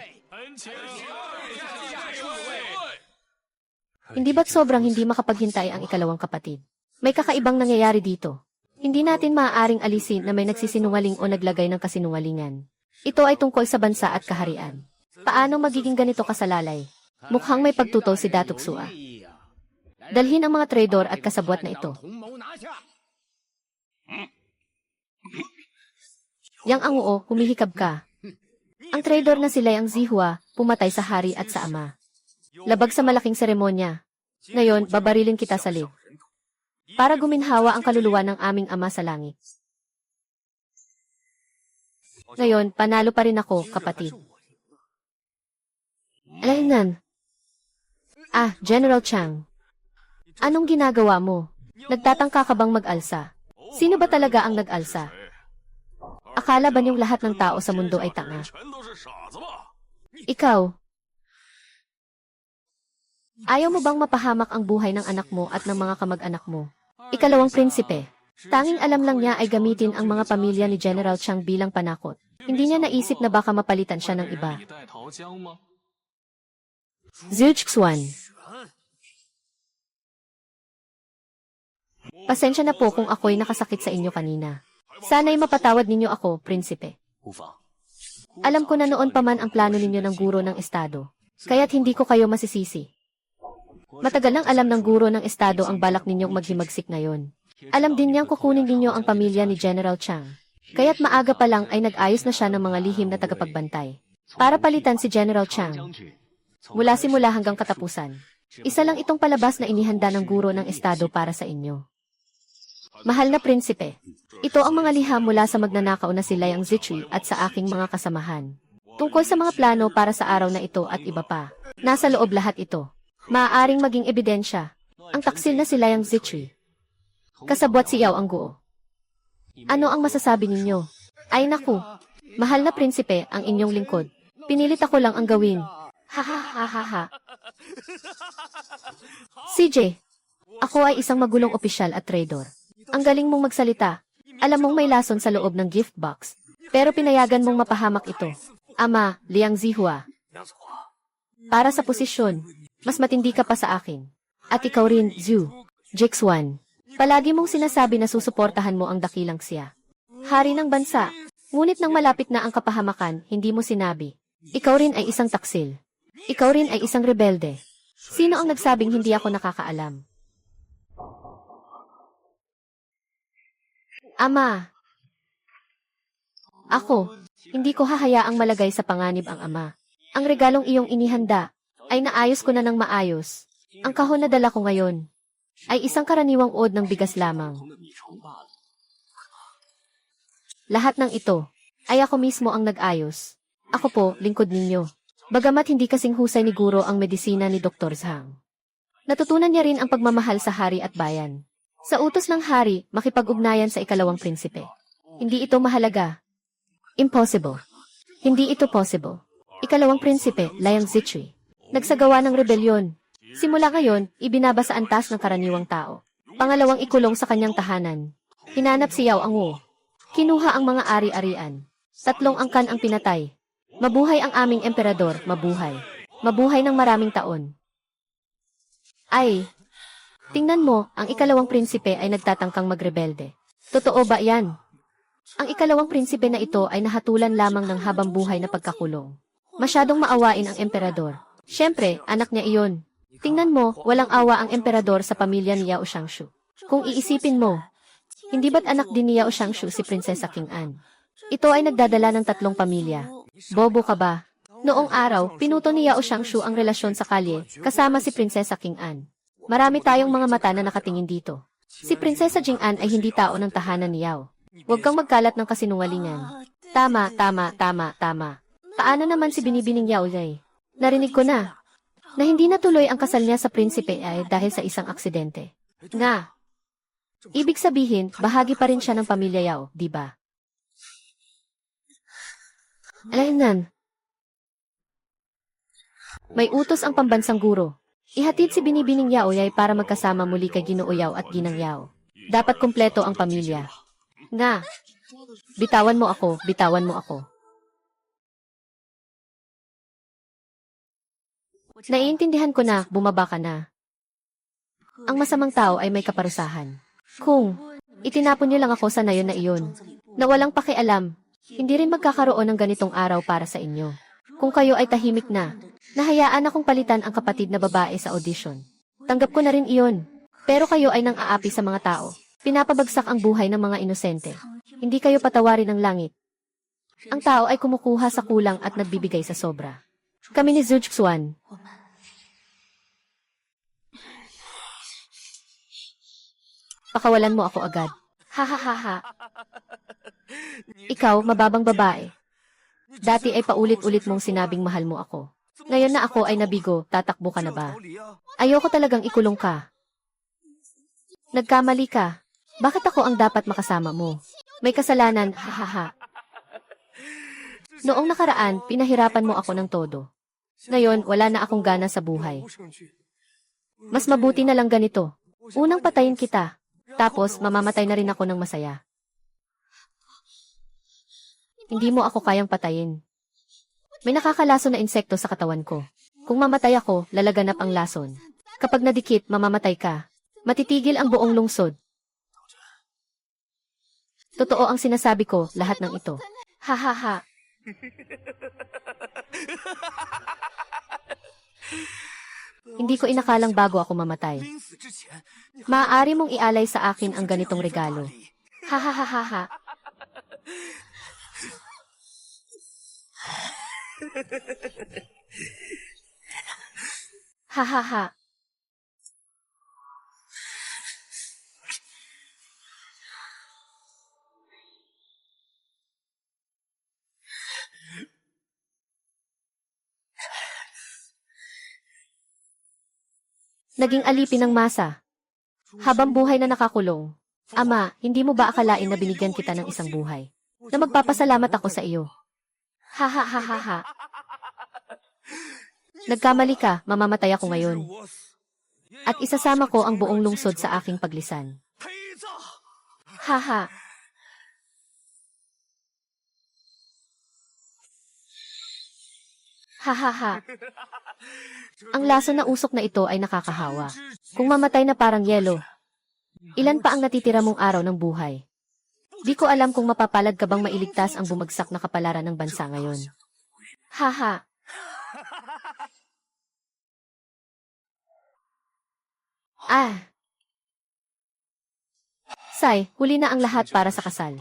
Hindi ba't sobrang hindi makapaghintay ang ikalawang kapatid? May kakaibang nangyayari dito. Hindi natin maaaring alisin na may nagsisinungaling o naglagay ng kasinungalingan. Ito ay tungkol sa bansa at kaharian. Paano magiging ganito kasalalay? Mukhang may pagtutol si Datuk Sua. Dalhin ang mga traidor at kasabwat na ito. Yang Anguo, humihikab ka. Ang traidor na sila'y ang Zihua, pumatay sa hari at sa ama. Labag sa malaking seremonya. Ngayon, babarilin kita sa lib. Para guminhawa ang kaluluwa ng aming ama sa langit. Ngayon, panalo pa rin ako, kapatid. Alahinan. General Chang. Anong ginagawa mo? Nagtatangka ka bang mag-alsa? Sino ba talaga ang nag-alsa? Akala ba niyong lahat ng tao sa mundo ay tanga? Ikaw. Ayaw mo bang mapahamak ang buhay ng anak mo at ng mga kamag-anak mo? Ikalawang prinsipe. Tanging alam lang niya ay gamitin ang mga pamilya ni General Chang bilang panakot. Hindi niya naisip na baka mapalitan siya ng iba. Zuchxuan. Pasensya na po kung ako'y nakasakit sa inyo kanina. Sana'y mapatawad ninyo ako, prinsipe. Alam ko na noon pa man ang plano ninyo ng guro ng estado, kaya't hindi ko kayo masisisi. Matagal nang alam ng guro ng estado ang balak ninyong maghimagsik ngayon. Alam din niyang kukunin ninyo ang pamilya ni General Chang. Kaya't maaga pa lang ay nag-ayos na siya ng mga lihim na tagapagbantay. Para palitan si General Chang. Mula simula hanggang katapusan. Isa lang itong palabas na inihanda ng guro ng estado para sa inyo. Mahal na prinsipe, ito ang mga liham mula sa magnanakaw na si Liang Zichui at sa aking mga kasamahan. Tungkol sa mga plano para sa araw na ito at iba pa. Nasa loob lahat ito. Maaaring maging ebidensya. Ang taksil na si Liang Zichui. Kasabwat si Yao ang guo. Ano ang masasabi ninyo? Ay naku, mahal na prinsipe ang inyong lingkod. Pinilit ako lang ang gawin. Ha ha ha ha ha. CJ, ako ay isang magulong opisyal at traidor. Ang galing mong magsalita. Alam mong may lason sa loob ng gift box. Pero pinayagan mong mapahamak ito. Ama, Liang Zihua. Para sa posisyon, mas matindi ka pa sa akin. At ikaw rin, Zhu. Jixuan. Palagi mong sinasabi na susuportahan mo ang dakilang siya. Hari ng bansa. Ngunit nang malapit na ang kapahamakan, hindi mo sinabi. Ikaw rin ay isang taksil. Ikaw rin ay isang rebelde. Sino ang nagsabing hindi ako nakakaalam? Ama. Ako, hindi ko hahayaang malagay sa panganib ang ama. Ang regalong iyong inihanda, ay naayos ko na ng maayos. Ang kahon na dala ko ngayon, ay isang karaniwang od ng bigas lamang. Lahat ng ito, ay ako mismo ang nag-ayos. Ako po, lingkod ninyo. Bagamat hindi kasing husay ni Guro ang medisina ni Dr. Zhang. Natutunan niya rin ang pagmamahal sa hari at bayan. Sa utos ng hari, makipag-ugnayan sa ikalawang prinsipe. Hindi ito mahalaga. Impossible. Hindi ito possible. Ikalawang prinsipe, Liang Zichui. Nagsagawa ng rebelyon. Simula ngayon, ibinaba sa antas ng karaniwang tao. Pangalawang ikulong sa kanyang tahanan. Hinanap si Yao ang Wu. Kinuha ang mga ari-arian. 3 angkan ang pinatay. Mabuhay ang aming emperador, mabuhay. Mabuhay ng maraming taon. Ay, tingnan mo, ang ikalawang prinsipe ay nagtatangkang magrebelde. Totoo ba yan? Ang ikalawang prinsipe na ito ay nahatulan lamang ng habang buhay na pagkakulong. Masyadong maawain ang emperador. Siyempre, anak niya iyon. Tingnan mo, walang awa ang emperador sa pamilya ni Yao Shangshu. Kung iisipin mo, hindi ba't anak din ni Yao Shangshu si Prinsesa King An? Ito ay nagdadala ng 3 pamilya. Bobo ka ba? Noong araw, pinuto ni Yao Shangshu ang relasyon sa kalye, kasama si Prinsesa King An. Marami tayong mga mata na nakatingin dito. Si Prinsesa Jing An ay hindi tao ng tahanan ni Yao. Huwag kang magkalat ng kasinungalingan. Tama. Paano naman si Binibining Yao Zai? Narinig ko na hindi natuloy ang kasal niya sa prinsipe ay dahil sa isang aksidente. Nga. Ibig sabihin, bahagi pa rin siya ng pamilya Yao, di ba? Alainan. May utos ang pambansang guro. Ihatid si Binibining Yao Yai para magkasama muli kay Ginoo Yao at Ginang Yao. Dapat kumpleto ang pamilya. Nga. Bitawan mo ako. Naiintindihan ko na, bumaba ka na. Ang masamang tao ay may kaparusahan. Kung itinapon niyo lang ako sa nayon na iyon, na walang pakialam, hindi rin magkakaroon ng ganitong araw para sa inyo. Kung kayo ay tahimik na, nahayaan akong palitan ang kapatid na babae sa audition. Tanggap ko na rin iyon. Pero kayo ay nang aapi sa mga tao. Pinapabagsak ang buhay ng mga inosente. Hindi kayo patawarin ng langit. Ang tao ay kumukuha sa kulang at nagbibigay sa sobra. Kami ni Zhuxuan. Pakawalan mo ako agad. Ha ha ha ha. Ikaw, mababang babae. Dati ay paulit-ulit mong sinabing mahal mo ako. Ngayon na ako ay nabigo, tatakbo ka na ba? Ayoko talagang ikulong ka. Nagkamali ka. Bakit ako ang dapat makasama mo? May kasalanan, ha ha ha. Noong nakaraan, pinahirapan mo ako ng todo. Ngayon, wala na akong gana sa buhay. Mas mabuti na lang ganito. Unang patayin kita. Tapos, mamamatay na rin ako ng masaya. Hindi mo ako kayang patayin. May nakakalason na insekto sa katawan ko. Kung mamatay ako, lalaganap ang lason. Kapag nadikit, mamamatay ka. Matitigil ang buong lungsod. Totoo ang sinasabi ko, lahat ng ito. Ha ha ha. Hindi ko inakalang bago ako mamatay. Maaari mong ialay sa akin ang ganitong regalo. Ha ha ha ha ha. Ha ha ha. Naging alipin ng masa. Habang buhay na nakakulong. Ama, hindi mo ba akalain na binigyan kita ng isang buhay? Na magpapasalamat ako sa iyo. Ha ha ha ha ha. Nagkamali ka, mamamatay ako ngayon. At isasama ko ang buong lungsod sa aking paglisan. Ha ha. Ha ha ha. Ang lasa na usok na ito ay nakakahawa. Kung mamatay na parang yelo. Ilan pa ang natitira mong araw ng buhay? Di ko alam kung mapapalad ka bang mailigtas ang bumagsak na kapalaran ng bansa ngayon. Ha ha. Ah. Sai, huli na ang lahat para sa kasal.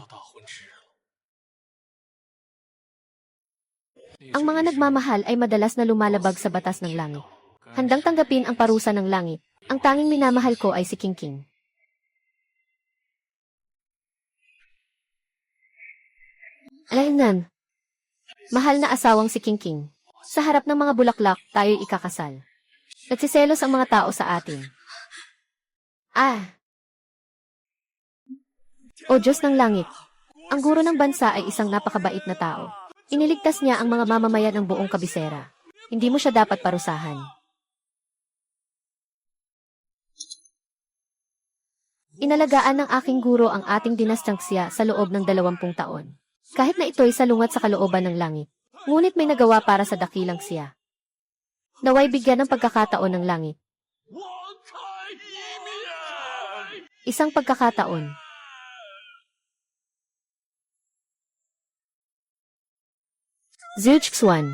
Ang mga nagmamahal ay madalas na lumalabag sa batas ng langit. Handang tanggapin ang parusa ng langit. Ang tanging minamahal ko ay si Kingking. Alaynan. Mahal na asawang si Kingking. Sa harap ng mga bulaklak, tayo'y ikakasal. Nagsiselos ang mga tao sa atin. Ah! O Diyos ng langit! Ang guro ng bansa ay isang napakabait na tao. Iniligtas niya ang mga mamamayan ng buong kabisera. Hindi mo siya dapat parusahan. Inalagaan ng aking guro ang ating dinastansya sa loob ng 20 taon. Kahit na ito'y salungat sa kalooban ng langit. Ngunit may nagawa para sa dakilang siya. Naway bigyan ng pagkakataon ng langit. Isang pagkakataon. Zilchxuan.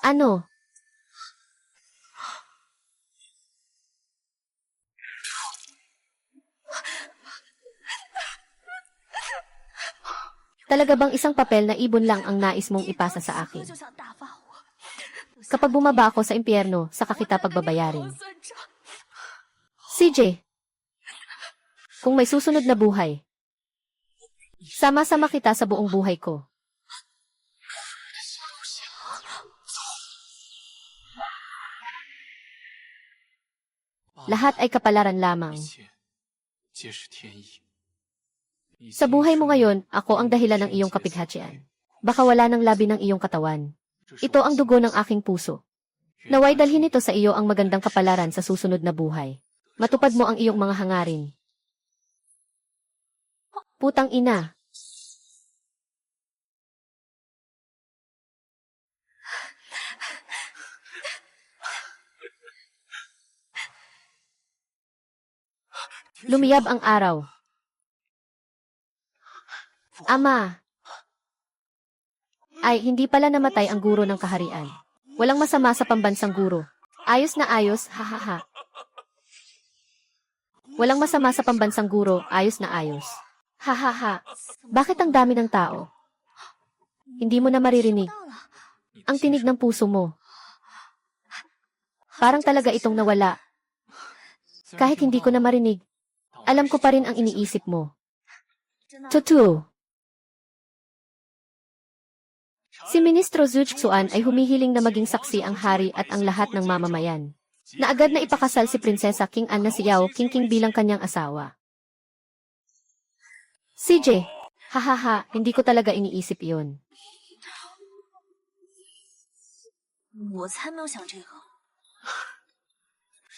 Ano? Talaga bang isang papel na ibon lang ang nais mong ipasa sa akin? Kapag bumaba ako sa impyerno, saka kita pagbabayarin. CJ, kung may susunod na buhay, sama-sama kita sa buong buhay ko. Lahat ay kapalaran lamang. Sa buhay mo ngayon, ako ang dahilan ng iyong kapighatian. Baka wala ng labi ng iyong katawan. Ito ang dugo ng aking puso. Naway dalhin ito sa iyo ang magandang kapalaran sa susunod na buhay. Matupad mo ang iyong mga hangarin. Putang ina. Lumiyab ang araw. Ama! Ay, hindi pala namatay ang guro ng kaharian. Walang masama sa pambansang guro. Ayos na ayos, hahaha. Walang masama sa pambansang guro, ayos na ayos. Hahaha. Bakit ang dami ng tao? Hindi mo na maririnig. Ang tinig ng puso mo. Parang talaga itong nawala. Kahit hindi ko na marinig, alam ko pa rin ang iniisip mo. Totoo. Si Ministro Zhuxuan ay humihiling na maging saksi ang hari at ang lahat ng mamamayan. Na agad na ipakasal si Prinsesa King An na si Yao Qingqing bilang kanyang asawa. CJ, hahaha, hindi ko talaga iniisip iyon.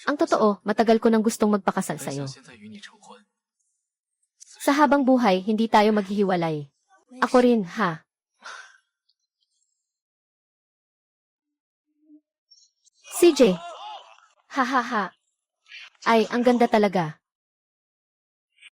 Ang totoo, matagal ko nang gustong magpakasal sa'yo. Sa habang buhay, hindi tayo maghihiwalay. Ako rin, ha? CJ. Hahaha. Ay, ang ganda talaga.